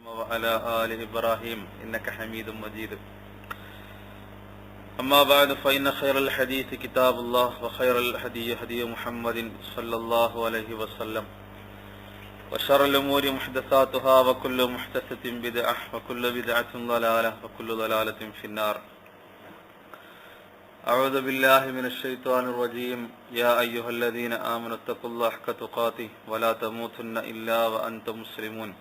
وعلى آل إبراهيم إنك حميد مجيد. أما بعد فإن خير الحديث كتاب الله وخير الهدي هدي محمد صلى الله عليه وسلم وشر الأمور محدثاتها وكل محدثة بدعة وكل بدعة ضلالة وكل ضلالة في النار. أعوذ بالله من الشيطان الرجيم. يا أيها الذين آمنوا اتقوا الله حق تقاته ولا تموتن إلا وأنتم مسلمون.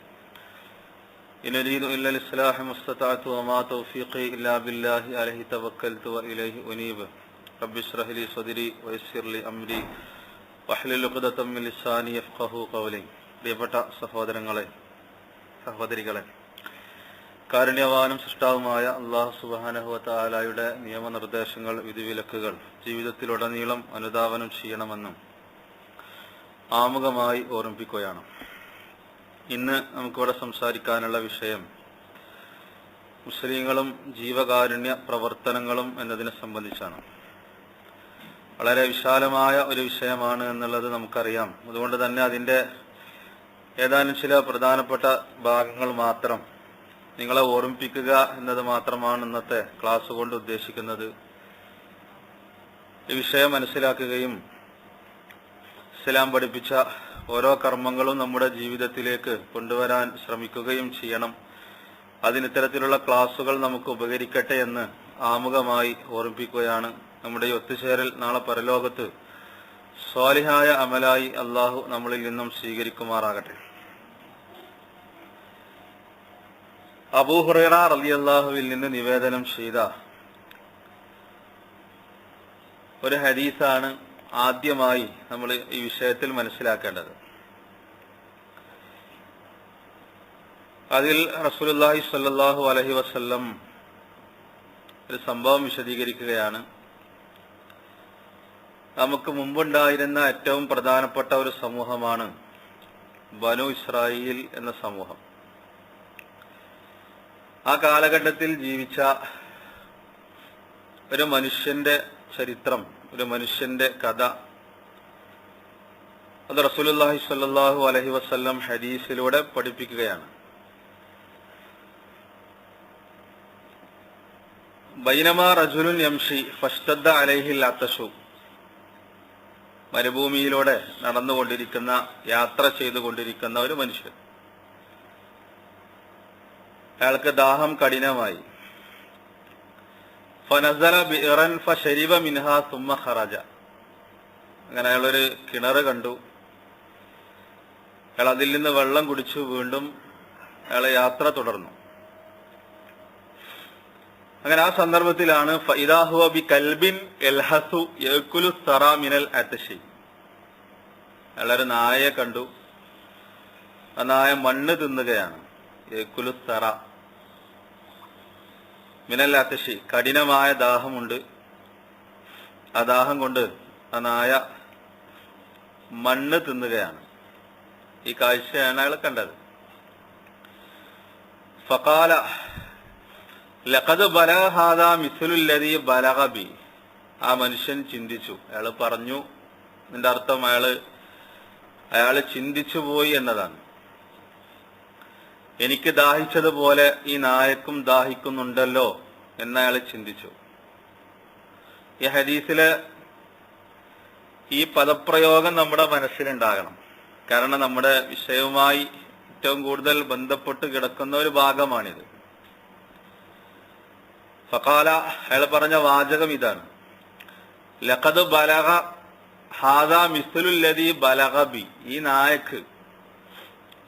إن أريد إلا الإصلاح ما استطعت وما توفيقي إلا بالله عليه توكلت وإليه أنيب. رب اشرح لي صدري ويسر لي أمري واحلل عقدة من لساني يفقهوا قولي. പ്രിയപ്പെട്ട സഹോദരങ്ങളെ, സഹോദരികളെ, കാരുണ്യവാനും സൃഷ്ടാവുമായ അല്ലാഹു സുബ്ഹാനഹു വ തആലയുടെ നിയമനിർദ്ദേശങ്ങൾ, വിധിവിലക്കുകൾ ജീവിതത്തിലുടനീളം അനുധാവനം ചെയ്യണമെന്നും ആമുഖമായി ഓർമ്മിപ്പിക്കുകയാണ്. ഇന്ന് നമുക്കിവിടെ സംസാരിക്കാനുള്ള വിഷയം മുസ്ലിങ്ങളും ജീവകാരുണ്യ പ്രവർത്തനങ്ങളും എന്നതിനെ സംബന്ധിച്ചാണ്. വളരെ വിശാലമായ ഒരു വിഷയമാണ് എന്നുള്ളത് നമുക്കറിയാം. അതുകൊണ്ട് തന്നെ അതിൻ്റെ ഏതാനും ചില പ്രധാനപ്പെട്ട ഭാഗങ്ങൾ മാത്രം നിങ്ങളെ ഓർമ്മിപ്പിക്കുക എന്നത് മാത്രമാണ് ഇന്നത്തെ ക്ലാസ് കൊണ്ട് ഉദ്ദേശിക്കുന്നത്. ഈ വിഷയം മനസ്സിലാക്കുകയും ഇസ്ലാം പഠിപ്പിച്ച ഓരോ കർമ്മങ്ങളും നമ്മുടെ ജീവിതത്തിലേക്ക് കൊണ്ടുവരാൻ ശ്രമിക്കുകയും ചെയ്യണം. അതിനിത്തരത്തിലുള്ള ക്ലാസുകൾ നമുക്ക് ഉപകരിക്കട്ടെ എന്ന് ആമുഖമായി ഓർമ്മിപ്പിക്കുകയാണ്. നമ്മുടെ ഈ ഒത്തുചേരൽ നാളെ പരലോകത്ത് സ്വാലിഹായ അമലായി അള്ളാഹു നമ്മളിൽ നിന്നും സ്വീകരിക്കുമാറാകട്ടെ. അബൂ ഹുറൈറ റളിയല്ലാഹുവിൽ നിന്ന് നിവേദനം ചെയ്ത ഒരു ഹദീസാണ് ആദ്യമായി നമ്മൾ ഈ വിഷയത്തിൽ മനസ്സിലാക്കേണ്ടത്. അതിൽ റസൂലുള്ളാഹി സ്വല്ലല്ലാഹു അലൈഹി വസല്ലം ഒരു സംഭവം വിശദീകരിക്കുകയാണ്. നമുക്ക് മുമ്പുണ്ടായിരുന്ന ഏറ്റവും പ്രധാനപ്പെട്ട ഒരു സമൂഹമാണ് ബനു ഇസ്രായേൽ എന്ന സമൂഹം. ആ കാലഘട്ടത്തിൽ ജീവിച്ച ഒരു മനുഷ്യന്റെ ചരിത്രം, ഒരു മനുഷ്യന്റെ കഥ, അത് റസൂലുള്ളാഹി സ്വല്ലല്ലാഹു അലൈഹി വസല്ലം ഹദീസിലൂടെ പഠിപ്പിക്കുകയാണ്. ബൈനമാ റജുലുൻ യംഷി ഫഷ്തദ്ദ അലൈഹിൽ അത്തശു. മരുഭൂമിയിലൂടെ നടന്നുകൊണ്ടിരിക്കുന്ന, യാത്ര ചെയ്തുകൊണ്ടിരിക്കുന്ന ഒരു മനുഷ്യൻ. അയാൾക്ക് ദാഹം കഠിനമായി. ഫനസല ബിറൻ ഫശരിബ മിൻഹാ സുമ്മ ഖറജ. അങ്ങനെ അയാളൊരു കിണറ് കണ്ടു. അയാൾ അതിൽ നിന്ന് വെള്ളം കുടിച്ചു. വീണ്ടും അയാൾ യാത്ര തുടർന്നു. അങ്ങനെ ആ സന്ദർഭത്തിലാണ് ഫഇദാ ഹുവ ബി കൽബിൻ യൽഹസു യഅകുലു സറാ മിനൽ അത്ശി. അയാളൊരു നായയെ കണ്ടു. ആ നായ മണ്ണ് തിന്നുകയാണ്. യഅകുലു സറ മിനൽ അത്ശി, കഠിനമായ ദാഹമുണ്ട്. ആ ദാഹം കൊണ്ട് ആ നായ മണ്ണ് തിന്നുകയാണ്. ഈ കാഴ്ചയാണ് അയാൾ കണ്ടത്. ഫഖാല ലഖദ് ബലഗ ഹാദാ മിസ്ലുല്ലദീ ബലഗ ബി. ആ മനുഷ്യൻ ചിന്തിച്ചു. അയാൾ പറഞ്ഞു, ഇതിന്റെ അർത്ഥം അയാൾ ചിന്തിച്ചു പോയി എന്നതാണ്. എനിക്ക് ദാഹിച്ചതുപോലെ ഈ നായക്കും ദാഹിക്കുന്നുണ്ടല്ലോ എന്നയാൾ ചിന്തിച്ചു. ഈ ഹദീസിലെ ഈ പദപ്രയോഗം നമ്മുടെ മനസ്സിലുണ്ടാകണം. കാരണം നമ്മുടെ വിഷയവുമായി ഏറ്റവും കൂടുതൽ ബന്ധപ്പെട്ട് കിടക്കുന്ന ഒരു ഭാഗമാണിത്. ഫഖാല, അയാൾ പറഞ്ഞ വാചകം ഇതാണ്: ലഖദ് ബലഗ ഹാദാ മിസ്ലുല്ലദീ ബലഗ ബി. ഈ നായക്ക്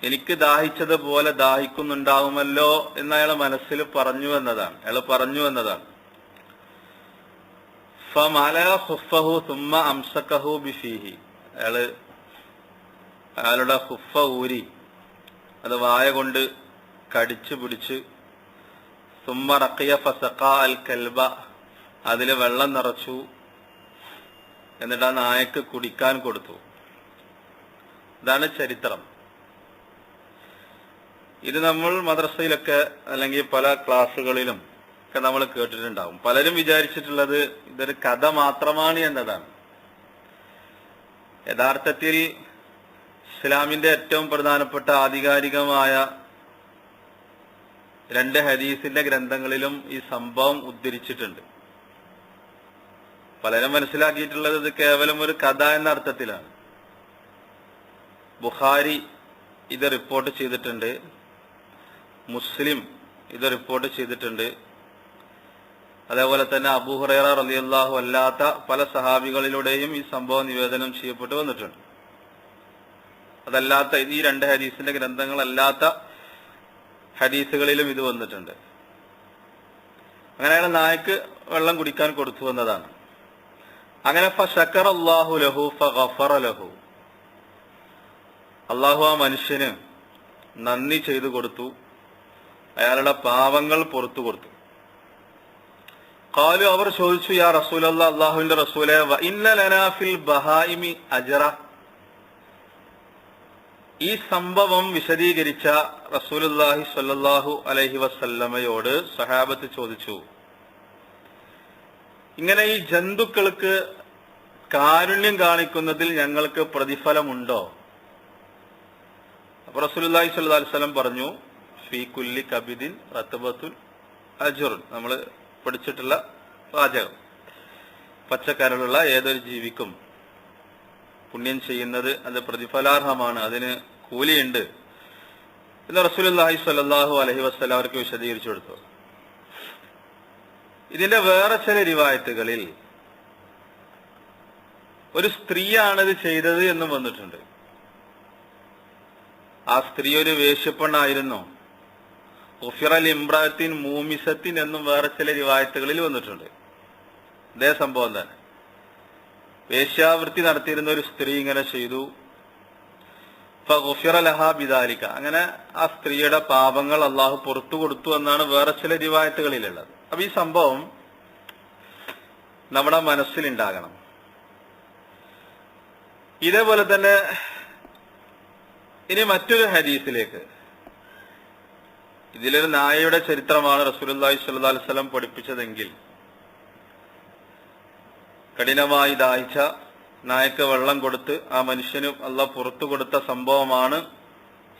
എനിക്ക് ദാഹിച്ചതുപോലെ ദാഹിക്കുന്നുണ്ടാവുമല്ലോ എന്ന് അയാൾ മനസ്സിൽ പറഞ്ഞു എന്നതാണ്. ഫമലഅ ഖുഫഹു സുമ്മ അംസകഹു ബിഫീഹി. അയാളുടെ ഖുഫ ഊരി അത് വായ കൊണ്ട് കടിച്ചു പിടിച്ച്, സുമ്മ റഖിയ ഫസഖാ അൽ കൽബ, അതിൽ വെള്ളം നിറച്ചു. എന്നിട്ട് ആ നായക്ക് കുടിക്കാൻ കൊടുത്തു. ഇതാണ് ചരിത്രം. ഇത് നമ്മൾ മദ്രസയിലൊക്കെ അല്ലെങ്കിൽ പല ക്ലാസ്സുകളിലും ഒക്കെ നമ്മൾ കേട്ടിട്ടുണ്ടാവും. പലരും വിചാരിച്ചിട്ടുള്ളത് ഇതൊരു കഥ മാത്രമാണ് എന്നതാണ്. യഥാർത്ഥത്തിൽ ഇസ്ലാമിന്റെ ഏറ്റവും പ്രധാനപ്പെട്ട ആധികാരികമായ രണ്ട് ഹദീസിന്റെ ഗ്രന്ഥങ്ങളിലും ഈ സംഭവം ഉദ്ധരിച്ചിട്ടുണ്ട്. പലരും മനസ്സിലാക്കിയിട്ടുള്ളത് ഇത് കേവലം ഒരു കഥ എന്ന അർത്ഥത്തിലാണ്. ബുഖാരി ഇത് റിപ്പോർട്ട് ചെയ്തിട്ടുണ്ട്, മുസ്ലിം ഇത് റിപ്പോർട്ട് ചെയ്തിട്ടുണ്ട്. അതേപോലെ തന്നെ അബൂ ഹുറൈറ റളിയല്ലാഹു അല്ലാത്ത പല സഹാബികളിലൂടെയും ഈ സംഭവം നിവേദനം ചെയ്യപ്പെട്ടു വന്നിട്ടുണ്ട്. അതല്ലാത്ത ഈ രണ്ട് ഹദീസിന്റെ ഗ്രന്ഥങ്ങളല്ലാത്ത ഹദീസുകളിലും ഇത് വന്നിട്ടുണ്ട്. അങ്ങനെ അയാൾ നായക്ക് വെള്ളം കുടിക്കാൻ കൊടുത്തു എന്നതാണ്. അങ്ങനെ ഫശക്കറ അല്ലാഹു ലഹു ഫഗഫറ ലഹു, അള്ളാഹു ആ മനുഷ്യന് നന്ദി ചെയ്തു കൊടുത്തു, അയാളുടെ പാവങ്ങൾ പുറത്തു കൊടുത്തു. ഖാലു, അവർ ചോദിച്ചു, യാ റസൂലല്ലാഹ്, അല്ലാഹുവിന്റെ റസൂലേ, വ ഇന്ന ലനാ ഫിൽ ബഹായിമി അജ്റ. ഈ സംഭവം വിശദീകരിച്ച റസൂലുള്ളാഹി സ്വല്ലല്ലാഹു അലൈഹി വസല്ലമയോട് സഹാബത്ത് ചോദിച്ചു, ഇങ്ങനെ ഈ ജന്തുക്കൾക്ക് കാരുണ്യം കാണിക്കുന്നതിൽ ഞങ്ങൾക്ക് പ്രതിഫലമുണ്ടോ? അപ്പൊ റസൂലുള്ളാഹി സ്വല്ലല്ലാഹു അലൈഹി വസല്ലം പറഞ്ഞു, ഫീ കുല്ലി കബിദിൻ റത്ബത്തുൻ അജ്റുൻ. നമ്മൾ പഠിച്ചിട്ടുള്ള വാചകം. പച്ചക്കരളുള്ള ഏതൊരു ജീവിക്കും പുണ്യം ചെയ്യുന്നത് അത് പ്രതിഫലാർഹമാണ്, അതിന് കൂലിയുണ്ട് എന്ന് റസൂലുള്ളാഹി സ്വല്ലല്ലാഹു അലൈഹി വസല്ലം അവർക്ക് വിശദീകരിച്ചു കൊടുത്തു. ഇതിന്റെ വേറെ ചില റിവായത്തുകളിൽ ഒരു സ്ത്രീയാണിത് ചെയ്തത് എന്നും വന്നിട്ടുണ്ട്. ആ സ്ത്രീ ഒരു വേശ്യപ്പെണ്ണായിരുന്നു. ഉഫിറൽ ഇംറാത്തിൻ മൂമിസത്തിൻ എന്നും വേറെ ചില റിവായത്തുകളിൽ വന്നിട്ടുണ്ട്. ഇതേ സംഭവം തന്നെ. വേശ്യാവൃത്തി നടത്തിയിരുന്ന ഒരു സ്ത്രീ ഇങ്ങനെ ചെയ്തു. ഫഗുഫിറ ലഹാ ബിദാലിക, അങ്ങനെ ആ സ്ത്രീയുടെ പാപങ്ങൾ അള്ളാഹു പുറത്തു കൊടുത്തു എന്നാണ് വേറെ ചില റിവായത്തുകളിലുള്ളത്. അപ്പൊ ഈ സംഭവം നമ്മുടെ മനസ്സിലുണ്ടാകണം. ഇതേപോലെ തന്നെ ഇനി മറ്റൊരു ഹദീസിലേക്ക്. ഇതിലൊരു നായയുടെ ചരിത്രമാണ് റസൂലുള്ളാഹി സ്വല്ലല്ലാഹു അലൈഹി വസല്ലം പഠിപ്പിച്ചതെങ്കിൽ, കഠിനമായി ദാഹിച്ച നായക്ക് വെള്ളം കൊടുത്ത് ആ മനുഷ്യന് അള്ളാഹ് പുറത്തു കൊടുത്ത സംഭവമാണ്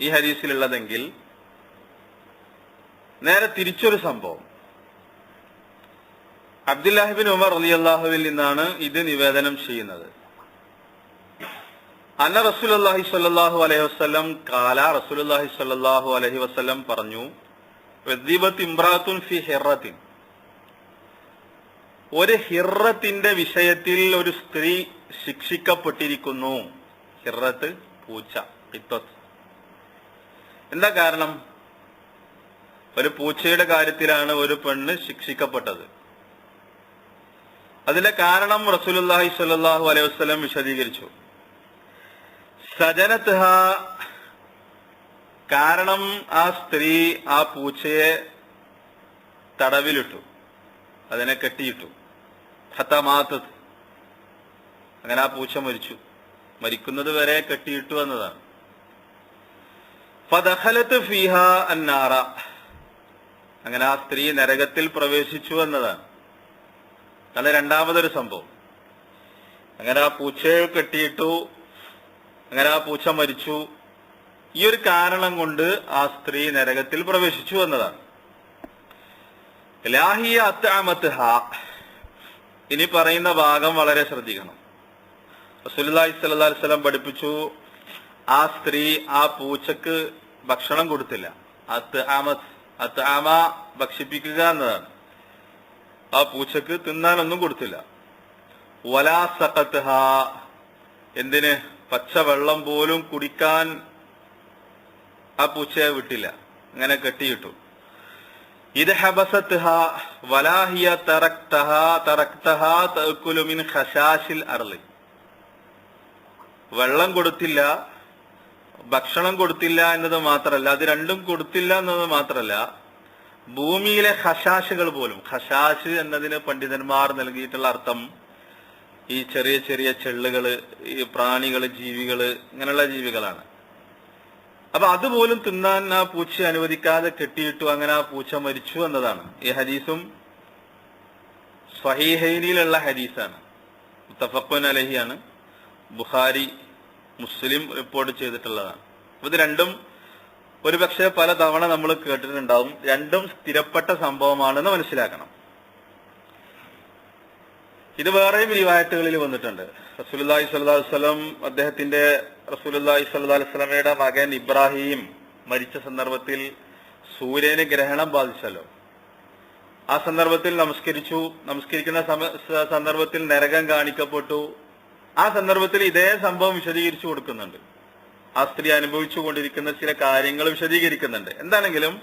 ഈ ഹദീസിലുള്ളതെങ്കിൽ, നേരെ തിരിച്ചൊരു സംഭവം അബ്ദുല്ലാഹി ബിൻ ഉമർ റളിയല്ലാഹുവിൽ നിന്നാണ് ഇത് നിവേദനം ചെയ്യുന്നത്. അന്ന റസൂലുള്ളാഹി സ്വല്ലല്ലാഹു അലൈഹി വസല്ലം ഖാല, റസൂലുള്ളാഹി സ്വല്ലല്ലാഹു അലൈഹി വസല്ലം പറഞ്ഞു, ഉദ്ദിബത് ഇംറാത്തുൻ ഫി ഹിറത്തിൻ, ഒരു ഹിറത്തിന്റെ വിഷയത്തിൽ ഒരു സ്ത്രീ ശിക്ഷിക്കപ്പെട്ടിരിക്കുന്നു. ഹിറത്ത് പൂച്ച, ഖിത്വത്ത്. എന്താ കാരണം? ഒരു പൂച്ചയുടെ കാര്യത്തിലാണ് ഒരു പെണ്ണ് ശിക്ഷിക്കപ്പെട്ടത്. അതിന്റെ കാരണം റസൂലുള്ളാഹി സ്വല്ലല്ലാഹു അലൈഹി വസല്ലം വിശദീകരിച്ചു. സജനത്ഹ, കാരണം ആ സ്ത്രീ ആ പൂച്ചയെ തടവിലിട്ടു, അതിനെ കെട്ടിയിട്ടു. ഹതമാതത്, അങ്ങനെ ആ പൂച്ച മരിച്ചു. മരിക്കുന്നത് വരെ കെട്ടിയിട്ടു എന്നതാണ്. ഫദഖലത് ഫീഹാ അന്നാറ, അങ്ങനെ ആ സ്ത്രീ നരകത്തിൽ പ്രവേശിച്ചു എന്നതാണ്. അത് രണ്ടാമതൊരു സംഭവം. അങ്ങനെ ആ പൂച്ചയെ കെട്ടിയിട്ടു, അങ്ങനെ ആ പൂച്ച മരിച്ചു. ഈ ഒരു കാരണം കൊണ്ട് ആ സ്ത്രീ നരകത്തിൽ പ്രവേശിച്ചു എന്നതാണ്. ലാഹിയ അത്അമത്ഹ, ഇനി പറയുന്ന ഭാഗം വളരെ ശ്രദ്ധിക്കണം. റസൂലുള്ളാഹി സ്വല്ലല്ലാഹു അലൈഹി വസല്ലം പഠിപ്പിച്ചു, ആ സ്ത്രീ ആ പൂച്ചക്ക് ഭക്ഷണം കൊടുത്തില്ല. അത്അമ ഭക്ഷിപ്പിക്കുക എന്നതാണ്. ആ പൂച്ചക്ക് തിന്നാനൊന്നും കൊടുത്തില്ല. വലാ സഖത്ഹ, എന്തിന്, പച്ചവെള്ളം പോലും കുടിക്കാൻ ആ പൂച്ചയെ വിട്ടില്ല, അങ്ങനെ കെട്ടിയിട്ടു. ഇത് ഹബസത്ഹ വലാഹിയ തറക്തഹ തഅകുലു മിൻ ഖശാശിൽ അർളി, വെള്ളം കൊടുത്തില്ല, ഭക്ഷണം കൊടുത്തില്ല എന്നത് മാത്രമല്ല, അത് രണ്ടും കൊടുത്തില്ല എന്നത് മാത്രമല്ല, ഭൂമിയിലെ ഖശാശുകൾ പോലും, ഖശാശ് എന്നതിന് പണ്ഡിതന്മാർ നൽകിയിട്ടുള്ള അർത്ഥം ഈ ചെറിയ ചെറിയ ചെള്ളുകള്, ഈ പ്രാണികള്, ജീവികള്, ഇങ്ങനെയുള്ള ജീവികളാണ്. അപ്പൊ അതുപോലും തിന്നാൻ ആ പൂച്ച അനുവദിക്കാതെ കെട്ടിയിട്ടു. അങ്ങനെ ആ പൂച്ച മരിച്ചു എന്നതാണ്. ഈ ഹദീസും സ്വഹീഹൈനിലുള്ള ഹദീസാണ്, മുത്തഫഖുൻ അലൈഹിയാണ്. ബുഖാരി, മുസ്ലിം റിപ്പോർട്ട് ചെയ്തിട്ടുള്ളതാണ്. ഇത് രണ്ടും ഒരുപക്ഷെ പല തവണ നമ്മൾ കേട്ടിട്ടുണ്ടാവും. രണ്ടും സ്ഥിരപ്പെട്ട സംഭവമാണെന്ന് മനസ്സിലാക്കണം. ഇത് വേറെയും റിവായത്തുകളിൽ വന്നിട്ടുണ്ട്. റസൂലുള്ളാഹി സ്വല്ലല്ലാഹു അലൈഹി വസല്ലം അദ്ദേഹത്തിന്റെ റസൂലുള്ളാഹി സ്വല്ലല്ലാഹു അലൈഹി വസല്ലമയുടെ മകൻ ഇബ്രാഹിം മരിച്ച സന്ദർഭത്തിൽ സൂര്യന് ഗ്രഹണം ബാധിച്ചല്ലോ. ആ സന്ദർഭത്തിൽ നമസ്കരിക്കുന്ന സന്ദർഭത്തിൽ നരകം കാണിക്കപ്പെട്ടു. ആ സന്ദർഭത്തിൽ ഇതേ സംഭവം വിശദീകരിച്ചു കൊടുക്കുന്നുണ്ട്. ആ സ്ത്രീ അനുഭവിച്ചു കൊണ്ടിരിക്കുന്ന ചില കാര്യങ്ങൾ വിശദീകരിക്കുന്നുണ്ട്. എന്താണെങ്കിലും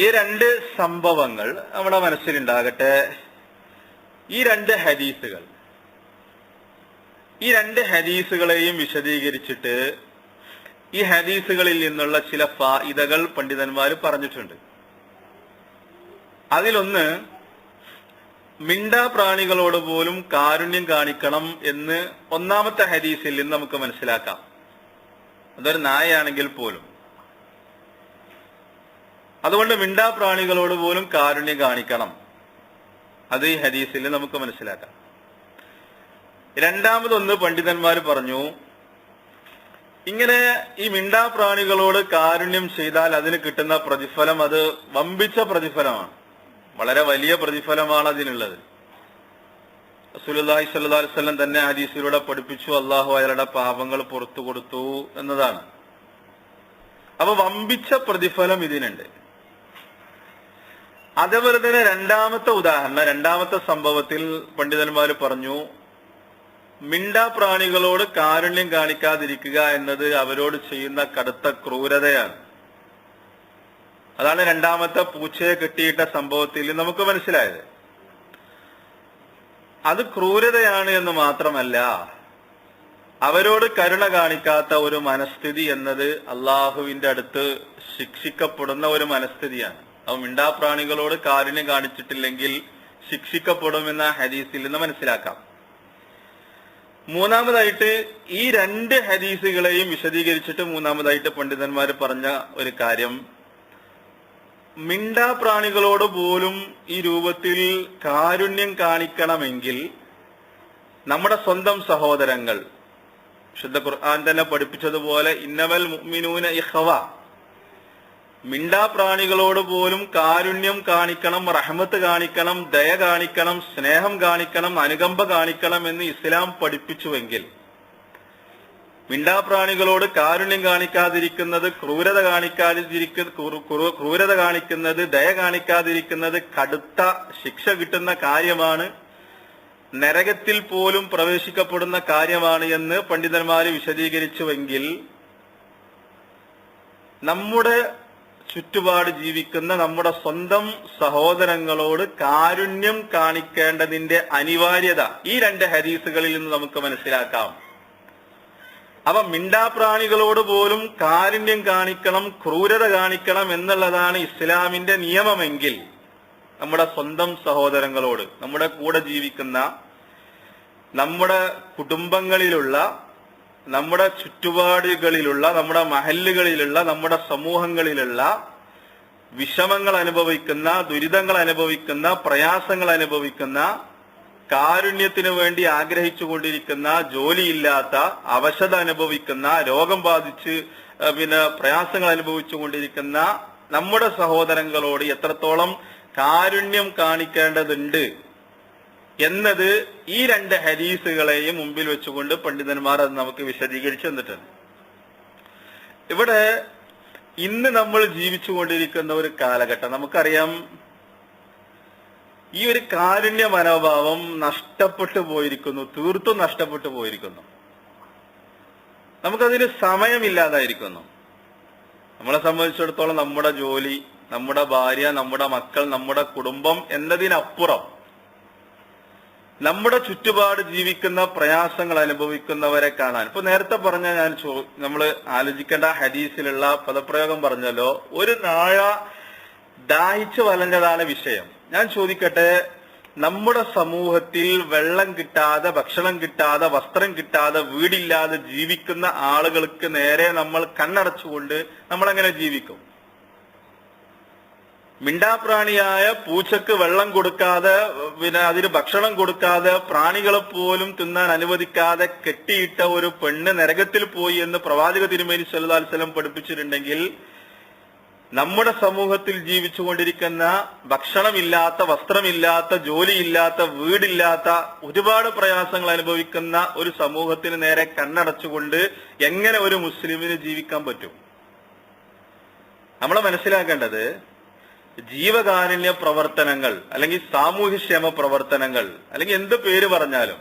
ഈ രണ്ട് സംഭവങ്ങൾ നമ്മുടെ മനസ്സിലുണ്ടാകട്ടെ. ഈ രണ്ട് ഹദീസുകളെയും വിശദീകരിച്ചിട്ട് ഈ ഹദീസുകളിൽ നിന്നുള്ള ചില ഫായിദകൾ പണ്ഡിതന്മാർ പറഞ്ഞിട്ടുണ്ട്. അതിലൊന്ന്, മിണ്ടാപ്രാണികളോട് പോലും കാരുണ്യം കാണിക്കണം എന്ന് ഒന്നാമത്തെ ഹദീസിൽ നിന്ന് നമുക്ക് മനസ്സിലാക്കാം. അതൊരു നായയാണെങ്കിൽ പോലും. അതുകൊണ്ട് മിണ്ടാപ്രാണികളോട് പോലും കാരുണ്യം കാണിക്കണം, അത് ഈ ഹദീസിൽ നമുക്ക് മനസ്സിലാക്കാം. രണ്ടാമതൊന്ന്, പണ്ഡിതന്മാർ പറഞ്ഞു, ഇങ്ങനെ ഈ മിണ്ടാപ്രാണികളോട് കാരുണ്യം ചെയ്താൽ അതിന് കിട്ടുന്ന പ്രതിഫലം അത് വമ്പിച്ച പ്രതിഫലമാണ്, വളരെ വലിയ പ്രതിഫലമാണ് അതിനുള്ളത്. റസൂലുള്ളാഹി സ്വല്ലല്ലാഹു അലൈഹി വസല്ലം തന്നെ ഹദീസിലൂടെ പഠിപ്പിച്ചു, അള്ളാഹു അയാളുടെ പാപങ്ങൾ പുറത്തു കൊടുത്തു എന്നതാണ്. അപ്പൊ വമ്പിച്ച പ്രതിഫലം ഇതിനുണ്ട്. അതേപോലെ തന്നെ രണ്ടാമത്തെ സംഭവത്തിൽ പണ്ഡിതന്മാർ പറഞ്ഞു, മിണ്ടാപ്രാണികളോട് കാരുണ്യം കാണിക്കാതിരിക്കുക എന്നത് അവരോട് ചെയ്യുന്ന കടുത്ത ക്രൂരതയാണ്. അതാണ് രണ്ടാമത്തെ പൂച്ചയെ കെട്ടിയിട്ട സംഭവത്തിൽ നമുക്ക് മനസ്സിലായത്. അത് ക്രൂരതയാണ് എന്ന് മാത്രമല്ല, അവരോട് കരുണ കാണിക്കാത്ത ഒരു മനസ്ഥിതി എന്നത് അള്ളാഹുവിന്റെ അടുത്ത് ശിക്ഷിക്കപ്പെടുന്ന ഒരു മനസ്ഥിതിയാണ്. അവ മിണ്ടാപ്രാണികളോട് കാരുണ്യം കാണിച്ചിട്ടില്ലെങ്കിൽ ശിക്ഷിക്കപ്പെടുമെന്ന ഹദീസിൽ നിന്ന് മനസ്സിലാക്കാം. മൂന്നാമതായിട്ട്, ഈ രണ്ട് ഹദീസുകളെയും വിശദീകരിച്ചിട്ട് മൂന്നാമതായിട്ട് പണ്ഡിതന്മാർ പറഞ്ഞ ഒരു കാര്യം, മിണ്ടാപ്രാണികളോട് പോലും ഈ രൂപത്തിൽ കാരുണ്യം കാണിക്കണമെങ്കിൽ നമ്മുടെ സ്വന്തം സഹോദരങ്ങൾ, ശുദ്ധ ഖുർആൻ തന്നെ പഠിപ്പിച്ചതുപോലെ ഇന്നമൽ മുഅ്മിനൂന ഇഖ്വ, മിണ്ടാപ്രാണികളോട് പോലും കാരുണ്യം കാണിക്കണം, റഹ്മത്ത് കാണിക്കണം, ദയ കാണിക്കണം, സ്നേഹം കാണിക്കണം, അനുകമ്പ കാണിക്കണം എന്ന് ഇസ്ലാം പഠിപ്പിച്ചുവെങ്കിൽ, മിണ്ടാപ്രാണികളോട് കാരുണ്യം കാണിക്കാതിരിക്കുന്നത്, ക്രൂരത കാണിക്കുന്നത്, ദയ കാണിക്കാതിരിക്കുന്നത് കടുത്ത ശിക്ഷ കിട്ടുന്ന കാര്യമാണ്, നരകത്തിൽ പോലും പ്രവേശിക്കപ്പെടുന്ന കാര്യമാണ് എന്ന് പണ്ഡിതന്മാര് വിശദീകരിച്ചുവെങ്കിൽ, നമ്മുടെ ചുറ്റുപാട് ജീവിക്കുന്ന നമ്മുടെ സ്വന്തം സഹോദരങ്ങളോട് കാരുണ്യം കാണിക്കേണ്ടതിന്റെ അനിവാര്യത ഈ രണ്ട് ഹദീസുകളിൽ നിന്ന് നമുക്ക് മനസ്സിലാക്കാം. അപ്പൊ മിണ്ടാപ്രാണികളോട് പോലും കാരുണ്യം കാണിക്കണം, ക്രൂരത കാണിക്കണം എന്നുള്ളതാണ് ഇസ്ലാമിന്റെ നിയമമെങ്കിൽ, നമ്മുടെ സ്വന്തം സഹോദരങ്ങളോട്, നമ്മുടെ കൂടെ ജീവിക്കുന്ന, നമ്മുടെ കുടുംബങ്ങളിലുള്ള, നമ്മുടെ ചുറ്റുപാടുകളിലുള്ള, നമ്മുടെ മഹല്ലുകളിലുള്ള, നമ്മുടെ സമൂഹങ്ങളിലുള്ള വിഷമങ്ങൾ അനുഭവിക്കുന്ന, ദുരിതങ്ങൾ അനുഭവിക്കുന്ന, പ്രയാസങ്ങൾ അനുഭവിക്കുന്ന, കാരുണ്യത്തിന് വേണ്ടി ആഗ്രഹിച്ചുകൊണ്ടിരിക്കുന്ന, ജോലിയില്ലാത്ത, അവശത അനുഭവിക്കുന്ന, രോഗം ബാധിച്ച് പ്രയാസങ്ങൾ അനുഭവിച്ചുകൊണ്ടിരിക്കുന്ന നമ്മുടെ സഹോദരങ്ങളോട് എത്രത്തോളം കാരുണ്യം കാണിക്കേണ്ടതുണ്ട് എന്നത് ഈ രണ്ട് ഹദീസുകളെയും മുമ്പിൽ വെച്ചുകൊണ്ട് പണ്ഡിതന്മാർ അത് നമുക്ക് വിശദീകരിച്ചു തന്നിട്ടുണ്ട്. ഇവിടെ ഇന്ന് നമ്മൾ ജീവിച്ചുകൊണ്ടിരിക്കുന്ന ഒരു കാലഘട്ടം നമുക്കറിയാം, ഈ ഒരു കാരുണ്യ മനോഭാവം നഷ്ടപ്പെട്ടു പോയിരിക്കുന്നു, തീർത്തും നഷ്ടപ്പെട്ടു പോയിരിക്കുന്നു. നമുക്കതിന് സമയമില്ലാതായിരിക്കുന്നു. നമ്മളെ സംബന്ധിച്ചിടത്തോളം നമ്മുടെ ജോലി, നമ്മുടെ ഭാര്യ, നമ്മുടെ മക്കൾ, നമ്മുടെ കുടുംബം എന്നതിനപ്പുറം നമ്മുടെ ചുറ്റുപാട് ജീവിക്കുന്ന പ്രയാസങ്ങൾ അനുഭവിക്കുന്നവരെ കാണാൻ, ഇപ്പൊ നേരത്തെ പറഞ്ഞ നമ്മൾ ആലോചിക്കേണ്ട ഹദീസിലുള്ള പദപ്രയോഗം പറഞ്ഞല്ലോ, ഒരു നായ ദാഹിച്ചു വലഞ്ഞതാണ് വിഷയം. ഞാൻ ചോദിക്കട്ടെ, നമ്മുടെ സമൂഹത്തിൽ വെള്ളം കിട്ടാതെ, ഭക്ഷണം കിട്ടാതെ, വസ്ത്രം കിട്ടാതെ, വീടില്ലാതെ ജീവിക്കുന്ന ആളുകൾക്ക് നേരെ നമ്മൾ കണ്ണടച്ചുകൊണ്ട് നമ്മൾ എങ്ങനെ ജീവിക്കും? മിണ്ടാപ്രാണിയായ പൂച്ചക്ക് വെള്ളം കൊടുക്കാതെ, പിന്നെ അതിന് ഭക്ഷണം കൊടുക്കാതെ, പ്രാണികളെ പോലും തിന്നാൻ അനുവദിക്കാതെ കെട്ടിയിട്ട ഒരു പെണ്ണ് നരകത്തിൽ പോയി എന്ന് പ്രവാചക തിരുമേനി സല്ലല്ലാഹു അലൈഹി വസല്ലം പഠിപ്പിച്ചിട്ടുണ്ടെങ്കിൽ, നമ്മുടെ സമൂഹത്തിൽ ജീവിച്ചുകൊണ്ടിരിക്കുന്ന ഭക്ഷണമില്ലാത്ത, വസ്ത്രമില്ലാത്ത, ജോലിയില്ലാത്ത, വീടില്ലാത്ത, ഒരുപാട് പ്രയാസങ്ങൾ അനുഭവിക്കുന്ന ഒരു സമൂഹത്തിന് നേരെ കണ്ണടച്ചുകൊണ്ട് എങ്ങനെ ഒരു മുസ്ലിമിന് ജീവിക്കാൻ പറ്റും? നമ്മൾ മനസ്സിലാക്കേണ്ടത്, ജീവകാരുണ്യ പ്രവർത്തനങ്ങൾ അല്ലെങ്കിൽ സാമൂഹ്യക്ഷേമ പ്രവർത്തനങ്ങൾ അല്ലെങ്കിൽ എന്ത് പേര് പറഞ്ഞാലും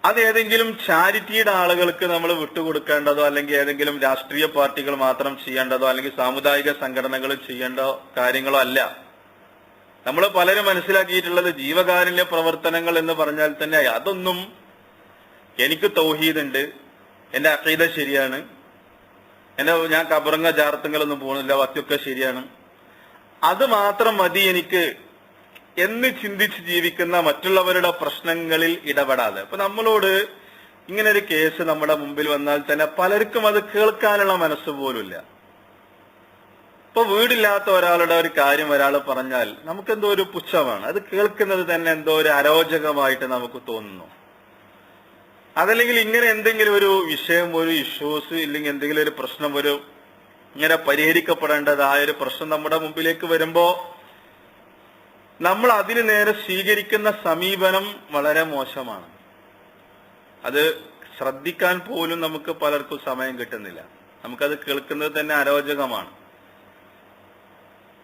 അത് ഏതെങ്കിലും ചാരിറ്റിയുടെ ആളുകൾക്ക് നമ്മൾ വിട്ടുകൊടുക്കേണ്ടതോ അല്ലെങ്കിൽ ഏതെങ്കിലും രാഷ്ട്രീയ പാർട്ടികൾ മാത്രം ചെയ്യേണ്ടതോ അല്ലെങ്കിൽ സാമുദായിക സംഘടനകൾ ചെയ്യേണ്ട കാര്യങ്ങളോ അല്ല. നമ്മൾ പലരും മനസ്സിലാക്കിയിട്ടുള്ളത് ജീവകാരുണ്യ പ്രവർത്തനങ്ങൾ എന്ന് പറഞ്ഞാൽ തന്നെ അതൊന്നും എനിക്ക് തൗഹീദ് ഉണ്ട്, എന്റെ അഖീദ ശരിയാണ്, ഞാൻ കബറങ്ങ ജാറത്തുങ്ങളൊന്നും പോകുന്നില്ല, ബാക്കിയൊക്കെ ശരിയാണ്, അത് മാത്രം മതി എനിക്ക് എന്ന് ചിന്തിച്ച് ജീവിക്കുന്ന മറ്റുള്ളവരുടെ പ്രശ്നങ്ങളിൽ ഇടപെടാതെ. അപ്പൊ നമ്മളോട് ഇങ്ങനെ ഒരു കേസ് നമ്മുടെ മുമ്പിൽ വന്നാൽ തന്നെ പലർക്കും അത് കേൾക്കാനുള്ള മനസ്സ് പോലുമില്ല. ഇപ്പൊ വീടില്ലാത്ത ഒരാളുടെ ഒരു കാര്യം ഒരാൾ പറഞ്ഞാൽ നമുക്കെന്തോ ഒരു പുച്ഛമാണ്, അത് കേൾക്കുന്നത് തന്നെ എന്തോ ഒരു അരോചകമായിട്ട് നമുക്ക് തോന്നുന്നു. അതല്ലെങ്കിൽ ഇങ്ങനെ എന്തെങ്കിലും ഒരു വിഷയം, ഒരു ഇഷ്യൂസ് ഇല്ലെങ്കിൽ എന്തെങ്കിലും ഒരു പ്രശ്നം, ഒരു ഇങ്ങനെ പരിഹരിക്കപ്പെടേണ്ടതായ ഒരു പ്രശ്നം നമ്മുടെ മുമ്പിലേക്ക് വരുമ്പോ നമ്മൾ അതിന് നേരെ സ്വീകരിക്കുന്ന സമീപനം വളരെ മോശമാണ്. അത് ശ്രദ്ധിക്കാൻ പോലും നമുക്ക് പലർക്കും സമയം കിട്ടുന്നില്ല. നമുക്കത് കേൾക്കുന്നത് തന്നെ അരോചകമാണ്.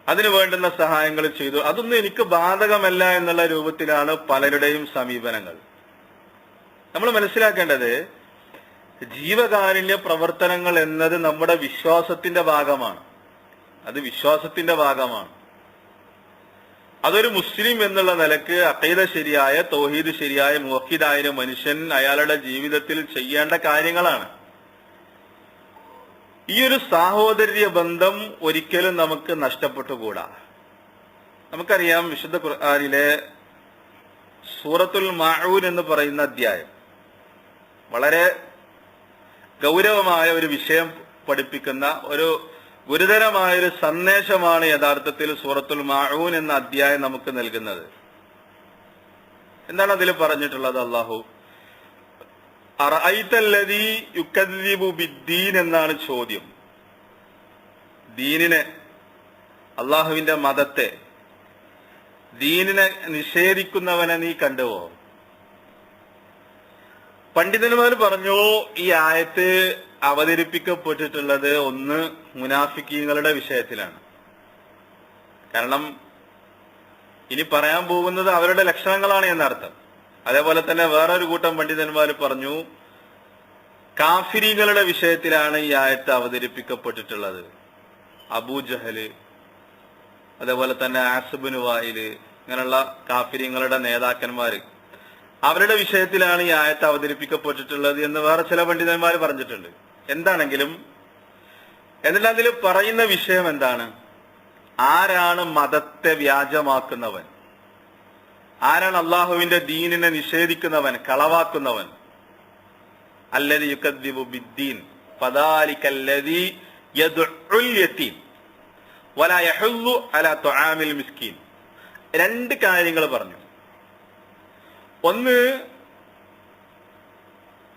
അതിനു വേണ്ടുന്ന സഹായങ്ങൾ ചെയ്തു, അതൊന്നും എനിക്ക് ബാധകമല്ല എന്നുള്ള രൂപത്തിലാണ് പലരുടെയും സമീപനങ്ങൾ. നമ്മൾ മനസ്സിലാക്കേണ്ടത്, ജീവകാരുണ്യ പ്രവർത്തനങ്ങൾ എന്നത് നമ്മുടെ വിശ്വാസത്തിന്റെ ഭാഗമാണ്. അത് വിശ്വാസത്തിന്റെ ഭാഗമാണ്. അതൊരു മുസ്ലിം എന്നുള്ള നിലക്ക് അഖീദ ശരിയായ, തൗഹീദ് ശരിയായ, മുവഹിദായ മനുഷ്യൻ അയാളുടെ ജീവിതത്തിൽ ചെയ്യേണ്ട കാര്യങ്ങളാണ്. ഈ ഒരു സാഹോദര്യ ബന്ധം ഒരിക്കലും നമുക്ക് നഷ്ടപ്പെട്ടുകൂടാ. നമുക്കറിയാം, വിശുദ്ധ ഖുർആനിലെ സൂറത്തുൽ മാഊൻ എന്ന് പറയുന്ന അധ്യായം വളരെ ഗൗരവമായ ഒരു വിഷയം പഠിപ്പിക്കുന്ന ഒരു ഗുരുതരമായൊരു സന്ദേശമാണ് യഥാർത്ഥത്തിൽ സൂറത്തുൽ മാഊൻ എന്ന അധ്യായം നമുക്ക് നൽകുന്നത്. എന്താണ് അതിൽ പറഞ്ഞിട്ടുള്ളത്? അല്ലാഹു അറഅയ്തല്ലദീ യുകദ്ദിബു ബിദ്ദീൻ എന്നാണ് ചോദ്യം. ദീനിനെ, അള്ളാഹുവിന്റെ മതത്തെ, ദീനിനെ നിഷേധിക്കുന്നവനെ നീ കണ്ടുവോ? പണ്ഡിതന്മാർ പറഞ്ഞു, ഈ ആയത്ത് അവതരിപ്പിക്കപ്പെട്ടിട്ടുള്ളത് ഒന്ന് മുനാഫിക്കീങ്ങളുടെ വിഷയത്തിലാണ്. കാരണം ഇനി പറയാൻ പോകുന്നത് അവരുടെ ലക്ഷണങ്ങളാണ് എന്നർത്ഥം. അതേപോലെ തന്നെ വേറൊരു കൂട്ടം പണ്ഡിതന്മാർ പറഞ്ഞു, കാഫിരീങ്ങളുടെ വിഷയത്തിലാണ് ഈ ആയത്ത് അവതരിപ്പിക്കപ്പെട്ടിട്ടുള്ളത്. അബൂജഹല്, അതേപോലെ തന്നെ ആസിബിന് വായില്, ഇങ്ങനെയുള്ള കാഫിരീങ്ങളുടെ നേതാക്കന്മാര്, അവരുടെ വിഷയത്തിലാണ് ഈ ആയത്ത് അവതരിപ്പിക്കപ്പെട്ടിട്ടുള്ളത് എന്ന് വേറെ ചില പണ്ഡിതന്മാർ പറഞ്ഞിട്ടുണ്ട്. എന്താണെങ്കിലും എന്നിട്ട് അതിൽ പറയുന്ന വിഷയം എന്താണ്? ആരാണ് മതത്തെ വ്യാജമാക്കുന്നവൻ? ആരാണ് അള്ളാഹുവിന്റെ ദീനിനെ നിഷേധിക്കുന്നവൻ, കളവാക്കുന്നവൻ? അല്ലദീ യുകദ്ദിബു ബിദ്ദീൻ ഫദാലികല്ലദീ യദ്ഉൽ യതീം വലാ യഹുല്ലു അലാ തുആമിൽ മിസ്കീൻ. രണ്ട് കാര്യങ്ങൾ പറഞ്ഞു. ഒന്ന്,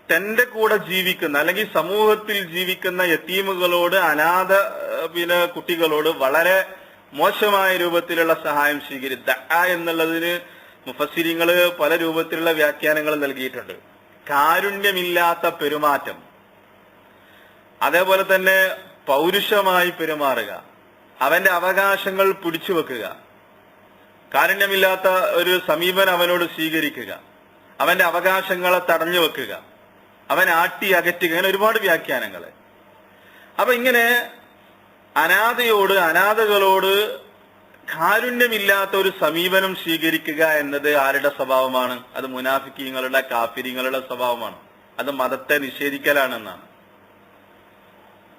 തന്റെ കൂടെ ജീവിക്കുന്ന അല്ലെങ്കിൽ സമൂഹത്തിൽ ജീവിക്കുന്ന യതീമുകളോട്, അനാഥ കുട്ടികളോട് വളരെ മോശമായ രൂപത്തിലുള്ള സഹായം ദഅ എന്നുള്ളതിന് മുഫസ്സിരിങ്ങൾ പല രൂപത്തിലുള്ള വ്യാഖ്യാനങ്ങൾ നൽകിയിട്ടുണ്ട്. കാരുണ്യമില്ലാത്ത പെരുമാറ്റം, അതേപോലെ തന്നെ പൗരുഷമായി പെരുമാറുക, അവന്റെ അവകാശങ്ങൾ പിടിച്ചു വെക്കുക, കാരുണ്യമില്ലാത്ത ഒരു സമീപനം അവനോട് സ്വീകരിക്കുക, അവന്റെ അവകാശങ്ങളെ തടഞ്ഞു വെക്കുക, അവൻ ആട്ടി അകറ്റുക, അങ്ങനെ ഒരുപാട് വ്യാഖ്യാനങ്ങൾ. അപ്പൊ ഇങ്ങനെ അനാഥയോട്, അനാഥകളോട് കാരുണ്യമില്ലാത്ത ഒരു സമീപനം സ്വീകരിക്കുക എന്നത് ആരുടെ സ്വഭാവമാണ്? അത് മുനാഫിക്കീങ്ങളുടെ, കാഫിരീങ്ങളുടെ സ്വഭാവമാണ്. അത് മതത്തെ നിഷേധിക്കലാണെന്നാണ്.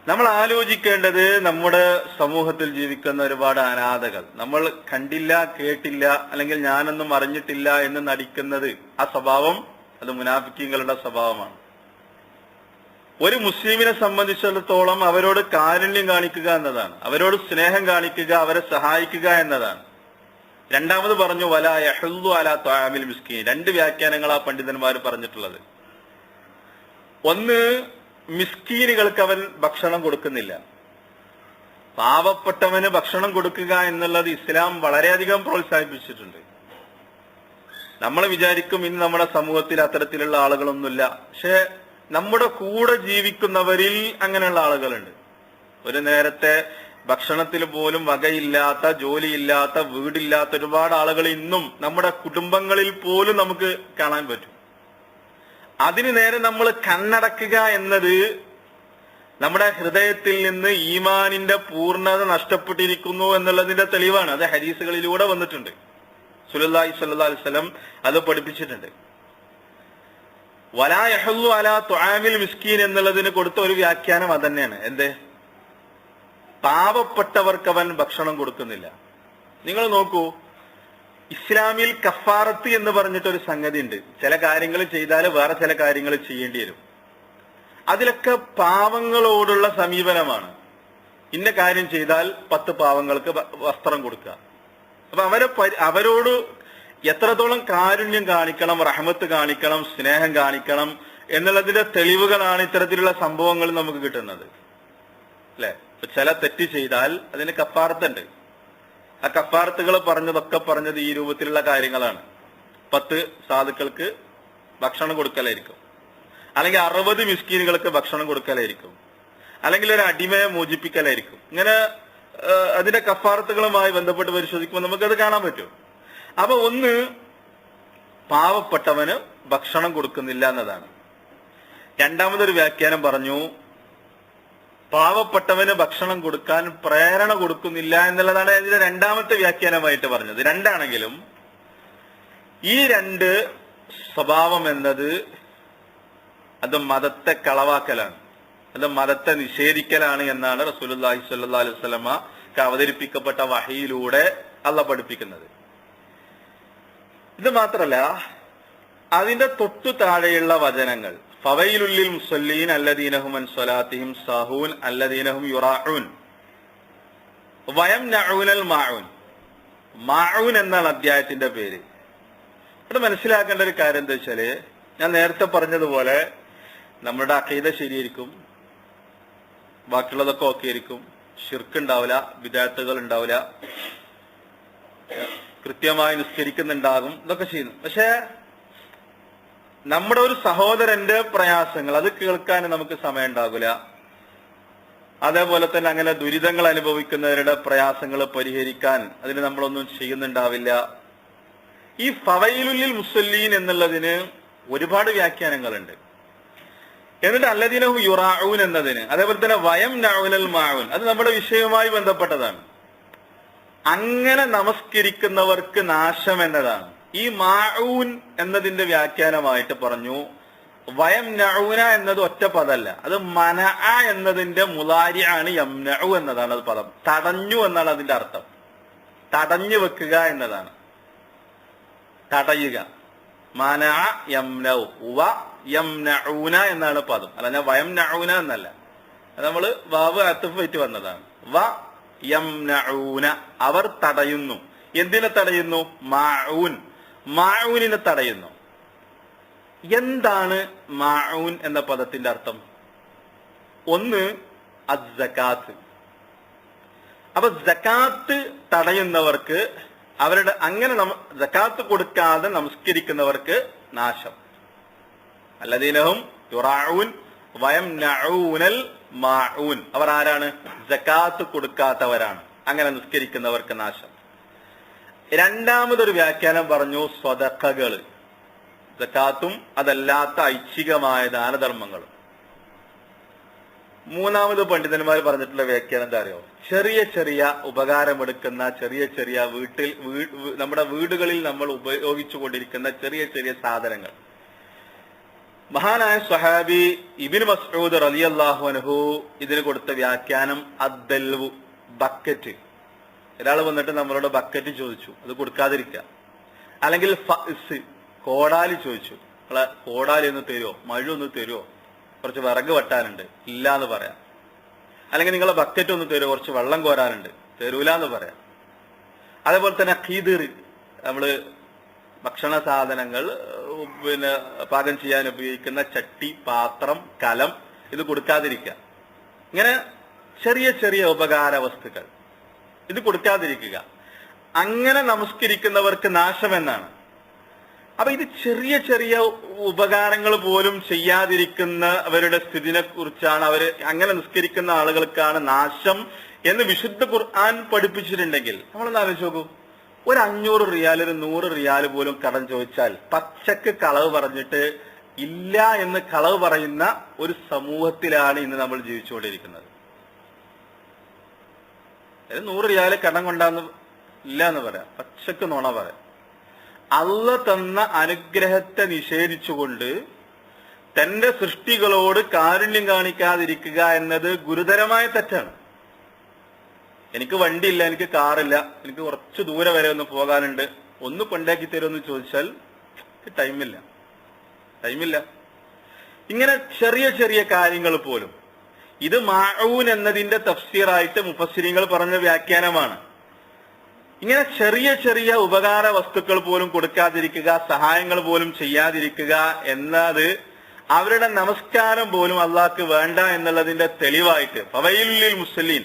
നമ്മൾ ആലോചിക്കേണ്ടത്, നമ്മുടെ സമൂഹത്തിൽ ജീവിക്കുന്ന ഒരുപാട് അനാഥകൾ, നമ്മൾ കണ്ടില്ല, കേട്ടില്ല, അല്ലെങ്കിൽ ഞാനൊന്നും അറിഞ്ഞിട്ടില്ല എന്ന് നടിക്കുന്നത്, ആ സ്വഭാവം അത് മുനാഫിക്കീങ്ങളുടെ സ്വഭാവമാണ്. ഒരു മുസ്ലിമിനെ സംബന്ധിച്ചിടത്തോളം അവരോട് കാരുണ്യം കാണിക്കുക എന്നതാണ്, അവരോട് സ്നേഹം കാണിക്കുക, അവരെ സഹായിക്കുക എന്നതാണ്. രണ്ടാമത് പറഞ്ഞു വലാ യഹുല്ലു അലാ ത്വആമിൽ മിസ്കീൻ. രണ്ട് വ്യാഖ്യാനങ്ങൾ ആ പണ്ഡിതന്മാർ പറഞ്ഞിട്ടുള്ളത്. ഒന്ന്, മിസ്കീനുകൾക്ക് അവൻ ഭക്ഷണം കൊടുക്കുന്നില്ല. പാവപ്പെട്ടവന് ഭക്ഷണം കൊടുക്കുക എന്നുള്ളത് ഇസ്ലാം വളരെയധികം പ്രോത്സാഹിപ്പിച്ചിട്ടുണ്ട്. നമ്മൾ വിചാരിക്കും ഇന്ന് നമ്മുടെ സമൂഹത്തിൽ അത്തരത്തിലുള്ള ആളുകളൊന്നുമില്ല. പക്ഷെ നമ്മുടെ കൂടെ ജീവിക്കുന്നവരിൽ അങ്ങനെയുള്ള ആളുകളുണ്ട്. ഒരു നേരത്തെ ഭക്ഷണത്തിൽ പോലും വകയില്ലാത്ത, ജോലിയില്ലാത്ത, വീടില്ലാത്ത ഒരുപാട് ആളുകൾ ഇന്നും നമ്മുടെ കുടുംബങ്ങളിൽ പോലും നമുക്ക് കാണാൻ പറ്റും. അതിനു നേരെ നമ്മൾ കണ്ണടക്കുക എന്നത് നമ്മുടെ ഹൃദയത്തിൽ നിന്ന് ഈമാനിന്റെ പൂർണ്ണത നഷ്ടപ്പെട്ടിരിക്കുന്നു എന്നുള്ളതിന്റെ തെളിവാണ്. അത് ഹദീസുകളിലൂടെ വന്നിട്ടുണ്ട്. റസൂലുള്ളാഹി സ്വല്ലല്ലാഹു അലൈഹി വസല്ലം അത് പഠിപ്പിച്ചിട്ടുണ്ട്. വലാ യഹുല്ലു അലാ ത്വആമിൽ മിസ്കീൻ എന്നുള്ളതിന് കൊടുത്ത ഒരു വ്യാഖ്യാനം അത് തന്നെയാണ്. എന്തേ? പാവപ്പെട്ടവർക്ക് അവൻ ഭക്ഷണം കൊടുക്കുന്നില്ല. നിങ്ങൾ നോക്കൂ, ഇസ്ലാമിൽ കഫാറത്ത് എന്ന് പറഞ്ഞിട്ടൊരു സംഗതി ഉണ്ട്. ചില കാര്യങ്ങൾ ചെയ്താൽ വേറെ ചില കാര്യങ്ങൾ ചെയ്യേണ്ടി വരും. അതിലൊക്കെ പാവങ്ങളോടുള്ള സമീപനമാണ്. ഇന്ന കാര്യം ചെയ്താൽ 10 പാവങ്ങൾക്ക് വസ്ത്രം കൊടുക്കുക. അപ്പൊ അവരോട് എത്രത്തോളം കാരുണ്യം കാണിക്കണം, റഹ്മത്ത് കാണിക്കണം, സ്നേഹം കാണിക്കണം എന്നുള്ളതിന്റെ തെളിവുകളാണ് ഇത്തരത്തിലുള്ള സംഭവങ്ങൾ നമുക്ക് കിട്ടുന്നത്, അല്ലെ? ചില തെറ്റ് ചെയ്താൽ അതിന് കഫാറത്തുണ്ട്. ആ കഫാറത്തുകൾ പറഞ്ഞത് ഈ രൂപത്തിലുള്ള കാര്യങ്ങളാണ്. 10 സാധുക്കൾക്ക് ഭക്ഷണം കൊടുക്കലായിരിക്കും, അല്ലെങ്കിൽ 60 മിസ്കീനുകൾക്ക് ഭക്ഷണം കൊടുക്കലായിരിക്കും, അല്ലെങ്കിൽ ഒരു അടിമയെ മോചിപ്പിക്കലായിരിക്കും. ഇങ്ങനെ അതിന്റെ കഫാറത്തുകളുമായി ബന്ധപ്പെട്ട് പരിശോധിക്കുമ്പോൾ നമുക്കത് കാണാൻ പറ്റും. അപ്പൊ ഒന്ന്, പാവപ്പെട്ടവന് ഭക്ഷണം കൊടുക്കുന്നില്ല എന്നതാണ്. രണ്ടാമതൊരു വ്യാഖ്യാനം പറഞ്ഞു, പാവപ്പെട്ടവന് ഭക്ഷണം കൊടുക്കാൻ പ്രേരണ കൊടുക്കുന്നില്ല എന്നുള്ളതാണ് ഇതിന്റെ രണ്ടാമത്തെ വ്യാഖ്യാനമായിട്ട് പറഞ്ഞത്. രണ്ടാണെങ്കിലും ഈ രണ്ട് സ്വഭാവം എന്നത് അത് മതത്തെ കളവാക്കലാണ്, അത് മതത്തെ നിഷേധിക്കലാണ് എന്നാണ് റസൂലുള്ളാഹി സ്വല്ലല്ലാഹു അലൈഹി വസല്ലമക്ക് അവതരിപ്പിക്കപ്പെട്ട വഹയിലൂടെ അള്ളാഹ് പഠിപ്പിക്കുന്നത്. ഇത് മാത്രല്ല, അതിന്റെ തൊട്ടു താഴെയുള്ള വചനങ്ങൾ ഫവൈലുൽ മുസല്ലീൻ അല്ലദീന ഹും അൻ സ്വലാത്തിഹിം സാഹൂൻ അല്ലദീന ഹും യുറാഊൻ വയംനഊനൽ മാഊൻ. മാഊൻ എന്നാണ് അധ്യായത്തിന്റെ പേര്. ഇവിടെ മനസ്സിലാക്കേണ്ട ഒരു കാര്യം എന്താ വെച്ചാല്, ഞാൻ നേരത്തെ പറഞ്ഞതുപോലെ നമ്മുടെ അഖീദ ശരിയായിരിക്കും, ബാക്കിയുള്ളതൊക്കെ ഓക്കെ ആയിരിക്കും, ശിർക്ക് ഉണ്ടാവില്ല, വിദഅത്തുകൾ ഉണ്ടാവില്ല, കൃത്യമായി നിസ്കരിക്കുന്നുണ്ടാകും, ഇതൊക്കെ ചെയ്യുന്നു. പക്ഷെ നമ്മുടെ ഒരു സഹോദരന്റെ പ്രയാസങ്ങൾ അത് കേൾക്കാൻ നമുക്ക് സമയം ഉണ്ടാകില്ല. അതേപോലെ തന്നെ അങ്ങനെ ദുരിതങ്ങൾ അനുഭവിക്കുന്നവരുടെ പ്രയാസങ്ങൾ പരിഹരിക്കാൻ അതിന് നമ്മളൊന്നും ചെയ്യുന്നുണ്ടാവില്ല. ഈ ഫവൈലുൽ മുസല്ലീൻ എന്നുള്ളതിന് ഒരുപാട് വ്യാഖ്യാനങ്ങളുണ്ട്. എന്നിട്ട് അല്ലദീനഹും യുറാഊൻ എന്നതിന്, അതേപോലെ തന്നെ വയംനഊനൽ മാഊൻ, അത് നമ്മുടെ വിഷയവുമായി ബന്ധപ്പെട്ടതാണ്. അങ്ങനെ നമസ്കരിക്കുന്നവർക്ക് നാശം എന്നതാണ്. ഈ മാഊൻ എന്നതിന്റെ വ്യാഖ്യാനമായിട്ട് പറഞ്ഞു, വയംനഊന എന്നത് ഒറ്റ പദമല്ല, അത് മനഅ എന്നതിന്റെ മുളാരിഅാണ് യംനഉ എന്നതാണ് അത് പദം. തടഞ്ഞു എന്നാണ് അതിന്റെ അർത്ഥം. തടഞ്ഞു വെക്കുക എന്നതാണ്, തടയുക. മനഅ യംനഉ വ യംനഊന എന്നാണ് പദം. അല്ല, ഞാൻ വയംനഊന എന്നല്ല, അത് നമ്മള് വാവ് അത്ഫ് വെച്ച് വന്നതാണ്. വ യംനഊന, അവർ തടയുന്നു. എന്തിനെ തടയുന്നു? മാഊൻ, മാഊനിനെ തടയുന്നു. എന്താണ് മാഊൻ എന്ന പദത്തിന്റെ അർത്ഥം? ഒന്ന്, അസ്സകാത്ത്. അപ്പൊ സകാത്ത് തടയുന്നവർക്ക്, അവരുടെ അങ്ങനെ സകാത്ത് കൊടുക്കാതെ നമസ്കരിക്കുന്നവർക്ക് നാശം. അല്ലദീനഹും യുറാഊൻ വയംനഊനൽ മാഊൻ, അവർ ആരാണ്? സകാത്ത് കൊടുക്കാത്തവരാണ്, അങ്ങനെ നിസ്കരിക്കുന്നവർക്ക് നാശം. രണ്ടാമതൊരു വ്യാഖ്യാനം പറഞ്ഞു, സ്വദഖകൾ, സകാത്തും അതല്ലാത്ത ഐച്ഛികമായ ദാനധർമ്മങ്ങളും. മൂന്നാമത് പണ്ഡിതന്മാർ പറഞ്ഞിട്ടുള്ള വ്യാഖ്യാനം എന്താ അറിയോ? ചെറിയ ചെറിയ ഉപകാരമെടുക്കുന്ന, ചെറിയ ചെറിയ നമ്മുടെ വീടുകളിൽ നമ്മൾ ഉപയോഗിച്ചു കൊണ്ടിരിക്കുന്ന ചെറിയ ചെറിയ സാധനങ്ങൾ. മഹാനായ സ്വഹാബി ഇബ്നു മസ്ഊദ് റളിയല്ലാഹു അൻഹു ഇതിന് കൊടുത്ത വ്യാഖ്യാനം അദ്ദൽവു, ബക്കറ്റ്. ഒരാൾ വന്നിട്ട് നമ്മളോട് ബക്കറ്റ് ചോദിച്ചു, അത് കൊടുക്കാതിരിക്കുക. അല്ലെങ്കിൽ ഫഅ്സ്, കോടാലി ചോദിച്ചു, നിങ്ങളെ കോടാലി ഒന്ന് തരുമോ, മഴ ഒന്ന് തരുമോ, കുറച്ച് വിറക് വെട്ടാനുണ്ട്, ഇല്ല എന്ന് പറയാം. അല്ലെങ്കിൽ നിങ്ങളെ ബക്കറ്റ് ഒന്ന് തരുമോ, കുറച്ച് വെള്ളം കോരാനുണ്ട്, തരൂല എന്ന് പറയാം. അതേപോലെ തന്നെ ഖീദർ, നമ്മള് ഭക്ഷണ സാധനങ്ങൾ പാകം ചെയ്യാൻ ഉപയോഗിക്കുന്ന ചട്ടി, പാത്രം, കലം, ഇത് കൊടുക്കാതിരിക്കുക. ഇങ്ങനെ ചെറിയ ചെറിയ ഉപകാര വസ്തുക്കൾ ഇത് കൊടുക്കാതിരിക്കുക. അങ്ങനെ നമസ്കരിക്കുന്നവർക്ക് നാശമെന്നാണ്. അപ്പൊ ഇത് ചെറിയ ചെറിയ ഉപകാരങ്ങൾ പോലും ചെയ്യാതിരിക്കുന്നവരുടെ സ്ഥിതിനെ കുറിച്ചാണ് അവര് അങ്ങനെ നിസ്കരിക്കുന്ന ആളുകൾക്കാണ് നാശം എന്ന് വിശുദ്ധ ഖുർആൻ പഠിപ്പിച്ചിട്ടുണ്ടെങ്കിൽ നമ്മളൊന്ന് ആലോചിച്ച് നോക്കൂ. ഒരു 500 റിയാൽ, ഒരു 100 റിയാൽ പോലും കടം ചോദിച്ചാൽ പച്ചക്ക് കളവ് പറഞ്ഞിട്ട് ഇല്ല എന്ന് കളവ് പറയുന്ന ഒരു സമൂഹത്തിലാണ് ഇന്ന് നമ്മൾ ജീവിച്ചുകൊണ്ടിരിക്കുന്നത്. 100 റിയാൽ കടം കൊണ്ടാന്ന് ഇല്ല എന്ന് പറയാം, പച്ചക്ക് നുണ പറയാം. അള്ളാഹ് തന്ന അനുഗ്രഹത്തെ നിഷേധിച്ചുകൊണ്ട് തന്റെ സൃഷ്ടികളോട് കാരുണ്യം കാണിക്കാതിരിക്കുക എന്നത് ഗുരുതരമായ തെറ്റാണ്. എനിക്ക് വണ്ടിയില്ല, എനിക്ക് കാറില്ല, എനിക്ക് കുറച്ച് ദൂരെ വരെ ഒന്ന് പോകാനുണ്ട്, ഒന്ന് കൊണ്ടാക്കി തരുമെന്ന് ചോദിച്ചാൽ ടൈമില്ല. ഇങ്ങനെ ചെറിയ ചെറിയ കാര്യങ്ങൾ പോലും ഇത് മഅഊൻ എന്നതിന്റെ തഫ്സീറായിട്ട് മുഫസ്സിരീങ്ങൾ പറഞ്ഞ വ്യാഖ്യാനമാണ്. ഇങ്ങനെ ചെറിയ ചെറിയ ഉപകാര വസ്തുക്കൾ പോലും കൊടുക്കാതിരിക്കുക, സഹായങ്ങൾ പോലും ചെയ്യാതിരിക്കുക എന്നത് അവരുടെ നമസ്കാരം പോലും അള്ളാഹ്ക്ക് വേണ്ട എന്നുള്ളതിന്റെ തെളിവായിട്ട് ഫവൈലുൽ മുസ്ലിം,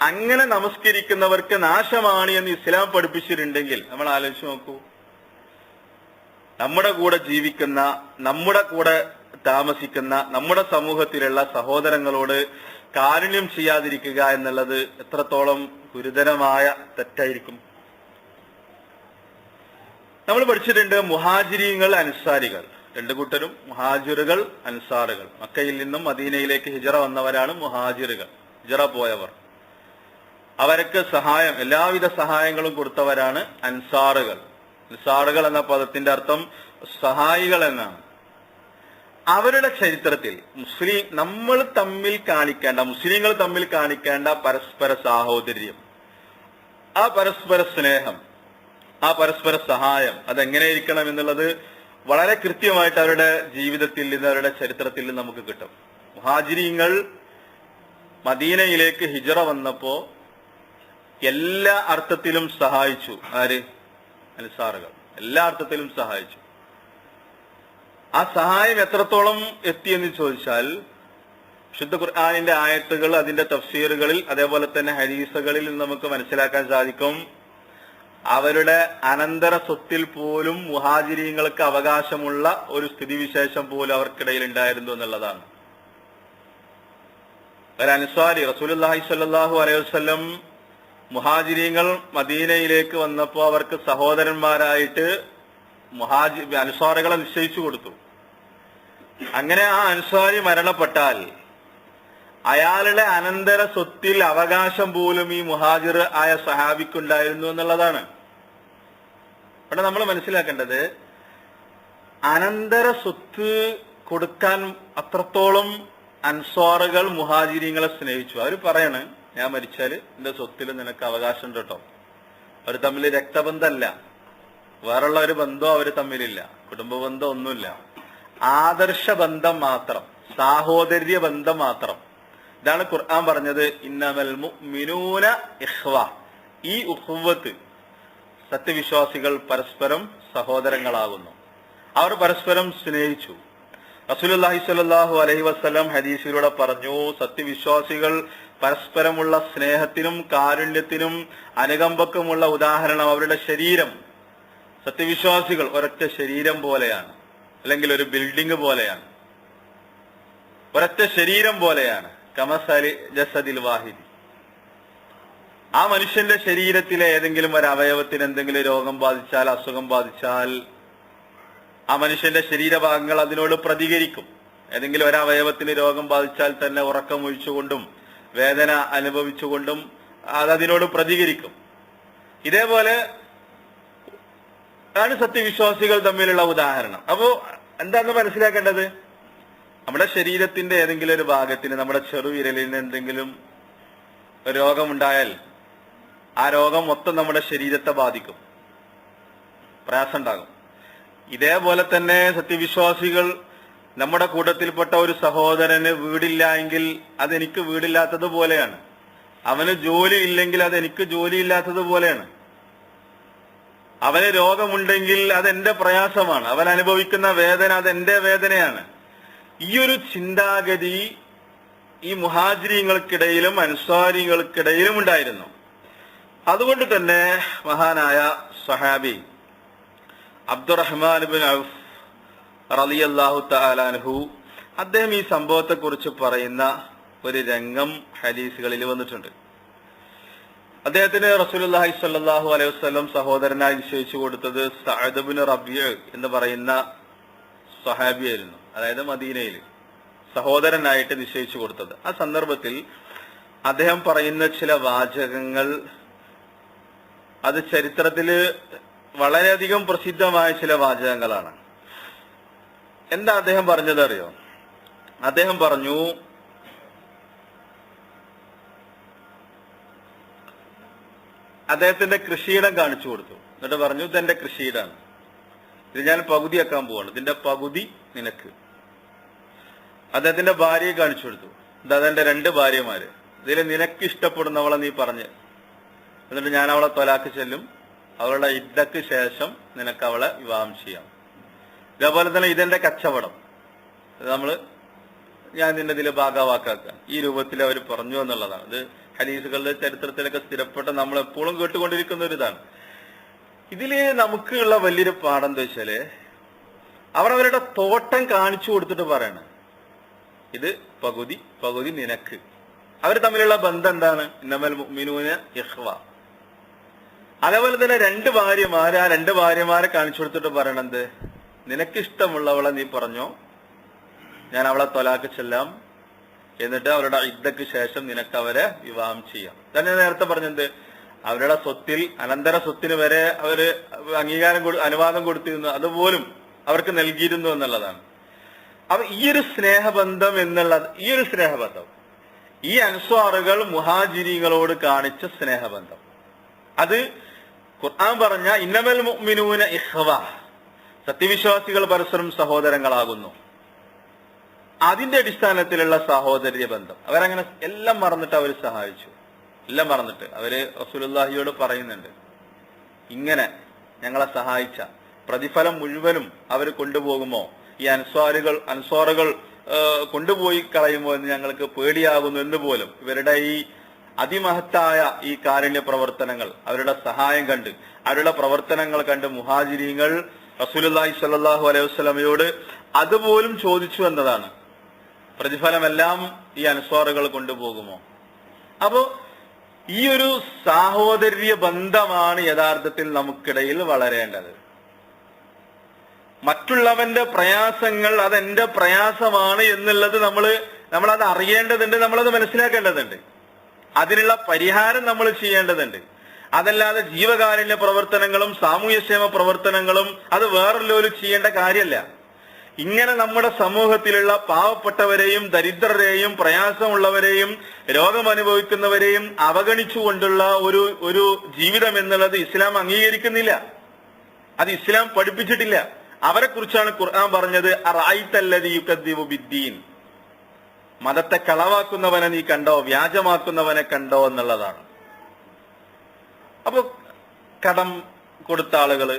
അങ്ങനെ നമസ്കരിക്കുന്നവർക്ക് നാശമാണ് എന്ന് ഇസ്ലാം പഠിപ്പിച്ചിട്ടുണ്ടെങ്കിൽ നമ്മൾ ആലോചിച്ച് നോക്കൂ. നമ്മുടെ കൂടെ ജീവിക്കുന്ന, നമ്മുടെ കൂടെ താമസിക്കുന്ന, നമ്മുടെ സമൂഹത്തിലുള്ള സഹോദരങ്ങളോട് കാരുണ്യം ചെയ്യാതിരിക്കുക എന്നുള്ളത് എത്രത്തോളം ഗുരുതരമായ തെറ്റായിരിക്കും. നമ്മൾ പഠിച്ചിട്ടുണ്ട് മുഹാജിരീങ്ങൾ, അൻസാരികൾ, രണ്ടു കൂട്ടരും, മുഹാജിറുകൾ, അൻസാറുകൾ. മക്കയിൽ നിന്നും മദീനയിലേക്ക് ഹിജറ വന്നവരാണ് മുഹാജിറുകൾ, ഹിജറ പോയവർ. അവർക്ക് സഹായം, എല്ലാവിധ സഹായങ്ങളും കൊടുത്തവരാണ് അൻസാറുകൾ. അൻസാറുകൾ എന്ന പദത്തിന്റെ അർത്ഥം സഹായികൾ എന്നാണ്. അവരുടെ ചരിത്രത്തിൽ മുസ്ലിങ്ങൾ തമ്മിൽ കാണിക്കേണ്ട പരസ്പര സാഹോദര്യം, ആ പരസ്പര സ്നേഹം, ആ പരസ്പര സഹായം അതെങ്ങനെയിരിക്കണം എന്നുള്ളത് വളരെ കൃത്യമായിട്ട് അവരുടെ ജീവിതത്തിൽ നിന്ന്, അവരുടെ ചരിത്രത്തിൽ നിന്ന് നമുക്ക് കിട്ടും. മുഹാജിരീങ്ങൾ മദീനയിലേക്ക് ഹിജറ വന്നപ്പോ എല്ലാ അർത്ഥത്തിലും സഹായിച്ചു. ആര്? അൻസാറുകൾ എല്ലാ അർത്ഥത്തിലും സഹായിച്ചു. ആ സഹായം എത്രത്തോളം എത്തിയെന്ന് ചോദിച്ചാൽ ശുദ്ധ ഖുർആനിന്റെ ആയത്തുകൾ, അതിന്റെ തഫ്സീറുകളിൽ, അതേപോലെ തന്നെ ഹദീസുകളിൽ നമുക്ക് മനസ്സിലാക്കാൻ സാധിക്കും. അവരുടെ അനന്തര സ്വത്തിൽ പോലും മുഹാജിരീങ്ങൾക്ക് അവകാശമുള്ള ഒരു സ്ഥിതിവിശേഷം പോലും അവർക്കിടയിൽ ഉണ്ടായിരുന്നു എന്നുള്ളതാണ്. ഒരു അൻസാരി, റസൂലുള്ളാഹി സ്വല്ലല്ലാഹു അലൈഹി വസല്ലം മുഹാജിരീങ്ങൾ മദീനയിലേക്ക് വന്നപ്പോൾ അവർക്ക് സഹോദരന്മാരായിട്ട് അൻസാറുകളെ നിശ്ചയിച്ചു കൊടുത്തു. അങ്ങനെ ആ അൻസാരി മരണപ്പെട്ടാൽ അയാളുടെ അനന്തര സ്വത്തിൽ അവകാശം പോലും ഈ മുഹാജിർ ആയ സഹാബിക്കുണ്ടായിരുന്നു എന്നുള്ളതാണ്. അവിടെ നമ്മൾ മനസ്സിലാക്കേണ്ടത്, അനന്തര സ്വത്ത് കൊടുക്കാൻ അത്രത്തോളം അൻസാറുകൾ മുഹാജിരീങ്ങളെ സ്നേഹിച്ചു. അവർ പറയാണ്, ഞാൻ മരിച്ചാല് എന്റെ സ്വത്തിൽ നിനക്ക് അവകാശം ഉണ്ട് കേട്ടോ. അവർ തമ്മിൽ രക്തബന്ധമല്ല, വേറുള്ള ഒരു ബന്ധവും അവർ തമ്മിലില്ല, കുടുംബ ബന്ധം ഒന്നുമില്ല, ആദർശ ബന്ധം മാത്രം, സാഹോദര്യ ബന്ധം മാത്രം. ഇതാണ് ഖുർആൻ പറഞ്ഞത്, ഇന്നമൽ മുഅ്മിനൂന ഇഖ്വ. ഈ ഉഖ്വത്ത്, സത്യവിശ്വാസികൾ പരസ്പരം സഹോദരങ്ങളാകുന്നു. അവർ പരസ്പരം സ്നേഹിച്ചു. റസൂലുള്ളാഹി സ്വല്ലല്ലാഹു അലൈഹി വസല്ലം ഹദീസിലൂടെ പറഞ്ഞു, സത്യവിശ്വാസികൾ പരസ്പരമുള്ള സ്നേഹത്തിനും കാരുണ്യത്തിനും അനുകമ്പക്കുമുള്ള ഉദാഹരണം അവരുടെ ശരീരം. സത്യവിശ്വാസികൾ ഒരൊറ്റ ശരീരം പോലെയാണ്, അല്ലെങ്കിൽ ഒരു ബിൽഡിംഗ് പോലെയാണ്, ഒരൊറ്റ ശരീരം പോലെയാണ്. കമസലി ജസദിൽ വാഹിദി. ആ മനുഷ്യന്റെ ശരീരത്തിലെ ഏതെങ്കിലും ഒരു അവയവത്തിന് എന്തെങ്കിലും രോഗം ബാധിച്ചാൽ, അസുഖം ബാധിച്ചാൽ, ആ മനുഷ്യന്റെ ശരീരഭാഗങ്ങൾ അതിനോട് പ്രതികരിക്കും. ഏതെങ്കിലും ഒരു അവയവത്തിന് രോഗം ബാധിച്ചാൽ തന്നെ ഉറക്കമൊഴിച്ചുകൊണ്ടും വേദന അനുഭവിച്ചുകൊണ്ടും അതിനോട് പ്രതികരിക്കും. ഇതേപോലെ ആണ് സത്യവിശ്വാസികൾ തമ്മിലുള്ള ഉദാഹരണം. അപ്പോ എന്താന്ന് മനസ്സിലാക്കേണ്ടത്, നമ്മുടെ ശരീരത്തിന്റെ ഏതെങ്കിലും ഒരു ഭാഗത്തിന്, നമ്മുടെ ചെറുവിരലിന് എന്തെങ്കിലും രോഗമുണ്ടായാൽ ആ രോഗം മൊത്തം നമ്മുടെ ശരീരത്തെ ബാധിക്കും, പ്രയാസം ഉണ്ടാകും. ഇതേപോലെ തന്നെ സത്യവിശ്വാസികൾ നമ്മുടെ കൂട്ടത്തിൽപ്പെട്ട ഒരു സഹോദരന് വീടില്ല എങ്കിൽ അതെനിക്ക് വീടില്ലാത്തതുപോലെയാണ്. അവന് ജോലി ഇല്ലെങ്കിൽ അതെനിക്ക് ജോലിയില്ലാത്തതുപോലെയാണ്. അവന് രോഗമുണ്ടെങ്കിൽ അതെന്റെ പ്രയാസമാണ്. അവൻ അനുഭവിക്കുന്ന വേദന അതെന്റെ വേദനയാണ്. ഈ ഒരു ചിന്താഗതി ഈ മുഹാജിരീങ്ങൾക്കിടയിലും അൻസ്വാരികൾക്കിടയിലും ഉണ്ടായിരുന്നു. അതുകൊണ്ട് തന്നെ മഹാനായ സഹാബി അബ്ദുറഹ്മാൻ ബിൻ ഔഫ് റളിയല്ലാഹു തആല അൻഹു അദ്ദേഹം ഈ സംഭവത്തെക്കുറിച്ച് പറയുന്ന ഒരു രംഗം ഹദീസുകളിൽ വന്നിട്ടുണ്ട്. അദ്ദേഹത്തിന് റസൂലുള്ളാഹി സ്വല്ലല്ലാഹു അലൈഹി വസല്ലം സഹോദരനായി നിശ്ചയിച്ചു കൊടുത്തത് സഅദ് ബിൻ റബീഅ എന്ന് പറയുന്ന സ്വഹാബിയായിരുന്നു. അതായത് മദീനയിൽ സഹോദരനായിട്ട് നിശ്ചയിച്ചു കൊടുത്തത്. ആ സന്ദർഭത്തിൽ അദ്ദേഹം പറയുന്ന ചില വാചകങ്ങൾ അത് ചരിത്രത്തില് വളരെയധികം പ്രസിദ്ധമായ ചില വാചകങ്ങളാണ്. എന്താ അദ്ദേഹം പറഞ്ഞത് അറിയോ? അദ്ദേഹം പറഞ്ഞു, അദ്ദേഹത്തിന്റെ കൃഷിയിടം കാണിച്ചു കൊടുത്തു. എന്നിട്ട് പറഞ്ഞു, ഇതെന്റെ കൃഷിയിടാണ്, ഇത് ഞാൻ പകുതിയാക്കാൻ പോവാണ്, ഇതിന്റെ പകുതി നിനക്ക്. അദ്ദേഹത്തിന്റെ ഭാര്യയെ കാണിച്ചു കൊടുത്തു. അതെന്റെ 2 ഭാര്യമാര്, ഇതിൽ നിനക്ക് ഇഷ്ടപ്പെടുന്നവളെ നീ പറഞ്ഞ്, എന്നിട്ട് ഞാൻ അവളെ തൊലാക്ക് ചെല്ലും, അവളുടെ ഇദ്ദക്ക് ശേഷം നിനക്ക് അവളെ വിവാഹം ചെയ്യാം. ഇതേപോലെ തന്നെ ഇതെന്റെ കച്ചവടം, ഞാൻ നിന്റെ ഇതിൽ ഭാഗവാക്കാക്കാം. ഈ രൂപത്തിൽ അവർ പറഞ്ഞു എന്നുള്ളതാണ്. ഇത് ഹദീസുകളുടെ ചരിത്രത്തിലൊക്കെ സ്ഥിരപ്പെട്ട നമ്മൾ എപ്പോഴും കേട്ടുകൊണ്ടിരിക്കുന്ന ഒരു ഇതാണ്. ഇതില് നമുക്കുള്ള വലിയൊരു പാഠം എന്താ വെച്ചാല്, അവർ അവരുടെ തോട്ടം കാണിച്ചു കൊടുത്തിട്ട് പറയണ ഇത് പകുതി പകുതി നിനക്ക്. അവർ തമ്മിലുള്ള ബന്ധം എന്താണ്? ഇന്നമൽ മുഅ്മിനൂന ഇഖ്വ. അതേപോലെ തന്നെ 2 ഭാര്യമാര്, ആ 2 ഭാര്യമാരെ കാണിച്ചു കൊടുത്തിട്ട് പറയണത്, നിനക്കിഷ്ടമുള്ളവളെ നീ പറഞ്ഞോ, ഞാൻ അവളെ തൊലാക്ക് ചെല്ലാം, എന്നിട്ട് അവരുടെ ഇദ്ദക്ക് ശേഷം നിനക്ക് അവരെ വിവാഹം ചെയ്യാം. തന്നെ നേരത്തെ പറഞ്ഞത് അവരുടെ സ്വത്തിൽ, അനന്തര സ്വത്തിന് വരെ അവര് അനുവാദം കൊടുത്തിരുന്നു, അതുപോലും അവർക്ക് നൽകിയിരുന്നു എന്നുള്ളതാണ്. അപ്പൊ ഈ ഒരു സ്നേഹബന്ധം ഈ അൻസ്വാറുകൾ മുഹാജിരികളോട് കാണിച്ച സ്നേഹബന്ധം, അത് ഖുർആൻ പറഞ്ഞ ഇന്നമൽ മുഅ്മിനൂന ഇഖ്വ, സത്യവിശ്വാസികൾ പരസ്പരം സഹോദരങ്ങളാകുന്നു, അതിന്റെ അടിസ്ഥാനത്തിലുള്ള സഹോദര്യ ബന്ധം. അവരങ്ങനെ എല്ലാം മറന്നിട്ട് അവർ സഹായിച്ചു. എല്ലാം മറന്നിട്ട് അവര് റസൂലുള്ളാഹിയോട് പറയുന്നുണ്ട്, ഇങ്ങനെ ഞങ്ങളെ സഹായിച്ച പ്രതിഫലം മുഴുവനും അവർ കൊണ്ടുപോകുമോ, ഈ അൻസ്വാറുകൾ കൊണ്ടുപോയി കളയുമോ എന്ന് ഞങ്ങൾക്ക് പേടിയാകുന്നു എന്ന് പോലും ഇവരുടെ ഈ അതിമഹത്തായ ഈ കാരുണ്യ പ്രവർത്തനങ്ങൾ, അവരുടെ സഹായം കണ്ട്, അവരുടെ പ്രവർത്തനങ്ങൾ കണ്ട് മുഹാജിരീങ്ങൾ റസൂലുള്ളാഹി സ്വല്ലല്ലാഹു അലൈഹി വസല്ലമയോട് അതുപോലും ചോദിച്ചു എന്നതാണ്, പ്രതിഫലമെല്ലാം ഈ അൻസ്വാറുകൾ കൊണ്ടുപോകുമോ. അപ്പോ ഈ ഒരു സാഹോദര്യ ബന്ധമാണ് യഥാർത്ഥത്തിൽ നമുക്കിടയിൽ വളരേണ്ടത്. മറ്റുള്ളവന്റെ പ്രയാസങ്ങൾ അതെന്റെ പ്രയാസമാണ് എന്നുള്ളത് നമ്മളത് അറിയേണ്ടതുണ്ട്, നമ്മളത് മനസ്സിലാക്കേണ്ടതുണ്ട്, അതിനുള്ള പരിഹാരം നമ്മൾ ചെയ്യേണ്ടതുണ്ട്. അതല്ലാതെ ജീവകാരുണ്യ പ്രവർത്തനങ്ങളും സാമൂഹ്യക്ഷേമ പ്രവർത്തനങ്ങളും അത് വേറെല്ലോരും ചെയ്യേണ്ട കാര്യമല്ല. ഇങ്ങനെ നമ്മുടെ സമൂഹത്തിലുള്ള പാവപ്പെട്ടവരെയും ദരിദ്രരെയും പ്രയാസമുള്ളവരെയും രോഗമനുഭവിക്കുന്നവരെയും അവഗണിച്ചുകൊണ്ടുള്ള ഒരു ജീവിതം എന്നുള്ളത് ഇസ്ലാം അംഗീകരിക്കുന്നില്ല, അത് ഇസ്ലാം പഠിപ്പിച്ചിട്ടില്ല. അവരെ കുറിച്ചാണ് ഖുർആൻ പറഞ്ഞത്, അറഅയ്തല്ലദീ യുകദ്ദിബു ബിദ്ദീൻ, മതത്തെ കളവാക്കുന്നവനെ നീ കണ്ടോ, വ്യാജമാക്കുന്നവനെ കണ്ടോ എന്നുള്ളതാണ്. അപ്പൊ കടം കൊടുത്ത ആളുകള്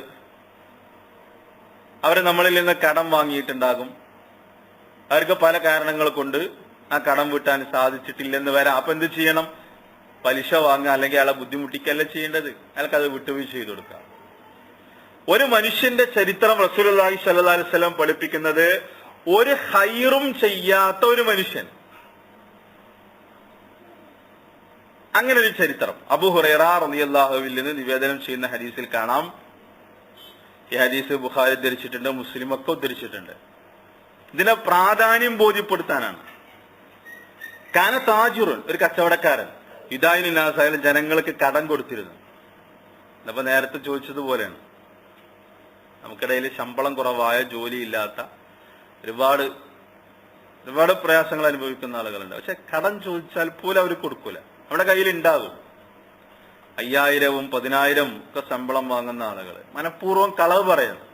അവര് നമ്മളിൽ നിന്ന് കടം വാങ്ങിയിട്ടുണ്ടാകും. അവർക്ക് പല കാരണങ്ങൾ കൊണ്ട് ആ കടം വീട്ടാൻ സാധിച്ചിട്ടില്ലെന്ന് വരാം. അപ്പൊ എന്ത് ചെയ്യണം? പലിശ വാങ്ങുക, അല്ലെങ്കിൽ അയാളെ ബുദ്ധിമുട്ടിക്കല്ല ചെയ്യേണ്ടത്, അയാൾക്ക് അത് വിട്ടുവീഴ്ച ചെയ്തു കൊടുക്കാം. ഒരു മനുഷ്യന്റെ ചരിത്രം റസൂലുള്ളാഹി സ്വല്ലല്ലാഹു അലൈഹി വസല്ലം പഠിപ്പിക്കുന്നത്, ഒരു ഖൈറും ചെയ്യാത്ത ഒരു മനുഷ്യൻ, അങ്ങനെ ഒരു ചരിത്രം അബൂ ഹുറൈറ റളിയല്ലാഹുവിൽ നിന്ന് നിവേദനം ചെയ്യുന്ന ഹദീസിൽ കാണാം. ഈ ഹദീസ് ബുഖാരി ഉദ്ധരിച്ചിട്ടുണ്ട്, മുസ്ലിം ഒക്കെ ഉദ്ധരിച്ചിട്ടുണ്ട്. ഇതിനെ പ്രാധാന്യം ബോധ്യപ്പെടുത്താനാണ്. കാന താജിറുൻ, ഒരു കച്ചവടക്കാരൻ, യുദായിനു നാസായ ജനങ്ങൾക്ക് കടം കൊടുത്തിരുന്നു. അപ്പൊ നേരത്തെ ചോദിച്ചതുപോലെയാണ്, നമുക്കിടയിൽ ശമ്പളം കുറവായ, ജോലിയില്ലാത്ത, ഒരുപാട് പ്രയാസങ്ങൾ അനുഭവിക്കുന്ന ആളുകളുണ്ട്. പക്ഷെ കടം ചോദിച്ചാൽ പോലും അവർ കൊടുക്കൂല. നമ്മുടെ കയ്യിൽ ഉണ്ടാകും 5000 10,000 ഒക്കെ ശമ്പളം വാങ്ങുന്ന ആളുകൾ മനഃപൂർവ്വം കളവ് പറയണം.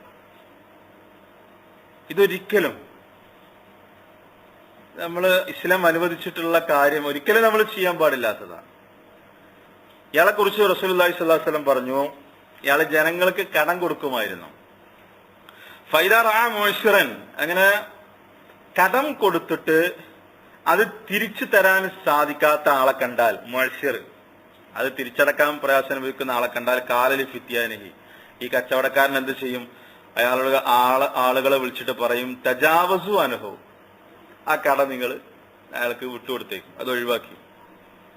ഇതൊരിക്കലും നമ്മൾ ഇസ്ലാം അനുവദിച്ചിട്ടുള്ള കാര്യം ഒരിക്കലും നമ്മൾ ചെയ്യാൻ പാടില്ലാത്തതാണ്. ഇയാളെ കുറിച്ച് റസൂലുള്ളാഹി സ്വല്ലല്ലാഹു അലൈഹി വസല്ലം പറഞ്ഞു, ഇയാള് ജനങ്ങൾക്ക് കടം കൊടുക്കുമായിരുന്നു. ഫൈദാ റഅ മുഅ്സിറൻ, അങ്ങനെ കടം കൊടുത്തിട്ട് അത് തിരിച്ചു തരാൻ സാധിക്കാത്ത ആളെ കണ്ടാൽ, മുഅ്സിർ അത് തിരിച്ചടക്കാൻ പ്രയാസം അനുഭവിക്കുന്ന ആളെ കണ്ടാൽ, കാലലി ഫിത്യാനിഹി, ഈ കച്ചവടക്കാരൻ എന്ത് ചെയ്യും? അയാളുടെ ആളുകളെ വിളിച്ചിട്ട് പറയും, തജാവസു അൻഹു, ആ കട നിങ്ങൾ അയാൾക്ക് വിട്ടുകൊടുത്തേക്കും, അത് ഒഴിവാക്കി.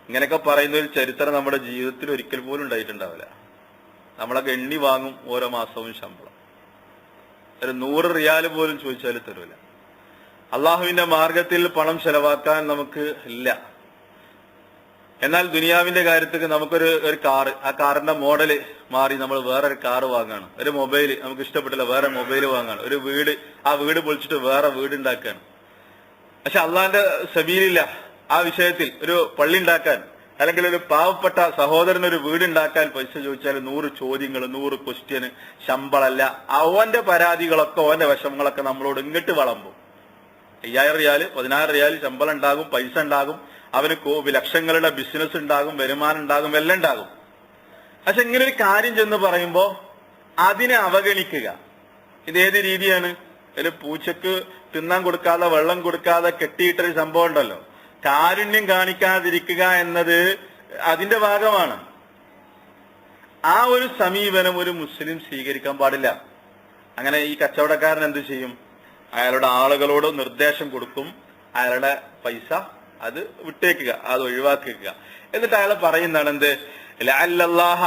ഇങ്ങനെയൊക്കെ പറയുന്ന ഒരു ചരിത്രം നമ്മുടെ ജീവിതത്തിൽ ഒരിക്കൽ പോലും ഉണ്ടായിട്ടുണ്ടാവില്ല. നമ്മളൊക്കെ എണ്ണി വാങ്ങും ഓരോ മാസവും ശമ്പളം, ഒരു 100 റിയാല് പോലും ചോദിച്ചാൽ തരൂല. അള്ളാഹുവിന്റെ മാർഗത്തിൽ പണം ചെലവാക്കാൻ നമുക്ക് ഇല്ല. എന്നാൽ ദുനിയാവിന്റെ കാര്യത്തിൽ നമുക്കൊരു കാറ്, ആ കാറിന്റെ മോഡല് മാറി നമ്മൾ വേറൊരു കാറ് വാങ്ങാണ്. ഒരു മൊബൈൽ നമുക്ക് ഇഷ്ടപ്പെട്ടില്ല, വേറെ മൊബൈൽ വാങ്ങാണ്. ഒരു വീട്, ആ വീട് പൊളിച്ചിട്ട് വേറെ വീട് ഉണ്ടാക്കുകയാണ്. പക്ഷെ അള്ളാഹിന്റെ സബീലില്ല. ആ വിഷയത്തിൽ ഒരു പള്ളി ഉണ്ടാക്കാൻ, അല്ലെങ്കിൽ ഒരു പാവപ്പെട്ട സഹോദരന് ഒരു വീടുണ്ടാക്കാൻ പൈസ ചോദിച്ചാൽ 100 ചോദ്യങ്ങൾ, 100 ക്വസ്റ്റ്യന്, ശമ്പളമല്ല. അവന്റെ പരാതികളൊക്കെ, അവന്റെ വിഷമങ്ങളൊക്കെ നമ്മളോട് ഇങ്ങോട്ട് വളമ്പും. 5000 റിയാല് 16 റിയാല് ശമ്പളം ഉണ്ടാകും, പൈസ ഉണ്ടാകും, അവന് ലക്ഷങ്ങളുടെ ബിസിനസ് ഉണ്ടാകും, വരുമാനം ഉണ്ടാകും, എല്ലാം ഉണ്ടാകും. പക്ഷെ ഇങ്ങനെ ഒരു കാര്യം ചെന്ന് പറയുമ്പോ അതിനെ അവഗണിക്കുക. ഇതേത് രീതിയാണ്? ഒരു പൂച്ചക്ക് തിന്നാൻ കൊടുക്കാതെ, വെള്ളം കൊടുക്കാതെ കെട്ടിയിട്ടൊരു സംഭവം ഉണ്ടല്ലോ. കാരുണ്യം കാണിക്കാതിരിക്കുക എന്നത് അതിന്റെ ഭാഗമാണ്. ആ ഒരു സമീപനം ഒരു മുസ്ലിം സ്വീകരിക്കാൻ പാടില്ല. അങ്ങനെ ഈ കച്ചവടക്കാരൻ എന്ത് ചെയ്യും? അയാളുടെ ആളുകളോട് നിർദ്ദേശം കൊടുക്കും, അയാളുടെ പൈസ അത് വിട്ടേക്കുക, അത് ഒഴിവാക്കുക. എന്നിട്ട് അയാൾ പറയുന്നതാണ് എന്ത്? ലഅല്ലല്ലാഹ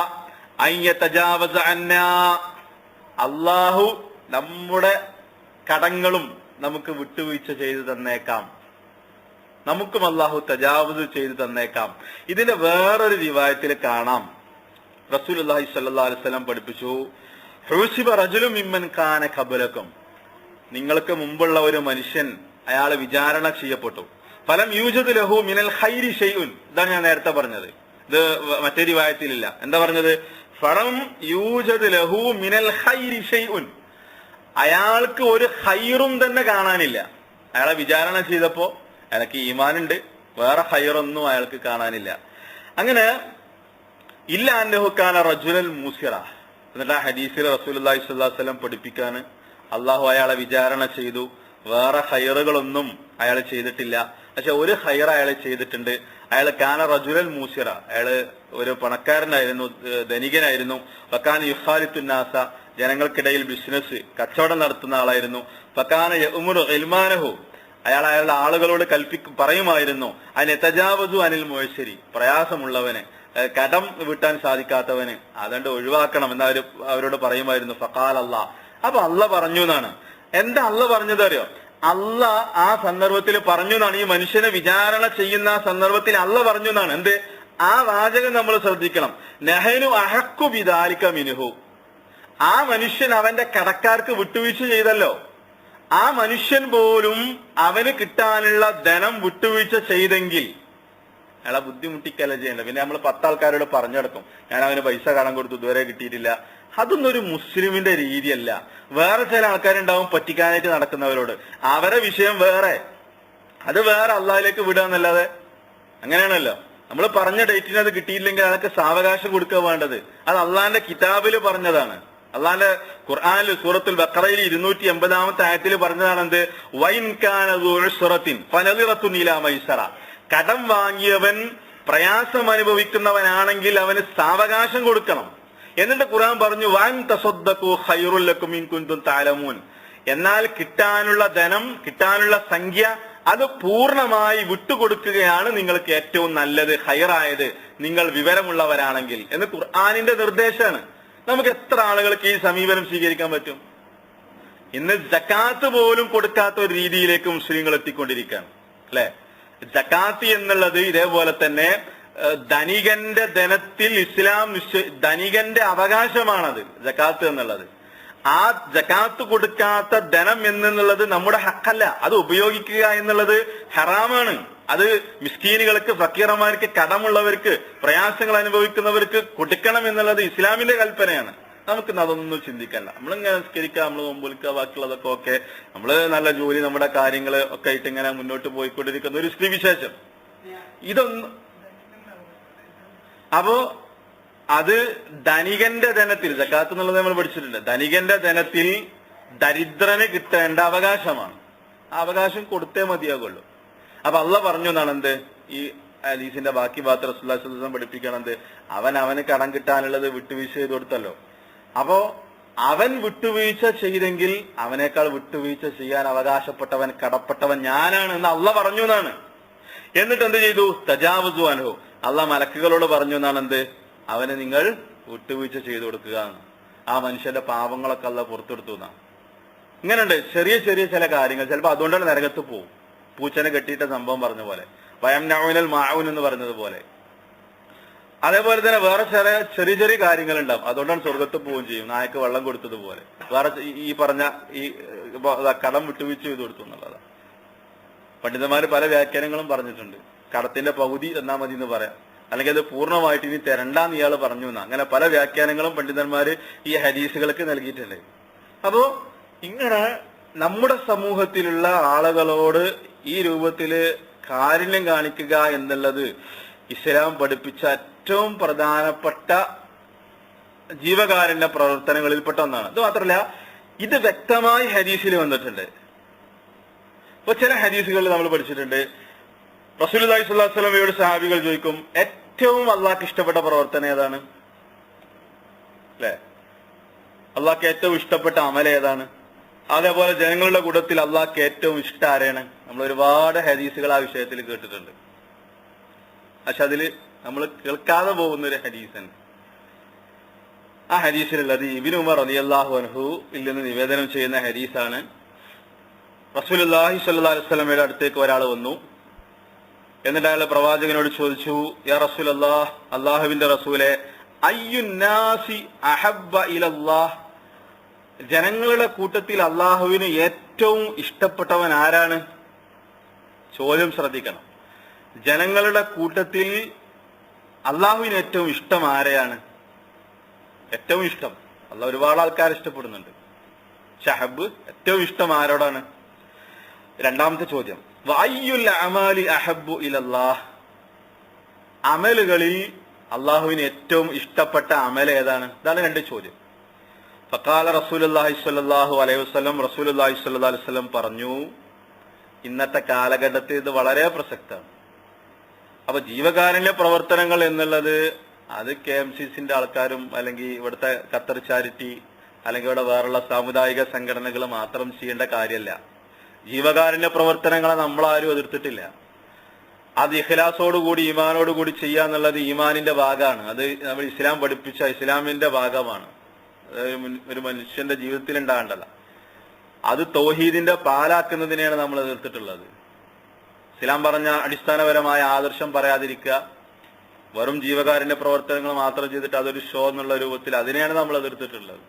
അൻ യതജാവസ അന്നാ, അല്ലാഹു നമ്മുടെ കടങ്ങളും നമുക്ക് വിട്ടുവീഴ്ച ചെയ്തു തന്നേക്കാം, നമുക്കും അല്ലാഹു തജാവുസ് ചെയ്തു തന്നേക്കാം. ഇതിന്റെ വേറൊരു റിവായത്തിൽ കാണാം, റസൂലുള്ളാഹി സ്വല്ലല്ലാഹു അലൈഹി വസല്ലം പഠിപ്പിച്ചു, ഹുസിബ റജുലുൻ മിമ്മൻ കാന ഖബലക്കും, നിങ്ങൾക്ക് മുമ്പുള്ള ഒരു മനുഷ്യൻ, അയാൾ വിചാരണ ചെയ്യപ്പെട്ടു. ഫലം യൂജദ് ലഹു മിനൽ ഖൈരി ഷൈഉൻ, ഇതാണ് ഞാൻ നേരത്തെ പറഞ്ഞത്. ഇത് മറ്റേ റിവായത്തിലില്ല. എന്താ പറഞ്ഞത്? ഫലം യൂജദ് ലഹു മിനൽ ഖൈരി ഷൈഉൻ, അയാൾക്ക് ഒരു ഖൈറും തന്നെ കാണാനില്ല. അയാളെ വിചാരണ ചെയ്തപ്പോ അയാൾക്ക് ഈമാനുണ്ട്, വേറെ ഖൈറൊന്നും അയാൾക്ക് കാണാനില്ല. അങ്ങനെ ഇല്ല അന്നഹു കാന റജുലൻ മൂസിറ, എന്നിട്ട് ആ ഹദീസിൽ റസൂലുള്ളാഹി സ്വല്ലല്ലാഹു അലൈഹി വസല്ലം പഠിപ്പിക്കാന്, അള്ളാഹു അയാളെ വിചാരണ ചെയ്തു, വേറെ ഖൈറുകളൊന്നും അയാൾ ചെയ്തിട്ടില്ല, പക്ഷെ ഒരു ഖൈർ അയാൾ ചെയ്തിട്ടുണ്ട്. അയാൾ കാന റജുലൻ മൂസിറ, അയാള് ഒരു പണക്കാരനായിരുന്നു, ധനികനായിരുന്നു. വക്കാന യുഖാലിത്തുന്നാസ, ജനങ്ങൾക്കിടയിൽ ബിസിനസ് കച്ചവടം നടത്തുന്ന ആളായിരുന്നു. ഫക്കാന യഉമുറു ഇൽമാനഹു, അയാൾ അയാളുടെ ആളുകളോട് പറയുമായിരുന്നു, അതിന് തജാവസു അനിൽ മുഅ്സിരി, പ്രയാസമുള്ളവന്, കടം വീട്ടാൻ സാധിക്കാത്തവന് അതുകൊണ്ട് ഒഴിവാക്കണം എന്ന് അവരോട് പറയുമായിരുന്നു. ഫഖാൽ അല്ലാഹ്, അപ്പൊ അള്ള പറഞ്ഞു എന്നാണ്. എന്താ അള്ള പറഞ്ഞത് അറിയോ? അള്ള ആ സന്ദർഭത്തിൽ പറഞ്ഞു എന്നാണ്. ഈ മനുഷ്യനെ വിചാരണ ചെയ്യുന്ന ആ സന്ദർഭത്തിൽ അള്ള പറഞ്ഞു എന്നാണ്. എന്ത്? ആ വാചകം നമ്മൾ ശ്രദ്ധിക്കണം. നഹനു അഹക്കു ബിദാലിക മിൻഹു, ആ മനുഷ്യൻ അവന്റെ കടക്കാർക്ക് വിട്ടുവീഴ്ച ചെയ്തല്ലോ, ആ മനുഷ്യൻ പോലും അവന് കിട്ടാനുള്ള ധനം വിട്ടുവീഴ്ച ചെയ്തെങ്കിൽ അയാളെ ബുദ്ധിമുട്ടിക്കല്ല ചെയ്യേണ്ടത്. പിന്നെ നമ്മൾ 10 ആൾക്കാരോട് പറഞ്ഞെടുക്കും, ഞാൻ അവന് പൈസ കടം കൊടുത്തു, ഇതുവരെ കിട്ടിയിട്ടില്ല. അതൊന്നും ഒരു മുസ്ലിമിന്റെ രീതിയല്ല. വേറെ ചില ആൾക്കാരുണ്ടാവും പറ്റിക്കാനായിട്ട് നടക്കുന്നവരോട്, അവരെ വിഷയം വേറെ, അത് വേറെ അള്ളാഹിലേക്ക് വിടുകയെന്നല്ലാതെ. അങ്ങനെയാണല്ലോ, നമ്മൾ പറഞ്ഞ ഡേറ്റിന് അത് കിട്ടിയില്ലെങ്കിൽ അതൊക്കെ സാവകാശം കൊടുക്കുക വേണ്ടത്. അത് അള്ളാഹിന്റെ കിതാബിൽ പറഞ്ഞതാണ്. അള്ളാഹിന്റെ ഖുർആനിൽ സൂറത്തുൽ ബഖറയിൽ 280-ാമത്തെ ആയത്തിൽ പറഞ്ഞതാണ് എന്ത്? വൈൻ കാന ദു ഉസ്റത്തിൻ ഫനദിറത്തുൻ ഇലാ മൈസറ, കടം വാങ്ങിയവൻ പ്രയാസം അനുഭവിക്കുന്നവനാണെങ്കിൽ അവന് സാവകാശം കൊടുക്കണം. എന്നിട്ട് ഖുർആൻ പറഞ്ഞു വൻ തസദ്ദഖു ഖൈറുൽ ലക്കും ഇൻ കുൻതും തഅലമൂൻ, എന്നാൽ കിട്ടാനുള്ള ധനം, കിട്ടാനുള്ള സംഖ്യ അത് പൂർണ്ണമായി വിട്ടുകൊടുക്കുകയാണ് നിങ്ങൾക്ക് ഏറ്റവും നല്ലത്, ഖൈറായത്, നിങ്ങൾ വിവരമുള്ളവരാണെങ്കിൽ എന്ന് ഖുർആനിന്റെ നിർദ്ദേശമാണ്. നമുക്ക് എത്ര ആളുകൾക്ക് ഈ സമീപനം സ്വീകരിക്കാൻ പറ്റും? ഇന്ന് സക്കാത്ത് പോലും കൊടുക്കാത്ത ഒരു രീതിയിലേക്ക് മുസ്ലിങ്ങൾ എത്തിക്കൊണ്ടിരിക്കുകയാണ്, അല്ലെ? സക്കാത്ത് എന്നുള്ളത് ഇതേപോലെ തന്നെ ധനികന്റെ ധനത്തിൽ ഇസ്ലാം ധനികന്റെ അവകാശമാണത് സക്കാത്ത് എന്നുള്ളത്. ആ സക്കാത്ത് കൊടുക്കാത്ത ധനം എന്നുള്ളത് നമ്മുടെ ഹക്കല്ല, അത് ഉപയോഗിക്കുക എന്നുള്ളത് ഹറാമാണ്. അത് മിസ്കീനുകൾക്ക്, ഫക്കീറന്മാർക്ക്, കടമുള്ളവർക്ക്, പ്രയാസങ്ങൾ അനുഭവിക്കുന്നവർക്ക് കൊടുക്കണം എന്നുള്ളത് ഇസ്ലാമിന്റെ കൽപ്പനയാണ്. നമുക്കിന്ന് അതൊന്നും ചിന്തിക്കണ്ട. നമ്മളിങ്ങനെ നിസ്കരിക്കുക, നമ്മൾ മുമ്പിൽക്കുക, ബാക്കിയുള്ളതൊക്കെ ഓക്കെ, നമ്മള് നല്ല ജോലി, നമ്മുടെ കാര്യങ്ങൾ ഒക്കെ ആയിട്ട് ഇങ്ങനെ മുന്നോട്ട് പോയിക്കൊണ്ടിരിക്കുന്ന ഒരു സ്ഥിതിവിശേഷം. ഇതൊന്നും അപ്പോ അത് ധനികന്റെ ധനത്തിൽ, സക്കാത്ത് എന്നുള്ളത് നമ്മൾ പഠിച്ചിട്ടുണ്ട്, ധനികന്റെ ധനത്തിൽ ദരിദ്രന് കിട്ടേണ്ട അവകാശമാണ്. ആ അവകാശം കൊടുത്തേ മതിയാകുള്ളൂ. അപ്പൊ അള്ളാഹ് പറഞ്ഞു എന്നാണ് എന്ത്, ഈ ഹദീസിന്റെ ബാക്കി ഭാഗത്ത് റസൂലുള്ളാഹി സ്വല്ലല്ലാഹു അലൈഹി വസല്ലം പഠിപ്പിക്കണത്, അവന് കടം കിട്ടാനുള്ളത് വിട്ടുവീഴ്ച ചെയ്ത് കൊടുത്തല്ലോ. അപ്പോ അവൻ വിട്ടുവീഴ്ച ചെയ്തെങ്കിൽ അവനേക്കാൾ വിട്ടുവീഴ്ച ചെയ്യാൻ അവകാശപ്പെട്ടവൻ, കടപ്പെട്ടവൻ ഞാനാണ് എന്ന് അള്ളാഹ് പറഞ്ഞു എന്നാണ്. എന്നിട്ട് എന്ത് ചെയ്തു? തജാവസു അൻഹു, അള്ളാഹ് മലക്കുകളോട് പറഞ്ഞു എന്നാണ് എന്ത്, അവന് നിങ്ങൾ വിട്ടുവീഴ്ച ചെയ്തു കൊടുക്കുക എന്ന്. ആ മനുഷ്യന്റെ പാവങ്ങളൊക്കെ അള്ളാഹ് പുറത്തെടുത്തു എന്നാണ്. ഇങ്ങനെയുണ്ട് ചെറിയ ചെറിയ ചില കാര്യങ്ങൾ. ചിലപ്പോൾ അതുകൊണ്ടാണ് നരകത്ത് പോവും. പൂച്ചനെ കെട്ടിയിട്ട സംഭവം പറഞ്ഞ പോലെ, വയംനഉനൽ മാഊൻ എന്ന് പറഞ്ഞതുപോലെ. അതേപോലെ തന്നെ വേറെ ചെറിയ ചെറിയ കാര്യങ്ങളുണ്ടാവും, അതുകൊണ്ടാണ് സ്വർഗത്ത് പോവുകയും ചെയ്യും. നായക്ക് വെള്ളം കൊടുത്തതുപോലെ വേറെ ഈ പറഞ്ഞ ഈ കടം വിട്ടുവീഴ്ച ചെയ്തു കൊടുത്തു എന്നുള്ളതാണ്. പണ്ഡിതന്മാര് പല വ്യാഖ്യാനങ്ങളും പറഞ്ഞിട്ടുണ്ട്. കടത്തിന്റെ പകുതി തന്നാ മതി എന്ന് പറയാം, അല്ലെങ്കിൽ അത് പൂർണ്ണമായിട്ട് ഇനി തരണ്ടാന്ന് ഇയാൾ പറഞ്ഞു എന്നാ. അങ്ങനെ പല വ്യാഖ്യാനങ്ങളും പണ്ഡിതന്മാര് ഈ ഹദീസുകൾക്ക് നൽകിയിട്ടുണ്ട്. അപ്പോ ഇങ്ങനെ നമ്മുടെ സമൂഹത്തിലുള്ള ആളുകളോട് ഈ രൂപത്തില് കാരുണ്യം കാണിക്കുക എന്നുള്ളത് ഇസ്ലാം പഠിപ്പിച്ച ഏറ്റവും പ്രധാനപ്പെട്ട ജീവകാരുണ്യ പ്രവർത്തനങ്ങളിൽപ്പെട്ട ഒന്നാണ്. അത് മാത്രമല്ല, ഇത് വ്യക്തമായി ഹദീസിൽ വന്നിട്ടുണ്ട്. ഇപ്പൊ ചില ഹദീസുകളിൽ നമ്മൾ പഠിച്ചിട്ടുണ്ട്, റസൂലുള്ളാഹി സ്വല്ലല്ലാഹു അലൈഹി വസല്ലമയോട് സഹാബികൾ ചോദിക്കും, ഏറ്റവും അള്ളാഹ്ക്ക് ഇഷ്ടപ്പെട്ട പ്രവർത്തനം ഏതാണ്? അല്ലെ, അള്ളാഹ്ക്ക് ഏറ്റവും ഇഷ്ടപ്പെട്ട അമൽ ഏതാണ്? അതേപോലെ ജനങ്ങളുടെ കൂട്ടത്തിൽ അള്ളാഹ്ക്ക് ഏറ്റവും ഇഷ്ടം ആരെയാണ്? നമ്മൾ ഒരുപാട് ഹദീസുകൾ ആ വിഷയത്തിൽ കേട്ടിട്ടുണ്ട്. പക്ഷെ അതില് നമ്മൾ കേൾക്കാതെ പോകുന്ന ഒരു ഹദീസാണ്. ആ ഹദീസിലുള്ളത് ഇബ്നു ഉമർ റളിയല്ലാഹു അൻഹു നിന്ന് നിവേദനം ചെയ്യുന്ന ഹദീസാണ്. റസൂലുള്ളാഹി സ്വല്ലല്ലാഹു അലൈഹി വസല്ലമയുടെ അടുത്തേക്ക് ഒരാൾ വന്നു. എന്നിട്ട് അയാൾ പ്രവാചകനോട് ചോദിച്ചു, യാ റസൂലല്ലാഹ്, അള്ളാഹുവിന്റെ റസൂലെ, അയ്യുന്നാസി അഹബ്ബ ഇലല്ലാഹ്, ജനങ്ങളുടെ കൂട്ടത്തിൽ അള്ളാഹുവിന് ഏറ്റവും ഇഷ്ടപ്പെട്ടവൻ ആരാണ്? ചോദ്യം ശ്രദ്ധിക്കണം. ജനങ്ങളുടെ കൂട്ടത്തിൽ അള്ളാഹുവിന് ഏറ്റവും ഇഷ്ടം ആരെയാണ്? ഏറ്റവും ഇഷ്ടം, അള്ളാഹ് ഒരുപാട് ആൾക്കാർ ഇഷ്ടപ്പെടുന്നുണ്ട്. ഷഹബ്, ഏറ്റവും ഇഷ്ടം ആരോടാണ്? രണ്ടാമത്തെ ചോദ്യം, വഅയ്യുൽ അമാലി അഹബ്ബു ഇലല്ലാഹ്, അമലുകളിൽ അള്ളാഹുവിന് ഏറ്റവും ഇഷ്ടപ്പെട്ട അമൽ ഏതാണ്? ഇതാണ് രണ്ട് ചോദ്യം. ഫഖാല റസൂലുള്ളാഹി സ്വല്ലല്ലാഹു അലൈഹി വസല്ലം, റസൂലുള്ളാഹി സ്വല്ലല്ലാഹു അലൈഹി വസല്ലം പറഞ്ഞു, ഇന്നത്തെ കാലഘട്ടത്തിൽ ഇത് വളരെ പ്രസക്തമാണ്. അപ്പൊ ജീവകാരുണ്യ പ്രവർത്തനങ്ങൾ എന്നുള്ളത് അത് KMCCന്റെ ആൾക്കാരും അല്ലെങ്കിൽ ഇവിടുത്തെ ഖത്തർ ചാരിറ്റി അല്ലെങ്കിൽ ഇവിടെ വേറുള്ള സാമുദായിക സംഘടനകൾ മാത്രം ചെയ്യേണ്ട കാര്യമല്ല. ജീവകാരുണ്യ പ്രവർത്തനങ്ങളെ നമ്മളാരും എതിർത്തിട്ടില്ല. അത് ഇഖ്ലാസോടുകൂടി ഈമാനോടുകൂടി ചെയ്യുക എന്നുള്ളത് ഈമാനിന്റെ ഭാഗമാണ്. അത് നമ്മൾ ഇസ്ലാം പഠിപ്പിച്ച ഇസ്ലാമിന്റെ ഭാഗമാണ്. ഒരു മനുഷ്യന്റെ ജീവിതത്തിൽ ഉണ്ടാകേണ്ടല്ല. അത് തൗഹീദിന്റെ പാലാക്കുന്നതിനെയാണ് നമ്മൾ എതിർത്തിട്ടുള്ളത്. ഇസ്ലാം പറഞ്ഞ അടിസ്ഥാനപരമായ ആദർശം പറയാതിരിക്കുക, വെറും ജീവകാരുണ്യ പ്രവർത്തനങ്ങൾ മാത്രം ചെയ്തിട്ട് അതൊരു ഷോ എന്നുള്ള രൂപത്തിൽ, അതിനെയാണ് നമ്മൾ എതിർത്തിട്ടുള്ളത്.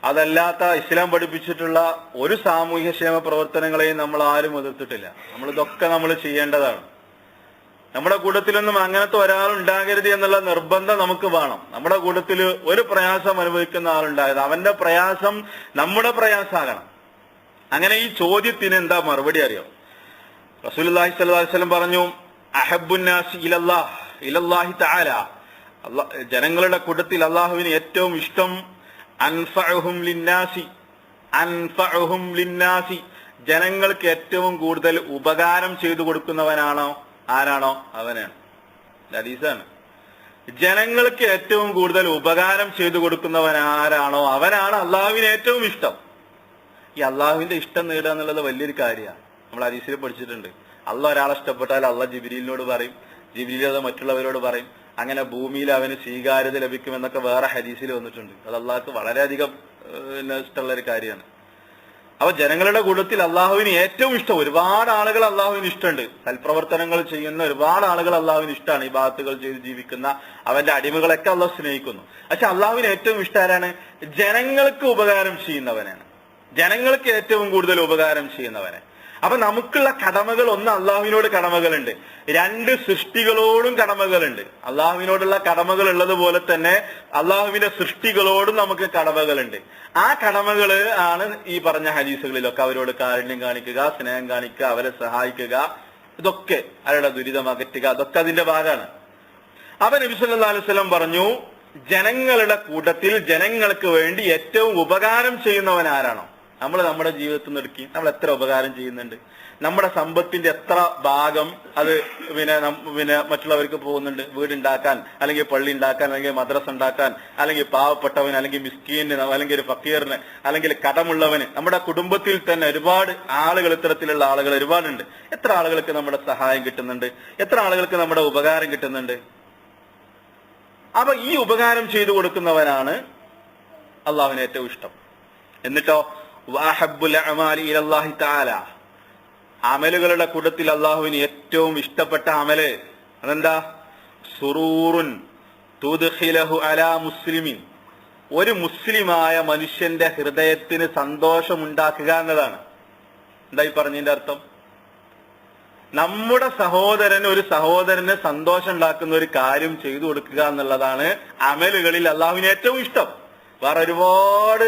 അതല്ലാത്ത ഇസ്ലാം പഠിപ്പിച്ചിട്ടുള്ള ഒരു സാമൂഹ്യക്ഷേമ പ്രവർത്തനങ്ങളെയും നമ്മൾ ആരും എതിർത്തിട്ടില്ല. നമ്മളിതൊക്കെ നമ്മൾ ചെയ്യേണ്ടതാണ്. നമ്മുടെ കൂട്ടത്തിലൊന്നും അങ്ങനത്തെ ഒരാളുണ്ടാകരുത് എന്നുള്ള നിർബന്ധം നമുക്ക് വേണം. നമ്മുടെ കൂട്ടത്തിൽ ഒരു പ്രയാസം അനുഭവിക്കുന്ന ആളുണ്ടായത്, അവന്റെ പ്രയാസം നമ്മുടെ പ്രയാസമാകണം. അങ്ങനെ ഈ ചോദ്യത്തിന് എന്താ മറുപടി അറിയോ? റസൂലുള്ളാഹി സ്വല്ലല്ലാഹു അലൈഹി വസല്ലം പറഞ്ഞു, അഹബ്ബുന്നാസി ഇലല്ലാഹി തആല, ജനങ്ങളുടെ കൂട്ടത്തിൽ അള്ളാഹുവിന് ഏറ്റവും ഇഷ്ടം അൻഫഉഹും ലിന്നാസി, ജനങ്ങൾക്ക് ഏറ്റവും കൂടുതൽ ഉപകാരം ചെയ്തു കൊടുക്കുന്നവനാണോ ആരാണോ അവനാണ്. ഹദീസാണ്. ജനങ്ങൾക്ക് ഏറ്റവും കൂടുതൽ ഉപകാരം ചെയ്തു കൊടുക്കുന്നവൻ ആരാണോ അവനാണ് അള്ളാഹുവിന് ഏറ്റവും ഇഷ്ടം. ഈ അള്ളാഹുവിന്റെ ഇഷ്ടം നേടുക എന്നുള്ളത് വലിയൊരു കാര്യമാണ്. നമ്മൾ ഹദീസിൽ പഠിച്ചിട്ടുണ്ട്. അള്ളാഹ് ഒരാളെ ഇഷ്ടപ്പെട്ടാൽ അള്ളാഹ് ജിബ്രീലിനോട് പറയും, ജിബ്രീൽ അത് മറ്റുള്ളവരോട് പറയും. അങ്ങനെ ഭൂമിയിൽ അവന് സ്വീകാര്യത ലഭിക്കുമെന്നൊക്കെ വേറെ ഹദീസിൽ വന്നിട്ടുണ്ട്. അത് അള്ളാഹ്ക്ക് വളരെയധികം ഇഷ്ടമുള്ള ഒരു കാര്യമാണ്. അപ്പൊ ജനങ്ങളുടെ കൂട്ടത്തിൽ അള്ളാഹുവിന് ഏറ്റവും ഇഷ്ടം, ഒരുപാട് ആളുകൾ അള്ളാഹുവിന് ഇഷ്ടമുണ്ട്. സൽപ്രവർത്തനങ്ങൾ ചെയ്യുന്ന ഒരുപാട് ആളുകൾ അള്ളാഹുവിന് ഇഷ്ടമാണ്. ഈ ബാത്തുകൾ ചെയ്ത് ജീവിക്കുന്ന അവന്റെ അടിമകളൊക്കെ അള്ളാഹ് സ്നേഹിക്കുന്നു. പക്ഷെ അള്ളാഹുവിന് ഏറ്റവും ഇഷ്ടം ആരാണ്? ജനങ്ങൾക്ക് ഉപകാരം ചെയ്യുന്നവനാണ്. ജനങ്ങൾക്ക് ഏറ്റവും കൂടുതൽ ഉപകാരം ചെയ്യുന്നവനെ. അപ്പൊ നമുക്കുള്ള കടമകൾ, ഒന്ന് അള്ളാഹുവിനോട് കടമകളുണ്ട്, രണ്ട് സൃഷ്ടികളോടും കടമകളുണ്ട്. അള്ളാഹുവിനോടുള്ള കടമകൾ ഉള്ളതുപോലെ തന്നെ അള്ളാഹുവിന്റെ സൃഷ്ടികളോടും നമുക്ക് കടമകളുണ്ട്. ആ കടമകള് ആണ് ഈ പറഞ്ഞ ഹദീസുകളിലൊക്കെ അവരോട് കാരുണ്യം കാണിക്കുക, സ്നേഹം കാണിക്കുക, അവരെ സഹായിക്കുക, ഇതൊക്കെ അവരുടെ ദുരിതം അകറ്റുക, അതൊക്കെ അതിന്റെ ഭാഗമാണ്. അപ്പൊ നബി സല്ലല്ലാഹു അലൈഹി വസല്ലം പറഞ്ഞു, ജനങ്ങളുടെ കൂട്ടത്തിൽ ജനങ്ങൾക്ക് വേണ്ടി ഏറ്റവും ഉപകാരം ചെയ്യുന്നവൻ ആരാണോ, നമ്മൾ നമ്മുടെ ജീവിതത്തിൽ നിന്ന് എടുക്കി നമ്മൾ എത്ര ഉപകാരം ചെയ്യുന്നുണ്ട്, നമ്മുടെ സമ്പത്തിന്റെ എത്ര ഭാഗം അത് പിന്നെ മറ്റുള്ളവർക്ക് പോകുന്നുണ്ട്, വീടുണ്ടാക്കാൻ, അല്ലെങ്കിൽ പള്ളി ഉണ്ടാക്കാൻ, അല്ലെങ്കിൽ മദ്രസ ഉണ്ടാക്കാൻ, അല്ലെങ്കിൽ പാവപ്പെട്ടവന്, അല്ലെങ്കിൽ മിസ്കീന്, അല്ലെങ്കിൽ ഒരു ഫക്കീറിന്, അല്ലെങ്കിൽ കടമുള്ളവന്. നമ്മുടെ കുടുംബത്തിൽ തന്നെ ഒരുപാട് ആളുകൾ, ഇത്തരത്തിലുള്ള ആളുകൾ ഒരുപാടുണ്ട്. എത്ര ആളുകൾക്ക് നമ്മുടെ സഹായം കിട്ടുന്നുണ്ട്, എത്ര ആളുകൾക്ക് നമ്മുടെ ഉപകാരം കിട്ടുന്നുണ്ട്. അപ്പൊ ഈ ഉപകാരം ചെയ്തു കൊടുക്കുന്നവനാണ് അള്ളാഹുവിന് ഏറ്റവും ഇഷ്ടം. എന്നിട്ടോ വഅഹബ്ബുൽ അഅമാലി ഇലല്ലാഹി തആല, അമലുകളുടെ കൂട്ടത്തിൽ അള്ളാഹുവിന് ഏറ്റവും ഇഷ്ടപ്പെട്ട അമല് അതെന്താ? സുറൂറുൻ തുദ്ഖിലഹു അലാ മുസ്ലിമിൻ, ഒരു മുസ്ലിമായ മനുഷ്യന്റെ ഹൃദയത്തിന് സന്തോഷമുണ്ടാക്കുക എന്നതാണ്. എന്താ ഈ പറഞ്ഞതിന്റെ അർത്ഥം? നമ്മുടെ ഒരു സഹോദരന് സന്തോഷം ഉണ്ടാക്കുന്ന ഒരു കാര്യം ചെയ്തു കൊടുക്കുക എന്നുള്ളതാണ് അമലുകളിൽ അള്ളാഹുവിന് ഏറ്റവും ഇഷ്ടം. വേറെ ഒരുപാട്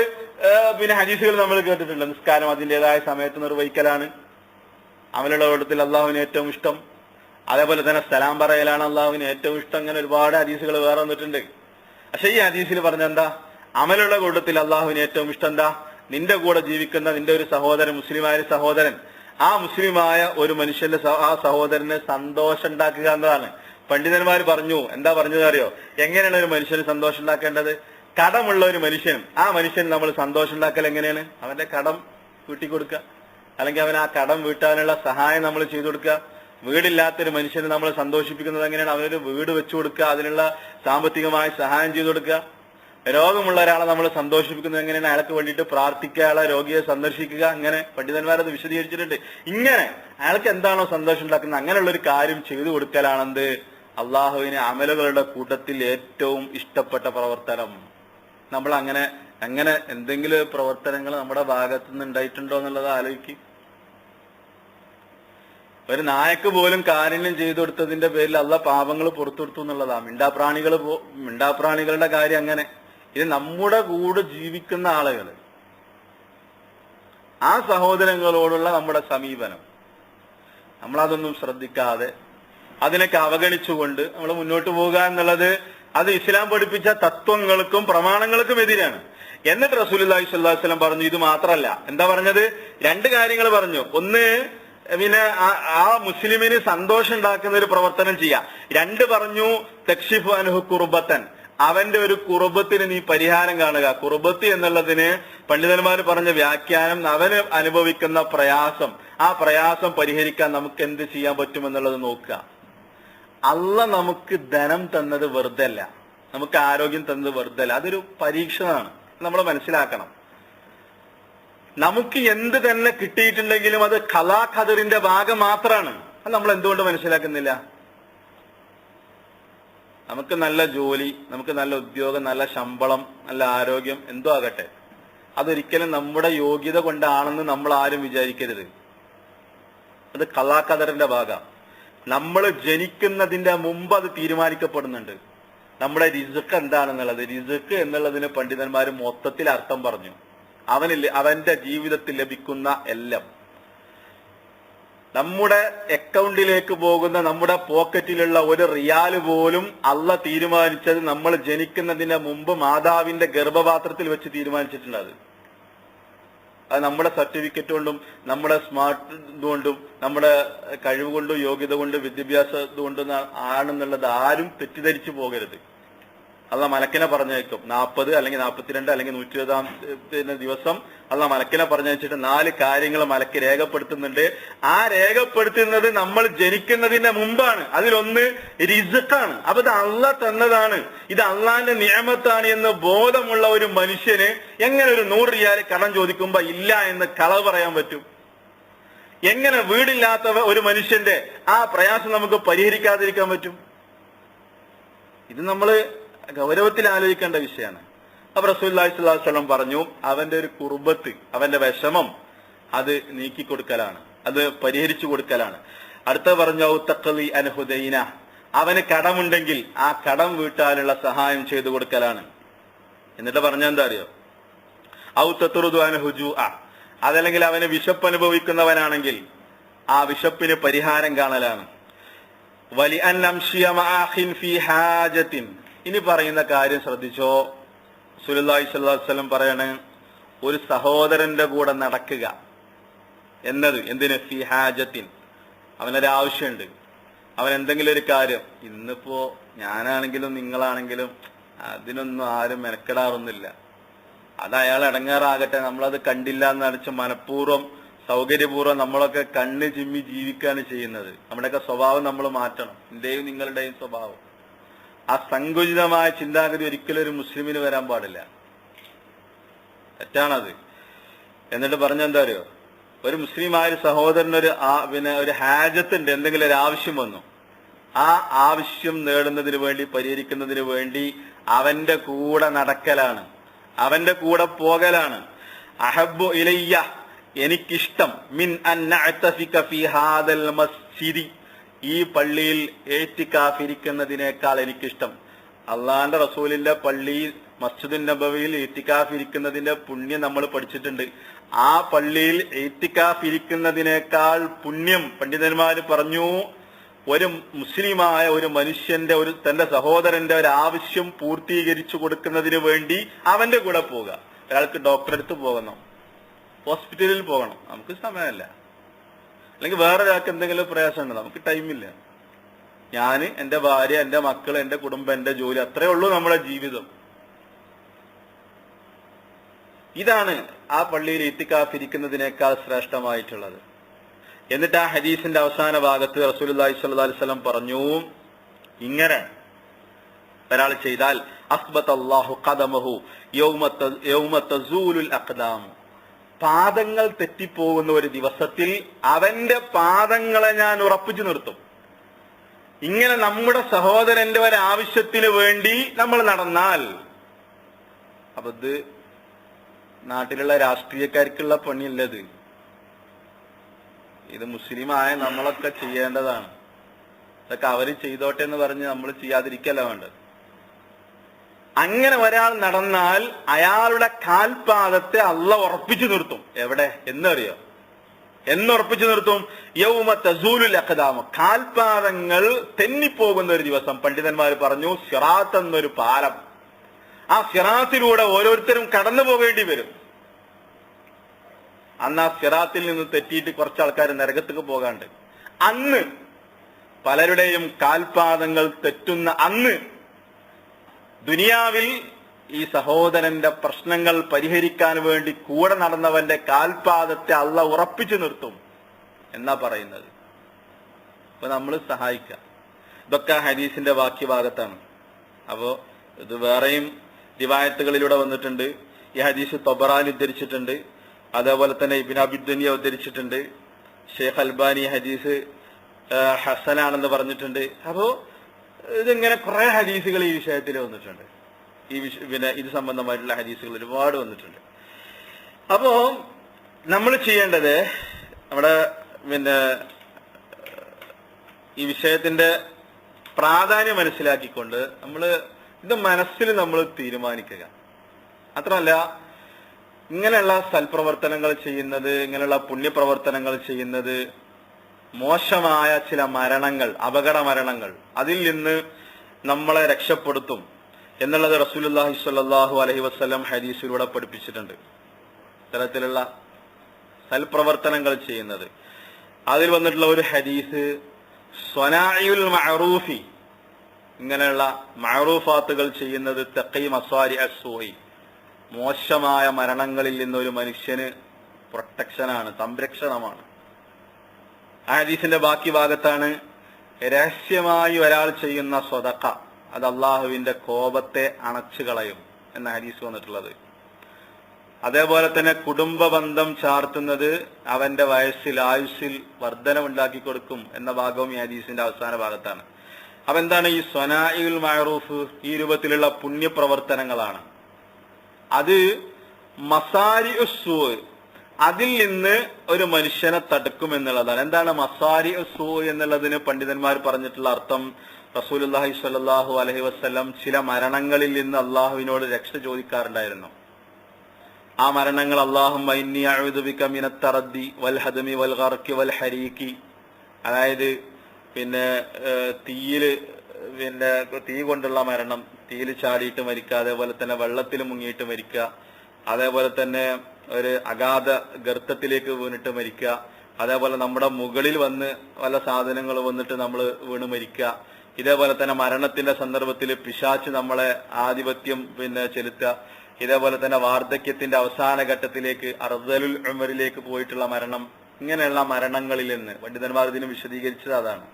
ഹദീസുകൾ നമ്മൾ കേട്ടിട്ടുണ്ട്. നിസ്കാരം അതിൻ്റെതായ സമയത്ത് നിർവഹിക്കലാണ് അമലുള്ള കൂട്ടത്തിൽ അള്ളാഹുവിന് ഏറ്റവും ഇഷ്ടം. അതേപോലെ തന്നെ സലാം പറയലാണ് അള്ളാഹുവിന് ഏറ്റവും ഇഷ്ടം. അങ്ങനെ ഒരുപാട് ഹദീസുകൾ വേറെ വന്നിട്ടുണ്ട്. പക്ഷെ ഈ ഹദീസിൽ പറഞ്ഞെന്താ? അമലുള്ള കൂട്ടത്തിൽ അള്ളാഹുവിന് ഏറ്റവും ഇഷ്ടം എന്താ? നിന്റെ കൂടെ ജീവിക്കുന്ന നിന്റെ ഒരു സഹോദരൻ, മുസ്ലിമായ സഹോദരൻ, ആ മുസ്ലിമായ ഒരു മനുഷ്യന്റെ ആ സഹോദരന് സന്തോഷം ഉണ്ടാക്കുക എന്നതാണ്. പണ്ഡിതന്മാർ പറഞ്ഞു, എന്താ പറഞ്ഞത് അറിയോ? എങ്ങനെയാണ് ഒരു മനുഷ്യന് സന്തോഷം ഉണ്ടാക്കേണ്ടത്? കടമുള്ള ഒരു മനുഷ്യനും ആ മനുഷ്യന് നമ്മൾ സന്തോഷം ഉണ്ടാക്കൽ എങ്ങനെയാണ്? അവന്റെ കടം വീട്ടിക്കൊടുക്കുക, അല്ലെങ്കിൽ അവൻ ആ കടം വീട്ടാനുള്ള സഹായം നമ്മൾ ചെയ്തു കൊടുക്കുക. വീടില്ലാത്തൊരു മനുഷ്യനെ നമ്മൾ സന്തോഷിപ്പിക്കുന്നത് എങ്ങനെയാണ്? അവനൊരു വീട് വെച്ചു കൊടുക്കുക, അതിനുള്ള സാമ്പത്തികമായ സഹായം ചെയ്തു കൊടുക്കുക. രോഗമുള്ള ഒരാളെ നമ്മൾ സന്തോഷിപ്പിക്കുന്നത് എങ്ങനെയാണ്? അയാൾക്ക് വേണ്ടിയിട്ട് പ്രാർത്ഥിക്കുക, അയാളെ രോഗിയെ സന്ദർശിക്കുക. അങ്ങനെ പണ്ഡിതന്മാരത് വിശദീകരിച്ചിട്ടുണ്ട്. ഇങ്ങനെ അയാൾക്ക് എന്താണോ സന്തോഷം ഉണ്ടാക്കുന്നത് അങ്ങനെയുള്ള ഒരു കാര്യം ചെയ്തു കൊടുക്കലാണെന്ത്? അള്ളാഹുവിന് അമലുകളുടെ കൂട്ടത്തിൽ ഏറ്റവും ഇഷ്ടപ്പെട്ട പ്രവർത്തനം. നമ്മൾ അങ്ങനെ എന്തെങ്കിലും പ്രവർത്തനങ്ങൾ നമ്മുടെ ഭാഗത്തു നിന്ന് ഉണ്ടായിട്ടുണ്ടോ എന്നുള്ളത് ആലോചിക്കും. ഒരു നായക്ക് പോലും കാരുണ്യം ചെയ്തു കൊടുത്തതിന്റെ പേരിൽ അള്ളാഹ് പാപങ്ങൾ പുറത്തു കൊടുത്തു എന്നുള്ളതാ. മിണ്ടാപ്രാണികളുടെ കാര്യം അങ്ങനെ. ഇത് നമ്മുടെ കൂടെ ജീവിക്കുന്ന ആളുകൾ, ആ സഹോദരങ്ങളോടുള്ള നമ്മുടെ സമീപനം, നമ്മളതൊന്നും ശ്രദ്ധിക്കാതെ അതിനൊക്കെ അവഗണിച്ചുകൊണ്ട് നമ്മൾ മുന്നോട്ട് പോവുക എന്നുള്ളത് അത് ഇസ്ലാം പഠിപ്പിച്ച തത്വങ്ങൾക്കും പ്രമാണങ്ങൾക്കും എതിരാണ്. എന്നിട്ട് റസൂലുള്ളാഹി സ്വല്ലല്ലാഹു അലൈഹി വസല്ലം പറഞ്ഞു, ഇത് മാത്രല്ല. എന്താ പറഞ്ഞത്? രണ്ട് കാര്യങ്ങൾ പറഞ്ഞു. ഒന്ന്, ആ മുസ്ലിമിന് സന്തോഷം ഉണ്ടാക്കുന്ന ഒരു പ്രവർത്തനം ചെയ്യാം. രണ്ട് പറഞ്ഞു, തക്ഷിഫു അൻഹു കുർബത്തൻ, അവന്റെ ഒരു കുർബത്തിന് നീ പരിഹാരം കാണുക. കുർബത്ത് എന്നുള്ളതിന് പണ്ഡിതന്മാർ പറഞ്ഞ വ്യാഖ്യാനം, അവന് അനുഭവിക്കുന്ന പ്രയാസം, ആ പ്രയാസം പരിഹരിക്കാൻ നമുക്ക് എന്ത് ചെയ്യാൻ പറ്റുമെന്നുള്ളത് നോക്കുക. അള്ളാഹ് നമുക്ക് ധനം തന്നത് വെറുതെ അല്ല, നമുക്ക് ആരോഗ്യം തന്നത് വെറുതെ അല്ല. അതൊരു പരീക്ഷണമാണ്, നമ്മൾ മനസ്സിലാക്കണം. നമുക്ക് എന്ത് തന്നെ കിട്ടിയിട്ടുണ്ടെങ്കിലും അത് ഖലാ ഖദറിന്റെ ഭാഗം മാത്രമാണ്. അത് നമ്മൾ എന്തുകൊണ്ട് മനസ്സിലാക്കുന്നില്ല? നമുക്ക് നല്ല ജോലി, നമുക്ക് നല്ല ഉദ്യോഗം, നല്ല ശമ്പളം, നല്ല ആരോഗ്യം, എന്തോ ആകട്ടെ, അതൊരിക്കലും നമ്മുടെ യോഗ്യത കൊണ്ടാണെന്ന് നമ്മൾ ആരും വിചാരിക്കരുത്. അത് ഖലാ ഖദറിന്റെ ഭാഗം. നമ്മൾ ജനിക്കുന്നതിന്റെ മുമ്പ് അത് തീരുമാനിക്കപ്പെടുന്നുണ്ട്. നമ്മുടെ റിസ്ക് എന്താണെന്നുള്ളത്. റിസ്ക് എന്നുള്ളതിന് പണ്ഡിതന്മാർ മൊത്തത്തിൽ അർത്ഥം പറഞ്ഞു. അവന്റെ ജീവിതത്തിൽ ലഭിക്കുന്ന എല്ലാം, നമ്മുടെ അക്കൗണ്ടിലേക്ക് പോകുന്ന, നമ്മുടെ പോക്കറ്റിലുള്ള ഒരു റിയാല് പോലും അള്ളാഹ് തീരുമാനിച്ചത് നമ്മൾ ജനിക്കുന്നതിന് മുമ്പ് മാതാവിന്റെ ഗർഭപാത്രത്തിൽ വെച്ച് തീരുമാനിച്ചിട്ടുണ്ട്. അത് നമ്മുടെ സർട്ടിഫിക്കറ്റ് കൊണ്ടും നമ്മുടെ സ്മാർട്ട് ഇതുകൊണ്ടും നമ്മുടെ കഴിവ് കൊണ്ടും യോഗ്യത കൊണ്ടും വിദ്യാഭ്യാസം ഇതുകൊണ്ടും ആണെന്നുള്ളത് ആരും തെറ്റിദ്ധരിച്ചു പോകരുത്. അള്ളാഹ് മലക്കിനെ പറഞ്ഞേക്കും. 40 അല്ലെങ്കിൽ 42 അല്ലെങ്കിൽ 120 ദിവസം അള്ളാഹ് മലക്കിനെ പറഞ്ഞയച്ചിട്ട് 4 കാര്യങ്ങൾ മലക്ക് രേഖപ്പെടുത്തുന്നുണ്ട്. ആ രേഖപ്പെടുത്തുന്നത് നമ്മൾ ജനിക്കുന്നതിന്റെ മുമ്പാണ്. അതിലൊന്ന് റിസ്ഖാണ്. അപ്പൊ ഇത് അള്ളാഹ് തന്നതാണ്, ഇത് അള്ളാഹിന്റെ നിയമത്താണ് എന്ന് ബോധമുള്ള ഒരു മനുഷ്യന് എങ്ങനെ ഒരു 100 റിയാൽ കടം ചോദിക്കുമ്പോ ഇല്ല എന്ന് കളവ് പറയാൻ പറ്റും? എങ്ങനെ വീടില്ലാത്ത ഒരു മനുഷ്യന്റെ ആ പ്രയാസം നമുക്ക് പരിഹരിക്കാതിരിക്കാൻ പറ്റും? ഇത് നമ്മള് ഗൗരവത്തിൽ ആലോചിക്കേണ്ട വിഷയമാണ്. അപ്പൊ റസൂലുള്ളാഹി സ്വല്ലല്ലാഹു അലൈഹി വസല്ലം പറഞ്ഞു, അവന്റെ ഒരു കുർബത്ത്, അവന്റെ വിഷമം അത് നീക്കിക്കൊടുക്കലാണ്, അത് പരിഹരിച്ചു കൊടുക്കലാണ്. അടുത്ത പറഞ്ഞു, ഔ തഖ്ലി അൻഹു ദൈന, അവന് കടമുണ്ടെങ്കിൽ ആ കടം വീട്ടാനുള്ള സഹായം ചെയ്തു കൊടുക്കലാണ്. എന്നിട്ട് പറഞ്ഞെന്താ അറിയോ? ഔ തത്റുദു ഹുജു, അതല്ലെങ്കിൽ അവന് വിശപ്പ് അനുഭവിക്കുന്നവനാണെങ്കിൽ ആ വിശപ്പിന് പരിഹാരം കാണലാണ്. വലി അൻ അംശിയ മഅഖിൻ ഫീ ഹാജത്തിൻ. ഇനി പറയുന്ന കാര്യം ശ്രദ്ധിച്ചോ. റസൂലുള്ളാഹി സ്വല്ലല്ലാഹു അലൈഹി വസല്ലം പറയാണ്, ഒരു സഹോദരന്റെ കൂടെ നടക്കുക എന്നത് എന്തിന്? ഫീ ഹാജത്തിൻ, അവനൊരാവശ്യമുണ്ട്, അവൻ എന്തെങ്കിലും ഒരു കാര്യം. ഇന്നിപ്പോ ഞാനാണെങ്കിലും നിങ്ങളാണെങ്കിലും അതിനൊന്നും ആരും മെനക്കെടാറൊന്നുമില്ല. അത് അയാൾ ഇടങ്ങാറാകട്ടെ, നമ്മളത് കണ്ടില്ല എന്ന് നടിച്ച് മനഃപൂർവ്വം സൗകര്യപൂർവ്വം നമ്മളൊക്കെ കണ്ണ് ചിമ്മി ജീവിക്കുകയാണ് ചെയ്യുന്നത്. നമ്മുടെയൊക്കെ സ്വഭാവം നമ്മൾ മാറ്റണം, എന്റെയും നിങ്ങളുടെയും സ്വഭാവം. ആ സങ്കുചിതമായ ചിന്താഗതി ഒരിക്കലും ഒരു മുസ്ലിമിന് വരാൻ പാടില്ല, തെറ്റാണത്. എന്നിട്ട് പറഞ്ഞെന്താ അറിയോ? ഒരു മുസ്ലിമായ സഹോദരനൊരു ഒരു ഹാജത്തുണ്ട്, എന്തെങ്കിലും ഒരു ആവശ്യം വന്നു, ആ ആവശ്യം നേടുന്നതിന് വേണ്ടി, പരിഹരിക്കുന്നതിന് വേണ്ടി അവന്റെ കൂടെ നടക്കലാണ്, അവന്റെ കൂടെ പോകലാണ്. അഹബ്ബു ഇലയ്യ, എനിക്കിഷ്ടം, മിൻ അൻ നഅ്തഫിക ഫീ ഹാദൽ മസ്ജിദി, ഈ പള്ളിയിൽ ഏത്തിക്കാഫിരിക്കുന്നതിനേക്കാൾ എനിക്കിഷ്ടം. അള്ളാന്റെ റസൂലിന്റെ പള്ളിയിൽ മസ്ജിദുൻ നബവിയിൽ ഏത്തിക്കാഫിരിക്കുന്നതിന്റെ പുണ്യം നമ്മൾ പഠിച്ചിട്ടുണ്ട്. ആ പള്ളിയിൽ ഏത്തിക്കാഫിരിക്കുന്നതിനേക്കാൾ പുണ്യം പണ്ഡിതന്മാര് പറഞ്ഞു, ഒരു മുസ്ലിമായ ഒരു മനുഷ്യന്റെ തന്റെ സഹോദരന്റെ ഒരു ആവശ്യം പൂർത്തീകരിച്ചു കൊടുക്കുന്നതിന് വേണ്ടി അവന്റെ കൂടെ പോവുക. ഒരാൾക്ക് ഡോക്ടറെ അടുത്ത് പോകണം, ഹോസ്പിറ്റലിൽ പോകണം, നമുക്ക് സമയമല്ല. അല്ലെങ്കിൽ വേറൊരാൾക്ക് എന്തെങ്കിലും പ്രയാസമുണ്ട്, നമുക്ക് ടൈമില്ല. ഞാൻ, എന്റെ ഭാര്യ, എന്റെ മക്കൾ, എന്റെ കുടുംബം, എന്റെ ജോലി, അത്രേ ഉള്ളൂ നമ്മുടെ ജീവിതം. ഇതാണ് ആ പള്ളിയിൽ ഇത്തിക്കാഫിരിക്കുന്നതിനേക്കാൾ ശ്രേഷ്ഠമായിട്ടുള്ളത്. എന്നിട്ട് ആ ഹദീസിന്റെ അവസാന ഭാഗത്ത് റസൂലുള്ളാഹി സ്വല്ലല്ലാഹു അലൈഹി വസല്ലം പറഞ്ഞു, ഇങ്ങനെ ഒരാൾ ചെയ്താൽ അസ്ബതല്ലാഹു ഖദമഹു യൗമ തസൂലുൽ അഖ്ദാം, പാദങ്ങൾ തെറ്റിപ്പോകുന്ന ഒരു ദിവസത്തിൽ അവന്റെ പാദങ്ങളെ ഞാൻ ഉറപ്പിച്ചു നിർത്തും. ഇങ്ങനെ നമ്മുടെ സഹോദരന്റെ ഒരു ആവശ്യത്തിന് വേണ്ടി നമ്മൾ നടന്നാൽ, അപ്പൊ ഇത് നാട്ടിലുള്ള രാഷ്ട്രീയക്കാർക്കുള്ള പണിയല്ലത്, ഇത് മുസ്ലിമായ നമ്മളൊക്കെ ചെയ്യേണ്ടതാണ്. ഇതൊക്കെ അവര് ചെയ്തോട്ടെ എന്ന് പറഞ്ഞ് നമ്മൾ ചെയ്യാതിരിക്കല്ല വേണ്ടത്. അങ്ങനെ ഒരാൾ നടന്നാൽ അയാളുടെ കാൽപാദത്തെ അള്ളാഹ് ഉറപ്പിച്ചു നിർത്തും. എവിടെ എന്നറിയോ? എന്നുറപ്പിച്ചു നിർത്തും? യൗമ തസൂലുൽ അഖ്ദാം, കാൽപാദങ്ങൾ തെന്നിപ്പോകുന്ന ഒരു ദിവസം. പണ്ഡിതന്മാർ പറഞ്ഞു, സിറാത്ത് എന്നൊരു പാലം, ആ സിറാത്തിലൂടെ ഓരോരുത്തരും കടന്നു പോകേണ്ടി വരും. അന്ന് ആ സിറാത്തിൽ നിന്ന് തെറ്റിയിട്ട് കുറച്ച് ആൾക്കാർ നരകത്തേക്ക് പോകാണ്ട്. അന്ന് പലരുടെയും കാൽപാദങ്ങൾ തെറ്റുന്ന അന്ന് ദുനിയാവിൽ ഈ സഹോദരന്റെ പ്രശ്നങ്ങൾ പരിഹരിക്കാൻ വേണ്ടി കൂടെ നടന്നവന്റെ കാൽപാദത്തെ അള്ളാഹ് ഉറപ്പിച്ചു നിർത്തും എന്നാ പറയുന്നത്. അപ്പൊ നമ്മൾ സഹായിക്കാം. ഇതൊക്കെ ഹദീസിന്റെ ബാക്കി ഭാഗത്താണ്. അപ്പോ ഇത് വേറെയും റിവായത്തുകളിലൂടെ വന്നിട്ടുണ്ട്. ഈ ഹദീസ് തൊബറാനി ഉദ്ധരിച്ചിട്ടുണ്ട്, അതേപോലെ തന്നെ ഇബ്നു അബി ദുനിയ ഉദ്ധരിച്ചിട്ടുണ്ട്. ഷെയ്ഖ് അൽബാനി ഹദീസ് ഹസനാണെന്ന് പറഞ്ഞിട്ടുണ്ട്. അപ്പോ ഇതിങ്ങനെ കുറെ ഹദീസുകൾ ഈ വിഷയത്തിൽ വന്നിട്ടുണ്ട്. ഇത് സംബന്ധമായിട്ടുള്ള ഹദീസുകൾ ഒരുപാട് വന്നിട്ടുണ്ട്. അപ്പോ നമ്മൾ ചെയ്യേണ്ടത്, നമ്മുടെ ഈ വിഷയത്തിന്റെ പ്രാധാന്യം മനസ്സിലാക്കിക്കൊണ്ട് ഇത് മനസ്സിൽ നമ്മൾ തീരുമാനിക്കുക. മാത്രമല്ല, ഇങ്ങനെയുള്ള സൽപ്രവർത്തനങ്ങൾ ചെയ്യുന്നത്, ഇങ്ങനെയുള്ള പുണ്യപ്രവർത്തനങ്ങൾ ചെയ്യുന്നത് മോശമായ ചില മരണങ്ങൾ, അപകട മരണങ്ങൾ, അതിൽ നിന്ന് നമ്മളെ രക്ഷപ്പെടുത്തും എന്നുള്ളത് റസൂലുള്ളാഹി സ്വല്ലല്ലാഹു അലൈഹി വസല്ലം ഹദീസിലൂടെ പഠിപ്പിച്ചിട്ടുണ്ട്. ഇത്തരത്തിലുള്ള സൽപ്രവർത്തനങ്ങൾ ചെയ്യുന്നത്, അതിൽ വന്നിട്ടുള്ള ഒരു ഹദീസ്, സ്വനാഇഉൽ മഅറൂഫി, ഇങ്ങനെയുള്ള മഅറൂഫാത്തുകൾ ചെയ്യുന്നത് തഖി മസാരി അസ്സൂഇ, മോശമായ മരണങ്ങളിൽ നിന്ന് ഒരു മനുഷ്യന് പ്രൊട്ടക്ഷനാണ്, സംരക്ഷണമാണ്. ആ ഹദീസിന്റെ ബാക്കി ഭാഗത്താണ്, രഹസ്യമായി ഒരാൾ ചെയ്യുന്ന സ്വതഖ അത് അള്ളാഹുവിന്റെ കോപത്തെ അണച്ചു കളയും എന്ന ഹദീസ് വന്നിട്ടുള്ളത്. അതേപോലെ തന്നെ കുടുംബ ബന്ധം ചാർത്തുന്നത് അവന്റെ വയസ്സിൽ, ആയുസ്സിൽ വർധനവുണ്ടാക്കി കൊടുക്കും എന്ന ഭാഗവും ഈ ഹദീസിന്റെ അവസാന ഭാഗത്താണ്. അപ്പൊ എന്താണ് ഈ സ്വനാഇഉൽ മഅറൂഫ്? ഈ രൂപത്തിലുള്ള പുണ്യപ്രവർത്തനങ്ങളാണ്. അത് മസാരിഉസ്സൂ, അതിൽ നിന്ന് ഒരു മനുഷ്യനെ തടുക്കും എന്നുള്ളതാണ്. എന്താണ് മസാരിഉസ്സൂ എന്നുള്ളതിന് പണ്ഡിതന്മാർ പറഞ്ഞിട്ടുള്ള അർത്ഥം? റസൂലുള്ളാഹി സ്വല്ലല്ലാഹു അലൈഹി വസല്ലം ചില മരണങ്ങളിൽ നിന്ന് അള്ളാഹുവിനോട് രക്ഷ ചോദിക്കാറുണ്ടായിരുന്നു. ആ മരണങ്ങൾ അല്ലാഹുമ്മ ഇന്നി അഊദു ബിക മിനത്ത് തറദ്ദി വൽ ഹദമി വൽ ഗർഖി വൽ ഹരീഖി, അതായത് തീ കൊണ്ടുള്ള മരണം, തീയിൽ ചാടിയിട്ട് മരിക്കുക, അതേപോലെ തന്നെ വെള്ളത്തിൽ മുങ്ങിയിട്ട് മരിക്കുക, അതേപോലെ തന്നെ ഒരു അഗാധ ഗർത്തത്തിലേക്ക് വീണിട്ട് മരിക്കുക, അതേപോലെ നമ്മുടെ മുകളിൽ വന്ന് വല്ല സാധനങ്ങൾ വന്നിട്ട് നമ്മൾ വീണ് മരിക്കുക, ഇതേപോലെ തന്നെ മരണത്തിന്റെ സന്ദർഭത്തിൽ പിശാച്ച് നമ്മളെ ആധിപത്യം ചെലുത്തുക, ഇതേപോലെ തന്നെ വാർദ്ധക്യത്തിന്റെ അവസാന ഘട്ടത്തിലേക്ക് അർദലുൽ ഉമറിലേക്ക് പോയിട്ടുള്ള മരണം, ഇങ്ങനെയുള്ള മരണങ്ങളിൽ നിന്ന് പണ്ഡിതന്മാർ ഇതിന് വിശദീകരിച്ചത് അതാണ്.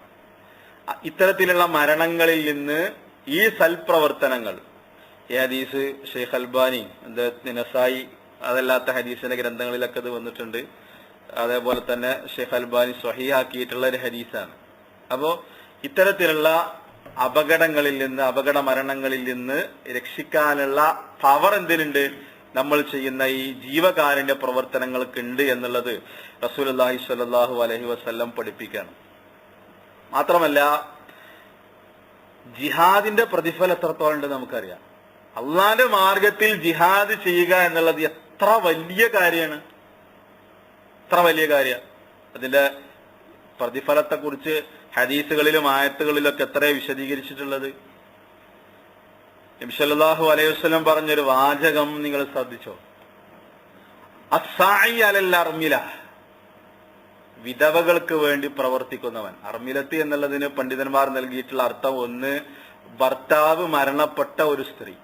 ഇത്തരത്തിലുള്ള മരണങ്ങളിൽ നിന്ന് ഈ സൽപ്രവർത്തനങ്ങൾ, ഈ ഹദീസ് ഷെയ്ഖ് അൽബാനി, നസായി, അതല്ലാത്ത ഹദീസിന്റെ ഗ്രന്ഥങ്ങളിലൊക്കെ ഇത് വന്നിട്ടുണ്ട്. അതേപോലെ തന്നെ ഷെയ്ഖ് അൽബാനി സ്വഹീഹാക്കിയിട്ടുള്ള ഒരു ഹദീസാണ്. അപ്പോ ഇത്തരത്തിലുള്ള അപകടങ്ങളിൽ നിന്ന്, അപകട മരണങ്ങളിൽ നിന്ന് രക്ഷിക്കാനുള്ള പവർ എന്തിനുണ്ട്? നമ്മൾ ചെയ്യുന്ന ഈ ജീവകാരുണ്യ പ്രവർത്തനങ്ങൾക്ക് ഉണ്ട് എന്നുള്ളത് റസൂലുള്ളാഹി സ്വല്ലല്ലാഹു അലൈഹി വസല്ലം പഠിപ്പിക്കുകയാണ്. മാത്രമല്ല, ജിഹാദിന്റെ പ്രതിഫലം എത്രത്തോളം ഉണ്ട് നമുക്കറിയാം. അള്ളാന്റെ മാർഗത്തിൽ ജിഹാദ് ചെയ്യുക എന്നുള്ളത് എത്ര വലിയ കാര്യമാണ്, എത്ര വലിയ കാര്യം. അതിന്റെ പ്രതിഫലത്തെ കുറിച്ച് ഹദീസുകളിലും ആയത്തുകളിലൊക്കെ എത്ര വിശദീകരിച്ചിട്ടുള്ളത്. നബി സല്ലല്ലാഹു അലൈഹി വസല്ലം പറഞ്ഞൊരു വാചകം നിങ്ങൾ ശ്രദ്ധിച്ചോ? അസ്സായി അലൽ അർമില, വിധവകൾക്ക് വേണ്ടി പ്രവർത്തിക്കുന്നവൻ. അർമിലത്ത് എന്നുള്ളതിന് പണ്ഡിതന്മാർ നൽകിയിട്ടുള്ള അർത്ഥം, ഒന്ന് ഭർത്താവ് മരണപ്പെട്ട ഒരു സ്ത്രീ,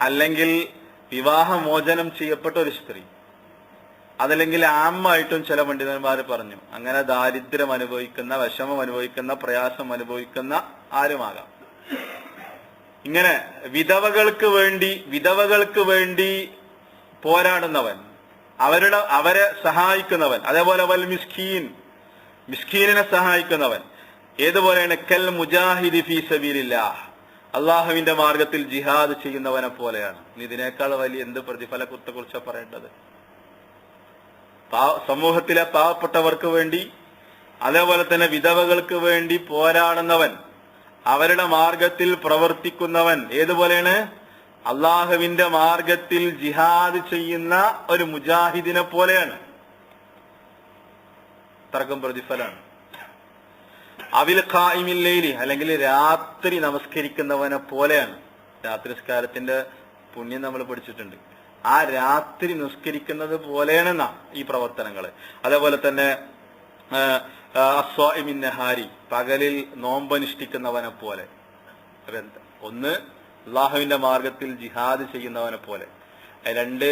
അല്ലെങ്കിൽ വിവാഹമോചനം ചെയ്യപ്പെട്ട ഒരു സ്ത്രീ, അതല്ലെങ്കിൽ ആമായിട്ടും ചില പണ്ഡിതന്മാർ പറഞ്ഞു. അങ്ങനെ ദാരിദ്ര്യം അനുഭവിക്കുന്ന, വിഷമം അനുഭവിക്കുന്ന, പ്രയാസം അനുഭവിക്കുന്ന ആരുമാകാം. ഇങ്ങനെ വിധവകൾക്ക് വേണ്ടി പോരാടുന്നവൻ, അവരെ സഹായിക്കുന്നവൻ, അതേപോലെ വൽ മിസ്കീനിനെ സഹായിക്കുന്നവൻ. ഏതുപോലെയാണ്? കൽ മുജാഹിദി ഫീ സബീലില്ലാഹ്, അള്ളാഹുവിന്റെ മാർഗത്തിൽ ജിഹാദ് ചെയ്യുന്നവനെ പോലെയാണ്. ഇതിനേക്കാൾ വലിയ എന്ത് പ്രതിഫലത്തെ കുറിച്ചാണ് പറയേണ്ടത്? സമൂഹത്തിലെ പാവപ്പെട്ടവർക്ക് വേണ്ടി, അതേപോലെ തന്നെ വിധവകൾക്ക് വേണ്ടി പോരാടുന്നവൻ, അവരുടെ മാർഗത്തിൽ പ്രവർത്തിക്കുന്നവൻ. ഏതുപോലെയാണ്? അള്ളാഹുവിന്റെ മാർഗത്തിൽ ജിഹാദ് ചെയ്യുന്ന ഒരു മുജാഹിദിനെ പോലെയാണ്. അത്രക്കും പ്രതിഫലമാണ്. അവിൽ ഖായിമിൽ ലൈലി, അല്ലെങ്കിൽ രാത്രി നമസ്കരിക്കുന്നവനെ പോലെയാണ്. രാത്രി നിസ്കാരത്തിന്റെ പുണ്യം നമ്മൾ പഠിച്ചിട്ടുണ്ട്. ആ രാത്രി നിസ്കരിക്കുന്നത് പോലെയാണെന്നാ ഈ പ്രവർത്തനങ്ങൾ. അതേപോലെ തന്നെ അസ്വാഇമിൻ നഹാരി, പകലിൽ നോമ്പനുഷ്ഠിക്കുന്നവനെ പോലെ. ഒന്ന്, അള്ളാഹുവിന്റെ മാർഗത്തിൽ ജിഹാദ് ചെയ്യുന്നവനെ പോലെ. രണ്ട്,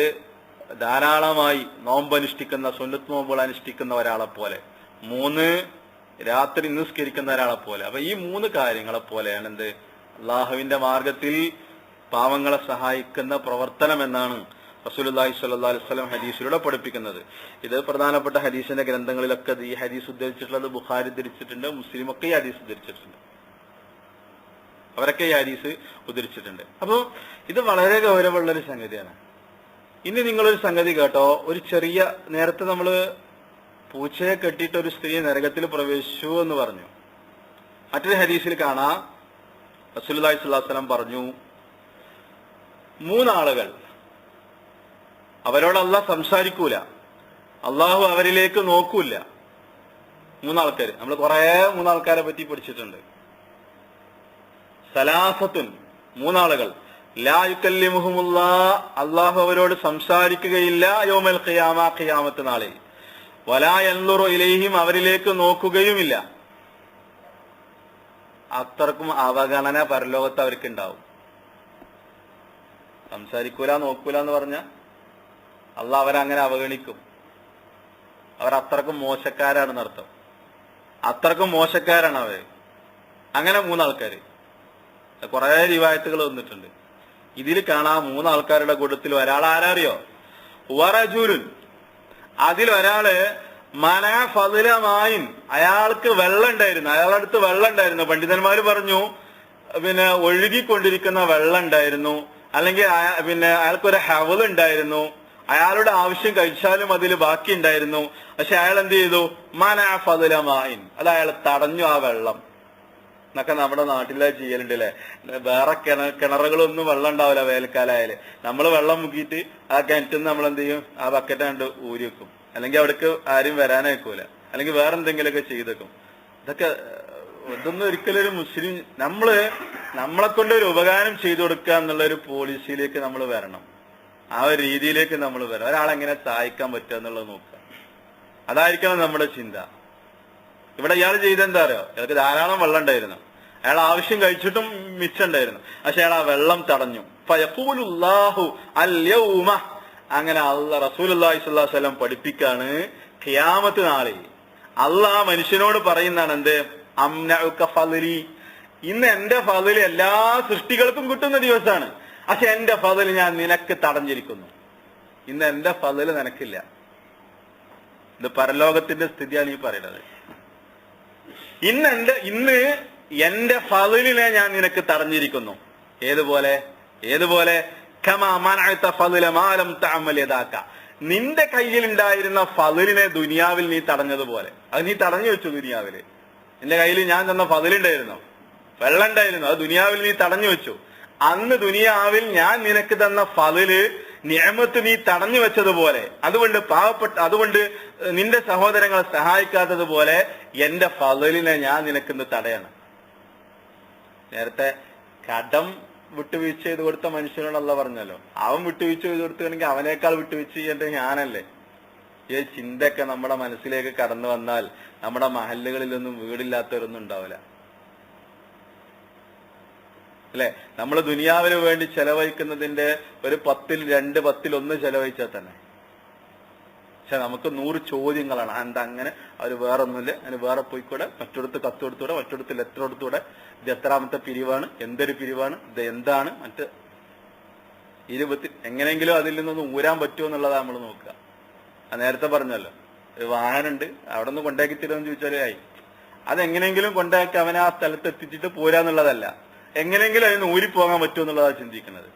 ധാരാളമായി നോമ്പനുഷ്ഠിക്കുന്ന, സുന്നത്ത് നോമ്പുകൾ അനുഷ്ഠിക്കുന്ന ഒരാളെ പോലെ. മൂന്ന്, രാത്രി നിസ്കരിക്കുന്ന ഒരാളെ പോലെ. അപ്പൊ ഈ മൂന്ന് കാര്യങ്ങളെ പോലെയാണ് എന്ത്? അള്ളാഹുവിന്റെ മാർഗത്തിൽ പാവങ്ങളെ സഹായിക്കുന്ന പ്രവർത്തനം എന്നാണ് റസൂലുള്ളാഹി സ്വല്ലല്ലാഹു അലൈഹി വസല്ലം ഹദീസിലൂടെ പഠിപ്പിക്കുന്നത്. ഇത് പ്രധാനപ്പെട്ട ഹദീസിന്റെ ഗ്രന്ഥങ്ങളിലൊക്കെ ഈ ഹദീസ് ഉദ്ധരിച്ചിട്ടുള്ളത് ബുഖാരി ഉദ്ധരിച്ചിട്ടുണ്ട്, മുസ്ലിം ഒക്കെ ഈ ഹദീസ് ഉദ്ധരിച്ചിട്ടുണ്ട്, അവരൊക്കെ ഈ ഹദീസ് ഉദ്ധരിച്ചിട്ടുണ്ട്. അപ്പോൾ ഇത് വളരെ ഗൗരവമുള്ളൊരു സംഗതിയാണ്. ഇനി നിങ്ങളൊരു സംഗതി കേട്ടോ. ഒരു ചെറിയ, നേരത്തെ നമ്മൾ പൂച്ചയെ കെട്ടിയിട്ട് ഒരു സ്ത്രീ നരകത്തിൽ പ്രവേശിച്ചു എന്ന് പറഞ്ഞു. മറ്റൊരു ഹദീസിൽ കാണാം, റസൂലുള്ളാഹി സ്വല്ലല്ലാഹു അലൈഹി വസല്ലം പറഞ്ഞു, മൂന്നാളുകൾ, അവരോട് അള്ളാഹ് സംസാരിക്കൂല, അള്ളാഹു അവരിലേക്ക് നോക്കൂല. മൂന്നാൾക്കാർ, നമ്മൾ കുറെ മൂന്നാൾക്കാരെ പറ്റി പഠിച്ചിട്ടുണ്ട്. സലാസത്തുൻ, മൂന്നാളുകൾ, ലാ യുകല്ലിമുഹുമുല്ലാഹ്, അള്ളാഹു അവരോട് സംസാരിക്കുകയില്ല, യൗമൽ ഖിയാമ, ഖിയാമത്ത് നാളിൽ, വലാ യൻളുറു ഇലൈഹിം, അവരിലേക്ക് നോക്കുകയുമില്ല. അത്രക്കും അവഗണന പരലോകത്ത് അവർക്ക് ഉണ്ടാവും. സംസാരിക്കൂല, നോക്കൂല എന്ന് പറഞ്ഞ അള്ളാഹ് അവരങ്ങനെ അവഗണിക്കും. അവർ അത്രക്കും മോശക്കാരാണെന്ന് അർത്ഥം. അത്രക്കും മോശക്കാരാണ് അവര്. അങ്ങനെ മൂന്നാൾക്കാര്, കുറെ റിവായത്തുകൾ വന്നിട്ടുണ്ട്. ഇതിൽ കാണാം മൂന്നാൾക്കാരുടെ കൂട്ടത്തിൽ ഒരാൾ ആരറിയോ? വറജുലുൻ, അതിലൊരാള് മന ഫളിലമായിൻ, അയാൾക്ക് വെള്ളം ഉണ്ടായിരുന്നു, അയാളുടെ അടുത്ത് വെള്ളം ഉണ്ടായിരുന്നു. പണ്ഡിതന്മാര് പറഞ്ഞു ഒഴുകിക്കൊണ്ടിരിക്കുന്ന വെള്ളം ഉണ്ടായിരുന്നു, അല്ലെങ്കിൽ അയാൾക്കൊരു ഹവൽ ഉണ്ടായിരുന്നു, അയാളുടെ ആവശ്യം കഴിച്ചാലും അതിൽ ബാക്കി ഉണ്ടായിരുന്നു. പക്ഷെ അയാൾ എന്ത് ചെയ്തു? മന ഫളിലമായിൻ, അത് അയാൾ തടഞ്ഞു ആ വെള്ളം. എന്നൊക്കെ നമ്മുടെ നാട്ടിലെ ചെയ്യലുണ്ട് അല്ലെ. വേറെ കിണറുകളൊന്നും വെള്ളം ഉണ്ടാവില്ല വേനൽക്കാലായാല്. നമ്മൾ വെള്ളം മുക്കിയിട്ട് ആ കിണറ്റിൽ നിന്ന് നമ്മൾ എന്ത് ചെയ്യും, ആ ബക്കറ്റ് കണ്ട് ഊരി വെക്കും. അല്ലെങ്കിൽ അവിടേക്ക് ആരും വരാനേക്കൂല, അല്ലെങ്കിൽ വേറെ എന്തെങ്കിലുമൊക്കെ ചെയ്തേക്കും. ഇതൊന്നും ഒരിക്കലും ഒരു മുസ്ലിം നമ്മളെ കൊണ്ട് ഒരു ഉപകാരം ചെയ്തു കൊടുക്കുക എന്നുള്ള ഒരു പോളിസിയിലേക്ക് നമ്മൾ വരണം. ആ ഒരു രീതിയിലേക്ക് നമ്മൾ വരണം. ഒരാളെങ്ങനെ സഹായിക്കാൻ പറ്റുക എന്നുള്ളത് നോക്കുക. അതായിരിക്കണം നമ്മുടെ ചിന്ത. ഇവിടെ ഇയാൾ ചെയ്തെന്താ അറിയോ, ഇയാൾക്ക് ധാരാളം വെള്ളം ഉണ്ടായിരുന്നു, അയാൾ ആവശ്യം കഴിച്ചിട്ടും മിച്ചുണ്ടായിരുന്നു, പക്ഷെ അയാൾ ആ വെള്ളം തടഞ്ഞു. ഫയഖൂലുല്ലാഹു അൽയൗമ, അങ്ങനെ റസൂലുള്ളാഹി സ്വല്ലല്ലാഹു അലൈഹി വസല്ലം പഠിപ്പിക്കാണ്, ഖിയാമത്ത് നാളിൽ അള്ളാഹ് മനുഷ്യനോട് പറയുന്നതാണ് എന്ത്, അംനഉക ഫളലി, ഇന്ന് എന്റെ ഫളല് എല്ലാ സൃഷ്ടികൾക്കും കിട്ടുന്ന ദിവസമാണ്, പക്ഷെ എന്റെ ഫളല് ഞാൻ നിനക്ക് തടഞ്ഞിരിക്കുന്നു. ഇന്ന് എന്റെ ഫളല് നിനക്കില്ല. ഇത് പരലോകത്തിന്റെ സ്ഥിതിയാണ് ഈ പറയുന്നത്. ഇന്ന് എന്റെ ഫളിലിനെ ഞാൻ നിനക്ക് തടഞ്ഞിരിക്കുന്നു. ഏതുപോലെ കമാ മനഅത ഫളല മാ ലം തഅമൽ യദാക, നിന്റെ കയ്യിൽ ഉണ്ടായിരുന്ന ഫളിലിനെ ദുനിയാവിൽ നീ തടഞ്ഞതുപോലെ. അത് നീ തടഞ്ഞു വെച്ചു ദുനിയാവില്. നിന്റെ കയ്യിൽ ഞാൻ തന്ന ഫളിലുണ്ടായിരുന്നു, വെള്ളം ഉണ്ടായിരുന്നു, അത് ദുനിയാവിൽ നീ തടഞ്ഞു വെച്ചു. അന്ന് ദുനിയാവിൽ ഞാൻ നിനക്ക് തന്ന ഫളില് നിഅമത്ത് നീ തടഞ്ഞു വെച്ചതുപോലെ, അതുകൊണ്ട് നിന്റെ സഹോദരങ്ങളെ സഹായിക്കാത്തതുപോലെ എന്റെ ഫളിലിനെ ഞാൻ നിനക്കിന്ന് തടയണം. നേരത്തെ കടം വിട്ടുവീഴ്ച ചെയ്ത് കൊടുത്ത മനുഷ്യനോടല്ല പറഞ്ഞല്ലോ, അവൻ വിട്ടുവീഴ്ച ചെയ്ത് കൊടുക്കുകയാണെങ്കിൽ അവനേക്കാൾ വിട്ടുവീഴ്ച ചെയ്യേണ്ടത് ഞാനല്ലേ. ഈ ചിന്തയൊക്കെ നമ്മുടെ മനസ്സിലേക്ക് കടന്നു വന്നാൽ നമ്മുടെ മഹല്ലുകളിലൊന്നും വീടില്ലാത്തവരൊന്നും ഉണ്ടാവില്ല അല്ലെ. നമ്മൾ ദുനിയാവിന് വേണ്ടി ചെലവഴിക്കുന്നതിന്റെ ഒരു 10-ൽ 2, 10-ൽ 1 ചെലവഴിച്ചാൽ തന്നെ. പക്ഷെ നമുക്ക് 100 ചോദ്യങ്ങളാണ്. എന്താ അങ്ങനെ, അവര് വേറെ ഒന്നുമില്ല, അതിന് വേറെ പോയിക്കൂടെ, മറ്റൊടുത്ത് കത്ത് കൊടുത്തൂടെ, മറ്റൊടുത്ത് ലെറ്റർ കൊടുത്തൂടെ, ഇത് എത്രാമത്തെ പിരിവാണ്, എന്തൊരു പിരിവാണ്, ഇത് എന്താണ്, മറ്റ് 20 എങ്ങനെയെങ്കിലും അതിൽ നിന്നൊന്ന് ഊരാൻ പറ്റുമോ എന്നുള്ളതാണ് നമ്മൾ നോക്കുക. നേരത്തെ പറഞ്ഞല്ലോ, ഒരു വാഹനമുണ്ട്, അവിടെ നിന്ന് കൊണ്ടാക്കി തരുമെന്ന് ചോദിച്ചാലേ ആയി. അതെങ്ങനെയെങ്കിലും കൊണ്ടാക്കി അവനെ ആ സ്ഥലത്ത് എത്തിച്ചിട്ട് പോരാന്നുള്ളതല്ല, എങ്ങനെയെങ്കിലും അതിന് ഊരിപ്പോകാൻ പറ്റുമോ എന്നുള്ളതാണ് ചിന്തിക്കുന്നത്.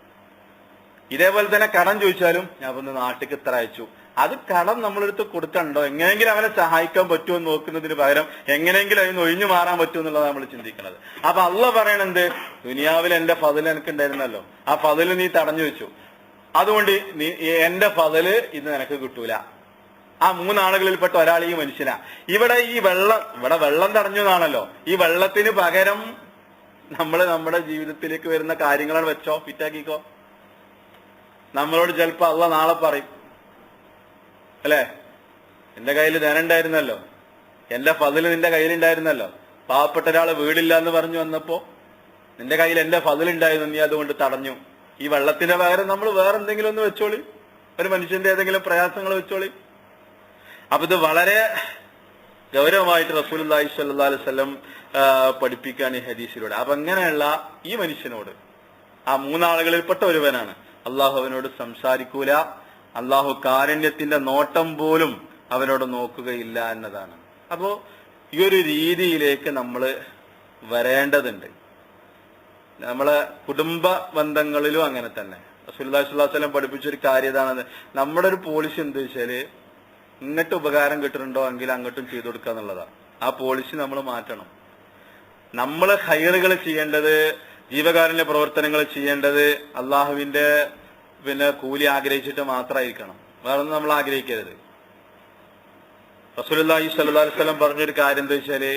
ഇതേപോലെ തന്നെ കടം ചോദിച്ചാലും ഞാൻ ഒന്ന് നാട്ടിലേക്ക് ഇത്ര അയച്ചു, അത് കടം നമ്മളെടുത്ത് കൊടുക്കണ്ടോ, എങ്ങനെയെങ്കിലും അവനെ സഹായിക്കാൻ പറ്റുമോ എന്ന് നോക്കുന്നതിന് പകരം എങ്ങനെയെങ്കിലും അതിന് ഒഴിഞ്ഞു മാറാൻ പറ്റുമോ എന്നുള്ളതാണ് നമ്മൾ ചിന്തിക്കുന്നത്. അപ്പൊ അള്ളാഹ് പറയണെന്ത്, ദുനിയാവിൽ എന്റെ ഫضല് എനിക്ക് ഉണ്ടായിരുന്നല്ലോ, ആ ഫضല് നീ തടഞ്ഞു വെച്ചു, അതുകൊണ്ട് എന്റെ ഫضല് ഇത് നിനക്ക് കിട്ടൂല. ആ 3 ആളുകളിൽപ്പെട്ട ഒരാൾ ഈ മനുഷ്യനാ. ഇവിടെ വെള്ളം തടഞ്ഞു എന്നാണല്ലോ, ഈ വെള്ളത്തിന് പകരം നമ്മുടെ ജീവിതത്തിലേക്ക് വരുന്ന കാര്യങ്ങളാണ് വെച്ചോ, ഫിറ്റാക്കിക്കോ. നമ്മളോട് ചിലപ്പോ അള്ളാഹ് നാളെ പറയും അല്ലെ, എന്റെ കയ്യിൽ ധനം ഉണ്ടായിരുന്നല്ലോ, എന്റെ ഫضല് നിന്റെ കയ്യിലുണ്ടായിരുന്നല്ലോ, പാവപ്പെട്ട ഒരാള് വീടില്ല എന്ന് പറഞ്ഞു വന്നപ്പോ നിന്റെ കയ്യിൽ എന്റെ ഫضല് ഉണ്ടായിരുന്നു, നീ അതുകൊണ്ട് തടഞ്ഞു. ഈ വെള്ളത്തിന്റെ പകരം നമ്മൾ വേറെ എന്തെങ്കിലും ഒന്ന് വെച്ചോളി, ഒരു മനുഷ്യന്റെ ഏതെങ്കിലും പ്രയാസങ്ങൾ വെച്ചോളി. അപ്പൊ ഇത് വളരെ ഗൗരവമായിട്ട് റസൂലുള്ളാഹി സ്വല്ലല്ലാഹു അലൈഹി വസല്ലം പഠിപ്പിക്കാൻ ഈ ഹദീസിലൂടെ. അപ്പൊ അങ്ങനെയുള്ള ഈ മനുഷ്യനോട്, ആ 3 ആളുകളിൽപ്പെട്ട ഒരുവനാണ്, അള്ളാഹു അവനോട് സംസാരിക്കൂല, അള്ളാഹു കാരുണ്യത്തിന്റെ നോട്ടം പോലും അവനോട് നോക്കുകയില്ല എന്നതാണ്. അപ്പോ ഈ ഒരു രീതിയിലേക്ക് നമ്മൾ വരേണ്ടതുണ്ട്. നമ്മളെ കുടുംബ ബന്ധങ്ങളിലും അങ്ങനെ തന്നെ റസൂലുള്ളാഹി സ്വല്ലല്ലാഹു അലൈഹി വസല്ലം പഠിപ്പിച്ചൊരു കാര്യം ഇതാണ്. നമ്മുടെ ഒരു പോളിസി എന്താ വെച്ചാല്, ഇങ്ങോട്ട് ഉപകാരം കിട്ടുന്നുണ്ടോ എങ്കിൽ അങ്ങോട്ടും ചെയ്തു കൊടുക്കുക എന്നുള്ളതാണ്. ആ പോളിസി നമ്മൾ മാറ്റണം. നമ്മൾ ഖൈറുകൾ ചെയ്യേണ്ടത്, ജീവകാരുണ്യ പ്രവർത്തനങ്ങൾ ചെയ്യേണ്ടത് അള്ളാഹുവിന്റെ കൂലി ആഗ്രഹിച്ചിട്ട് മാത്രമായിരിക്കണം, വേറൊന്നും നമ്മൾ ആഗ്രഹിക്കരുത്. റസൂലുള്ളാഹി സ്വല്ലല്ലാഹു അലൈഹി വസല്ലം പറഞ്ഞൊരു കാര്യം എന്താ വെച്ചാല്,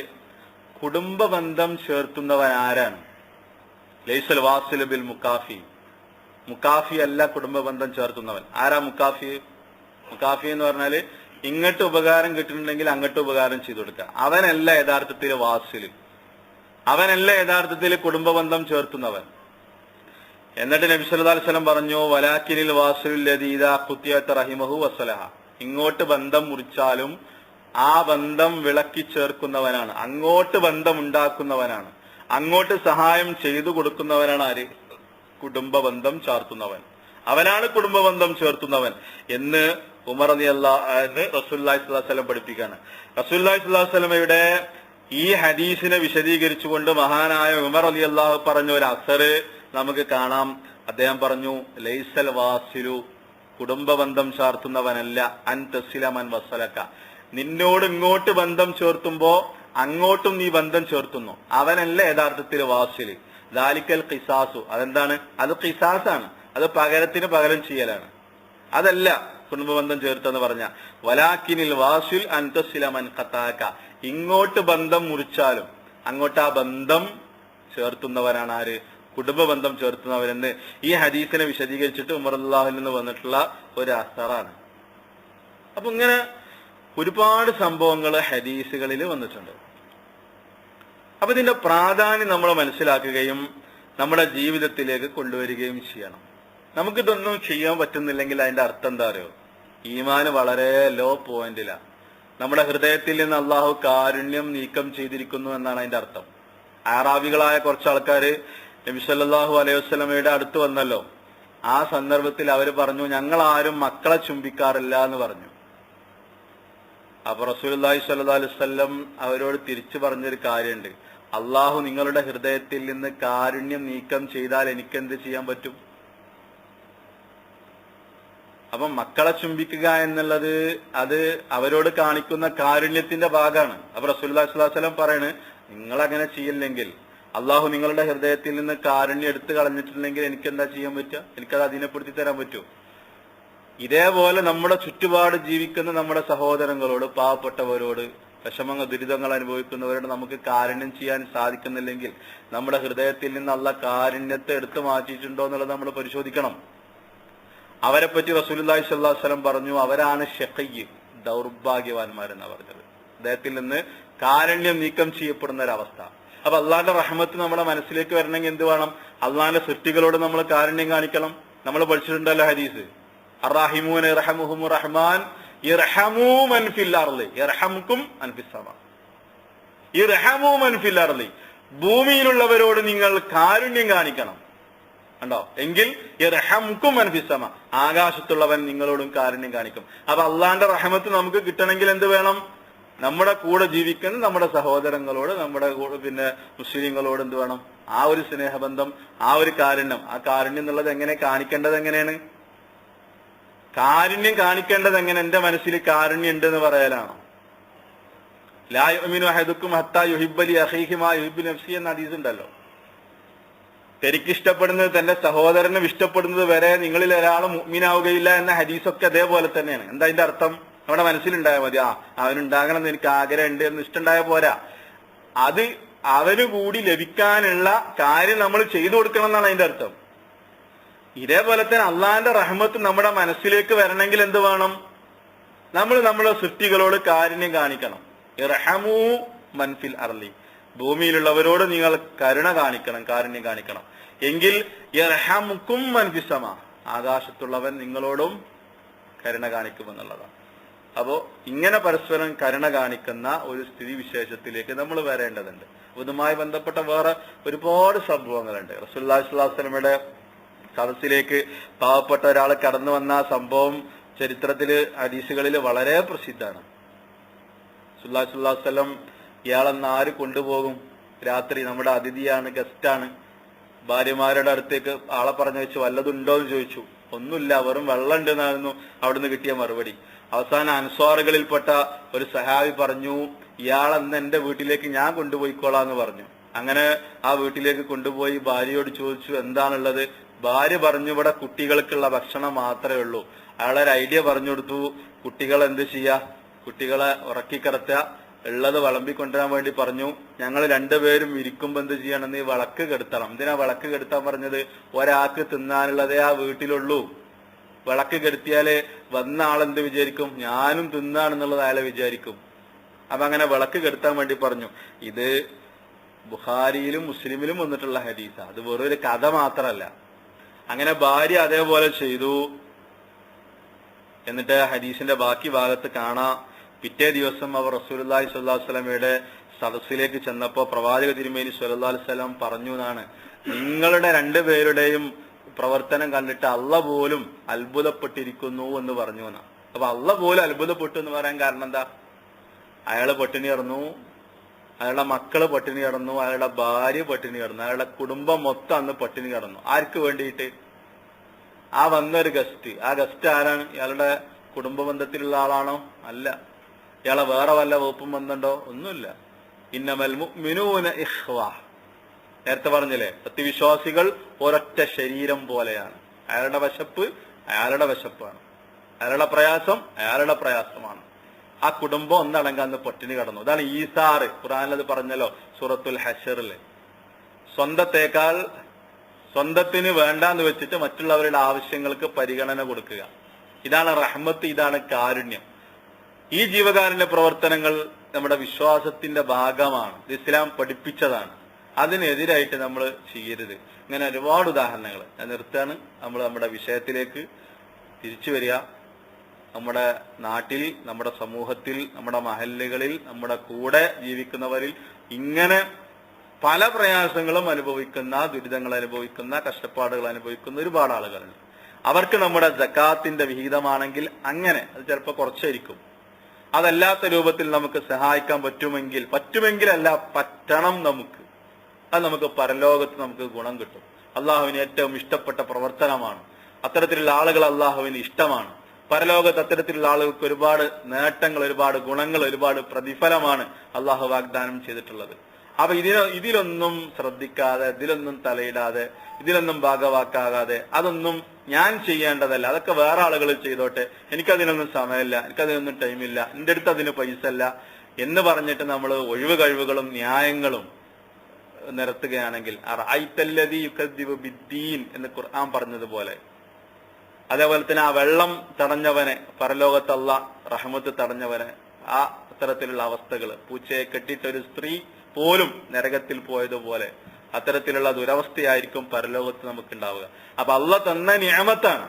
കുടുംബ ബന്ധം ചേർത്തുന്നവൻ ആരാണ്? ലൈസൽ വാസിലു ബിൽ മുക്കാഫി, മുക്കാഫി അല്ല കുടുംബ ബന്ധം ചേർത്തുന്നവൻ. ആരാ മുക്കാഫി? മുക്കാഫി എന്ന് പറഞ്ഞാല് ഇങ്ങോട്ട് ഉപകാരം കിട്ടുന്നുണ്ടെങ്കിൽ അങ്ങോട്ട് ഉപകാരം ചെയ്തു കൊടുക്കുക. അവനല്ല യഥാർത്ഥത്തിൽ വാസില്, അവനല്ല യഥാർത്ഥത്തിൽ കുടുംബ ബന്ധം ചേർത്തുന്നവൻ. എന്നിട്ട് നബി സല്ലല്ലാഹു അലൈഹി വസല്ലം പറഞ്ഞു, വലാകിനിൽ വാസിലുൽ ലദീ ഇദാ ഖുതിയത റഹിമഹു വസലഹ, ഇങ്ങോട്ട് ബന്ധം മുറിച്ചാലും ആ ബന്ധം വിളക്കി ചേർക്കുന്നവനാണ്, അങ്ങോട്ട് ബന്ധം ഉണ്ടാക്കുന്നവനാണ്, അങ്ങോട്ട് സഹായം ചെയ്തു കൊടുക്കുന്നവനാണ് ആര്? കുടുംബ ബന്ധം ചേർത്തുന്നവൻ. അവനാണ് കുടുംബ ബന്ധം ചേർത്തുന്നവൻ എന്ന് ഉമർ റളിയല്ലാഹു അൻഹു റസൂലുള്ളാഹി സ്വല്ലല്ലാഹു അലൈഹി വസല്ലം പഠിപ്പിക്കാണ്. റസൂലുള്ളാഹി സ്വല്ലല്ലാഹു അലൈഹി വസല്ലമയുടെ ഈ ഹദീസിനെ വിശദീകരിച്ചുകൊണ്ട് മഹാനായ ഉമർ റളിയല്ലാഹു പറഞ്ഞ ഒരു അസർ നമുക്ക് കാണാം. അദ്ദേഹം പറഞ്ഞു, ലൈസൽ വാസിലു, കുടുംബ ബന്ധം ചേർത്തുന്നവനല്ല, അൻ തസില മൻ വസലക, നിന്നോട് ഇങ്ങോട്ട് ബന്ധം ചേർത്തുമ്പോ അങ്ങോട്ടും നീ ബന്ധം ചേർത്തുന്നു, അവനല്ല യഥാർത്ഥത്തിൽ വാസില്. ദാലിക്കൽ ഖിസാസു, അതെന്താണ്? അത് ഖിസാസാണ്, അത് പകരത്തിന് പകരം ചെയ്യലാണ്, അതല്ല കുടുംബബന്ധം ചേർത്തെന്ന് പറഞ്ഞ. വലാക്കിനിൽ വാസിൽ അൻതസില മൻ ഖതാക, ഇങ്ങോട്ട് ബന്ധം മുറിച്ചാലും അങ്ങോട്ട് ആ ബന്ധം ചേർത്തുന്നവരാണ് ആര്? കുടുംബബന്ധം ചേർത്തുന്നവരെന്ന് ഈ ഹദീസിനെ വിശദീകരിച്ചിട്ട് ഉമർ റളിയല്ലാഹുവിൽ നിന്ന് വന്നിട്ടുള്ള ഒരു അസറാണ്. അപ്പൊ ഇങ്ങനെ ഒരുപാട് സംഭവങ്ങൾ ഹദീസുകളിൽ വന്നിട്ടുണ്ട്. അപ്പൊ ഇതിന്റെ പ്രാധാന്യം നമ്മൾ മനസ്സിലാക്കുകയും നമ്മുടെ ജീവിതത്തിലേക്ക് കൊണ്ടുവരികയും ചെയ്യണം. നമുക്കിതൊന്നും ചെയ്യാൻ പറ്റുന്നില്ലെങ്കിൽ അതിന്റെ അർത്ഥം എന്താ അറിയോ? ഈമാന് വളരെ ലോ പോയിന്റിലാണ്. നമ്മുടെ ഹൃദയത്തിൽ നിന്ന് അള്ളാഹു കാരുണ്യം നീക്കം ചെയ്തിരിക്കുന്നു എന്നാണ് അതിന്റെ അർത്ഥം. ആറാബികളായ കുറച്ച് ആൾക്കാര് നബി സല്ലല്ലാഹു അലൈഹി വസല്ലമയുടെ അടുത്ത് വന്നല്ലോ. ആ സന്ദർഭത്തിൽ അവര് പറഞ്ഞു, ഞങ്ങൾ ആരും മക്കളെ ചുംബിക്കാറില്ല എന്ന് പറഞ്ഞു. അപ്പൊ റസൂലുള്ളാഹി സ്വല്ലല്ലാഹു അലൈഹി വസല്ലം അവരോട് തിരിച്ചു പറഞ്ഞൊരു കാര്യമുണ്ട്, അള്ളാഹു നിങ്ങളുടെ ഹൃദയത്തിൽ നിന്ന് കാരുണ്യം നീക്കം ചെയ്താൽ എനിക്കെന്ത് ചെയ്യാൻ പറ്റും? അപ്പം മക്കളെ ചുംബിക്കുക എന്നുള്ളത് അത് അവരോട് കാണിക്കുന്ന കാരുണ്യത്തിന്റെ ഭാഗമാണ്. അപ്പൊ റസൂലുള്ളാഹി സ്വല്ലല്ലാഹു അലൈഹി വസല്ലം പറയാണ്, നിങ്ങൾ അങ്ങനെ ചെയ്യില്ലെങ്കിൽ, അള്ളാഹു നിങ്ങളുടെ ഹൃദയത്തിൽ നിന്ന് കാരുണ്യം എടുത്തു കളഞ്ഞിട്ടില്ലെങ്കിൽ എനിക്കെന്താ ചെയ്യാൻ പറ്റുക? എനിക്കത് അധീനപ്പെടുത്തി തരാൻ പറ്റുമോ? ഇതേപോലെ നമ്മുടെ ചുറ്റുപാട് ജീവിക്കുന്ന നമ്മുടെ സഹോദരങ്ങളോട്, പാവപ്പെട്ടവരോട്, വിഷമങ്ങൾ ദുരിതങ്ങൾ അനുഭവിക്കുന്നവരോട് നമുക്ക് കാരുണ്യം ചെയ്യാൻ സാധിക്കുന്നില്ലെങ്കിൽ നമ്മുടെ ഹൃദയത്തിൽ നിന്ന് അള്ളാഹ് കാരുണ്യത്തെ എടുത്തു മാറ്റിയിട്ടുണ്ടോ എന്നുള്ളത് നമ്മൾ പരിശോധിക്കണം. അവരെ പറ്റി റസൂലുള്ളാഹി സ്വല്ലല്ലാഹു അലൈഹി വസല്ലം പറഞ്ഞു, അവരാണ് ഷഖയ്യ്, ദൗർഭാഗ്യവാന്മാരെന്നാ പറഞ്ഞത്. അദ്ദേഹത്തിൽ നിന്ന് കാരുണ്യം നീക്കം ചെയ്യപ്പെടുന്ന ഒരവസ്ഥ. അപ്പൊ അള്ളാന്റെ റഹ്മത്ത് നമ്മുടെ മനസ്സിലേക്ക് വരണമെങ്കിൽ എന്ത് വേണം? അള്ളാന്റെ സൃഷ്ടികളോട് നമ്മൾ കാരുണ്യം കാണിക്കണം. നമ്മൾ പഠിച്ചിട്ടുണ്ടല്ലോ ഹദീസ്, അർറഹിമൂന യർഹമുഹുമുർ റഹ്മാൻ യർഹമൂ മൻ ഫിൽ അർളി യർഹമുക്കും മൻ ഫിസ് സമാ. യർഹമൂ മൻ ഫിൽ അർളി, ഭൂമിയിലുള്ളവരോട് നിങ്ങൾ കാരുണ്യം കാണിക്കണം. കണ്ടോ? എങ്കിൽ യർഹമുക്കും മൻ ഫിസ് സമാ, ആകാശത്തുള്ളവൻ നിങ്ങളോടും കാരുണ്യം കാണിക്കും. അപ്പൊ അള്ളാന്റെ റഹ്മത്ത് നമുക്ക് കിട്ടണമെങ്കിൽ എന്ത് വേണം? നമ്മുടെ കൂടെ ജീവിക്കുന്ന നമ്മുടെ സഹോദരങ്ങളോട്, നമ്മുടെ പിന്നെ മുസ്ലിങ്ങളോട് എന്ത് വേണം? ആ ഒരു സ്നേഹബന്ധം, ആ ഒരു കാരുണ്യം. ആ കാരുണ്യം എന്നുള്ളത് എങ്ങനെ കാണിക്കേണ്ടത്? എങ്ങനെയാണ് കാരുണ്യം കാണിക്കേണ്ടത്? എങ്ങനെ? എന്റെ മനസ്സിൽ കാരുണ്യം ഉണ്ട് എന്ന് പറയലാണോ? ലാ യുഅ്മിനു അഹദുക്കും ഹത്താ യുഹിബ്ബ ലി അഖീഹി മാ യുഹിബ്ബു നഫ്സിഹി എന്ന ഹദീസ് ഉണ്ടല്ലോ. തനിക്കിഷ്ടപ്പെടുന്നത് തന്റെ സഹോദരനും ഇഷ്ടപ്പെടുന്നത് വരെ നിങ്ങളിൽ ഒരാൾ മുഅ്മിനാവുകയില്ല എന്ന ഹദീസൊക്കെ അതേപോലെ തന്നെയാണ്. എന്താ അതിന്റെ അർത്ഥം? നമ്മുടെ മനസ്സിലുണ്ടായാൽ മതി, അവനുണ്ടാകണം എന്ന് എനിക്ക് ആഗ്രഹമുണ്ട് എന്ന് ഇഷ്ടമുണ്ടായ പോരാ, അത് അവന് കൂടി ലഭിക്കാനുള്ള കാര്യം നമ്മൾ ചെയ്തു കൊടുക്കണം എന്നാണ് അതിന്റെ അർത്ഥം. ഇതേപോലെ തന്നെ അള്ളാന്റെ റഹ്മത്ത് നമ്മുടെ മനസ്സിലേക്ക് വരണമെങ്കിൽ എന്ത് വേണം? നമ്മൾ നമ്മുടെ സൃഷ്ടികളോട് കാരുണ്യം കാണിക്കണം. ഇർഹമൂ മൻ ഫിൽ അർളി, ഭൂമിയിലുള്ളവരോട് നിങ്ങൾ കരുണ കാണിക്കണം, കാരുണ്യം കാണിക്കണം. എങ്കിൽ യർഹമുക്കും മൻ ഫിസ് സമാ, ആകാശത്തുള്ളവൻ നിങ്ങളോടും കരുണ കാണിക്കുമെന്നുള്ളതാണ്. അപ്പോ ഇങ്ങനെ പരസ്പരം കരുണ കാണിക്കുന്ന ഒരു സ്ഥിതി വിശേഷത്തിലേക്ക് നമ്മൾ വരേണ്ടതുണ്ട്. ഇതുമായി ബന്ധപ്പെട്ട വേറെ ഒരുപാട് സംഭവങ്ങളുണ്ട്. റസൂലുള്ളാഹി സ്വല്ലല്ലാഹു അലൈഹി വസല്ലമയുടെ സദസ്സിലേക്ക് പാവപ്പെട്ട ഒരാൾ കടന്നു വന്ന സംഭവം ചരിത്രത്തില്, ഹദീസുകളിൽ വളരെ പ്രസിദ്ധമാണ്. റസൂലുള്ളാഹി സ്വല്ലല്ലാഹു അലൈഹി വസല്ലം ഇയാളെന്ന് ആര് കൊണ്ടുപോകും? രാത്രി നമ്മുടെ അതിഥിയാണ്, ഗസ്റ്റാണ്. ഭാര്യമാരുടെ അടുത്തേക്ക് ആളെ പറഞ്ഞു വെച്ച് വല്ലതുണ്ടോ എന്ന് ചോദിച്ചു. ഒന്നുമില്ല, വെറും വെള്ളം ഉണ്ടെന്നായിരുന്നു അവിടുന്ന് കിട്ടിയ മറുപടി. അവസാനം അൻസ്വാറുകളിൽപ്പെട്ട ഒരു സഹാബി പറഞ്ഞു, ഇയാളെന്ന് എന്റെ വീട്ടിലേക്ക് ഞാൻ കൊണ്ടുപോയിക്കോളാന്ന് പറഞ്ഞു. അങ്ങനെ ആ വീട്ടിലേക്ക് കൊണ്ടുപോയി ഭാര്യയോട് ചോദിച്ചു എന്താണുള്ളത്. ഭാര്യ പറഞ്ഞു, ഇവിടെ കുട്ടികൾക്കുള്ള ഭക്ഷണം മാത്രമേ ഉള്ളൂ. അയാളൊരു ഐഡിയ പറഞ്ഞു കൊടുത്തു, കുട്ടികളെ എന്ത് ചെയ്യാ, കുട്ടികളെ ഉറക്കിക്കിടത്തുക, ഉള്ളത് വിളമ്പിക്കൊണ്ടുവരാൻ വേണ്ടി പറഞ്ഞു. ഞങ്ങൾ രണ്ടുപേരും ഇരിക്കുമ്പോ എന്ത് ചെയ്യണം? നീ വിളക്ക് കെടുത്തണം. എന്തിനാ വിളക്ക് കെടുത്താൻ പറഞ്ഞത്? ഒരാൾക്ക് തിന്നാനുള്ളതേ ആ വീട്ടിലുള്ളൂ. വിളക്ക് കെടുത്തിയാല് വന്ന ആളെന്ത് വിചാരിക്കും? ഞാനും തിന്നാണെന്നുള്ളത് അയാളെ വിചാരിക്കും. അപ്പൊ അങ്ങനെ വിളക്ക് കെടുത്താൻ വേണ്ടി പറഞ്ഞു. ഇത് ബുഖാരിയിലും മുസ്ലിമിലും വന്നിട്ടുള്ള ഹദീസാ, അത് വെറും ഒരു കഥ മാത്രമല്ല. അങ്ങനെ ഭാര്യ അതേപോലെ ചെയ്തു. എന്നിട്ട് ഹദീസിന്റെ ബാക്കി ഭാഗത്ത് കാണാം, പിറ്റേ ദിവസം അവർ റസൂലുള്ളാഹി സ്വല്ലല്ലാഹു അലൈഹി വസല്ലമയുടെ സദസ്സിലേക്ക് ചെന്നപ്പോ പ്രവാചക തിരുമേനി സ്വല്ലല്ലാഹു അലൈഹി വസല്ലം പറഞ്ഞു എന്നാണ്, നിങ്ങളുടെ രണ്ടുപേരുടെയും പ്രവർത്തനം കണ്ടിട്ട് അള്ള പോലും അത്ഭുതപ്പെട്ടിരിക്കുന്നു എന്ന് പറഞ്ഞു എന്നാ. അപ്പൊ അള്ള പോലും അത്ഭുതപ്പെട്ടു എന്ന് പറയാൻ കാരണം എന്താ? അയാള് പട്ടിണി കിടന്നു, അയാളുടെ മക്കള് പട്ടിണി കിടന്നു, അയാളുടെ ഭാര്യ പട്ടിണി കിടന്നു, അയാളുടെ കുടുംബം മൊത്തം അന്ന് പട്ടിണി കിടന്നു. ആർക്ക് വേണ്ടിയിട്ട്? ആ വന്നൊരു ഗസ്റ്റ്. ആ ഗസ്റ്റ് ആരാണ്? ഇയാളുടെ കുടുംബ ബന്ധത്തിലുള്ള ആളാണോ? അല്ല. ഇയാളെ വേറെ വല്ല വകുപ്പും ബന്ധമുണ്ടോ? ഒന്നുമില്ല. ഇന്നമൽ മുഅ്മിനൂന ഇഖ്വ. നേരത്തെ പറഞ്ഞില്ലേ, സത്യവിശ്വാസികൾ ഒരൊറ്റ ശരീരം പോലെയാണ്. അയാളുടെ വിശപ്പ് അയാളുടെ വിശപ്പാണ്, അയാളുടെ പ്രയാസം അയാളുടെ പ്രയാസമാണ്. ആ കുടുംബം ഒന്നടങ്കാന്ന് പട്ടിണി കടന്നു. അതാണ് ഈസാറ്. ഖുർആനിലത് പറഞ്ഞല്ലോ, സൂറത്തുൽ ഹശറില്. സ്വന്തത്തിന് വേണ്ടാന്ന് വെച്ചിട്ട് മറ്റുള്ളവരുടെ ആവശ്യങ്ങൾക്ക് പരിഗണന കൊടുക്കുക. ഇതാണ് റഹ്മത്ത്, ഇതാണ് കാരുണ്യം. ഈ ജീവകാരുണ്യ പ്രവർത്തനങ്ങൾ നമ്മുടെ വിശ്വാസത്തിന്റെ ഭാഗമാണ്. ഇസ്ലാം പഠിപ്പിച്ചതാണ്. അതിനെതിരായിട്ട് നമ്മൾ ചെയ്യരുത്. ഇങ്ങനെ ഒരുപാട് ഉദാഹരണങ്ങൾ ഞാൻ നിർത്താണ്. നമ്മൾ നമ്മുടെ വിഷയത്തിലേക്ക് തിരിച്ചു വരിക. നമ്മുടെ നാട്ടിൽ, നമ്മുടെ സമൂഹത്തിൽ, നമ്മുടെ മഹല്ലുകളിൽ, നമ്മുടെ കൂടെ ജീവിക്കുന്നവരിൽ ഇങ്ങനെ പല പ്രയാസങ്ങളും അനുഭവിക്കുന്ന, ദുരിതങ്ങൾ അനുഭവിക്കുന്ന, കഷ്ടപ്പാടുകൾ അനുഭവിക്കുന്ന ഒരുപാട് ആളുകളുണ്ട്. അവർക്ക് നമ്മുടെ സക്കാത്തിന്റെ വിഹിതമാണെങ്കിൽ അങ്ങനെ, അത് ചിലപ്പോൾ കുറച്ചായിരിക്കും, അതല്ലാത്ത രൂപത്തിൽ നമുക്ക് സഹായിക്കാൻ പറ്റുമെങ്കിലല്ല, പറ്റണം നമുക്ക്. അത് നമുക്ക് പരലോകത്ത് നമുക്ക് ഗുണം കിട്ടും. അള്ളാഹുവിന് ഏറ്റവും ഇഷ്ടപ്പെട്ട പ്രവർത്തനമാണ്. അത്തരത്തിലുള്ള ആളുകൾ അള്ളാഹുവിന് ഇഷ്ടമാണ്. പരലോകത്ത് അത്തരത്തിലുള്ള ആളുകൾക്ക് ഒരുപാട് നേട്ടങ്ങൾ, ഒരുപാട് ഗുണങ്ങൾ, ഒരുപാട് പ്രതിഫലമാണ് അള്ളാഹു വാഗ്ദാനം ചെയ്തിട്ടുള്ളത്. അപ്പൊ ഇതിലൊന്നും ശ്രദ്ധിക്കാതെ, ഇതിലൊന്നും തലയിടാതെ, ഇതിലൊന്നും ഭാഗവാക്കാകാതെ, അതൊന്നും ഞാൻ ചെയ്യേണ്ടതല്ല, അതൊക്കെ വേറെ ആളുകൾ ചെയ്തോട്ടെ, എനിക്കതിനൊന്നും സമയമില്ല, എനിക്കതിനൊന്നും ടൈമില്ല, എന്റെ അടുത്ത് അതിന് പൈസ ഇല്ല എന്ന് പറഞ്ഞിട്ട് നമ്മൾ ഒഴിവ് കഴിവുകളും ന്യായങ്ങളും നിരത്തുകയാണെങ്കിൽ അറഅയ്തല്ലദീ യുകദ്ദിബു ബിദ്ദീൻ എന്ന് ഖുർആൻ പറഞ്ഞതുപോലെ, അതേപോലെ തന്നെ ആ വെള്ളം തടഞ്ഞവനെ, പരലോകത്ത് അല്ലാഹ് റഹ്മത്ത് തടഞ്ഞവനെ, ആ അത്തരത്തിലുള്ള അവസ്ഥകൾ, പൂച്ചയെ കെട്ടിയിട്ടൊരു സ്ത്രീ പോലും നരകത്തിൽ പോയതുപോലെ അത്തരത്തിലുള്ള ദുരവസ്ഥയായിരിക്കും പരലോകത്ത് നമുക്കുണ്ടാവുക. അപ്പൊ അള്ളാഹ് തന്ന നിഅമത്താണ്.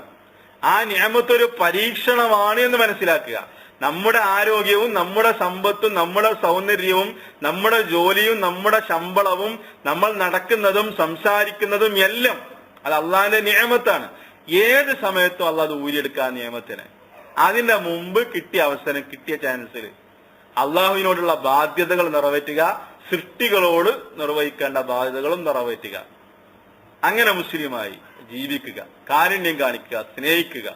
ആ നിഅമത്ത് ഒരു പരീക്ഷണമാണ് എന്ന് മനസ്സിലാക്കുക. നമ്മുടെ ആരോഗ്യവും, നമ്മുടെ സമ്പത്തും, നമ്മുടെ സൗന്ദര്യവും, നമ്മുടെ ജോലിയും, നമ്മുടെ ശമ്പളവും, നമ്മൾ നടക്കുന്നതും സംസാരിക്കുന്നതും എല്ലാം അത് അള്ളാഹിന്റെ നിഅമത്താണ്. ഏത് സമയത്തും അള്ളാഹ് അത് ഊരിയെടുക്കുക നിയമത്തിന്. അതിന്റെ മുമ്പ് കിട്ടിയ അവസരം, കിട്ടിയ ചാൻസിൽ അള്ളാഹുവിനോടുള്ള ബാധ്യതകൾ നിറവേറ്റുക, സൃഷ്ടികളോട് നിർവഹിക്കേണ്ട ബാധ്യതകളും നിറവേറ്റുക. അങ്ങനെ മുസ്ലിമായി ജീവിക്കുക, കാരുണ്യം കാണിക്കുക, സ്നേഹിക്കുക,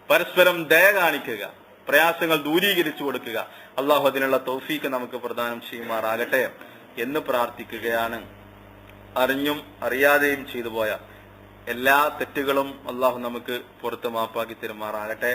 പരസ്പരം ദയ കാണിക്കുക, പ്രയാസങ്ങൾ ദൂരീകരിച്ചു കൊടുക്കുക. അള്ളാഹു അതിനുള്ള തൗഫീക്ക് നമുക്ക് പ്രദാനം ചെയ്യുമാറാകട്ടെ എന്ന് പ്രാർത്ഥിക്കുകയാണ്. അറിഞ്ഞും അറിയാതെയും ചെയ്തു പോയ എല്ലാ തെറ്റുകളും അള്ളാഹു നമുക്ക് പുറത്ത് മാപ്പാക്കി തരുമാറാകട്ടെ.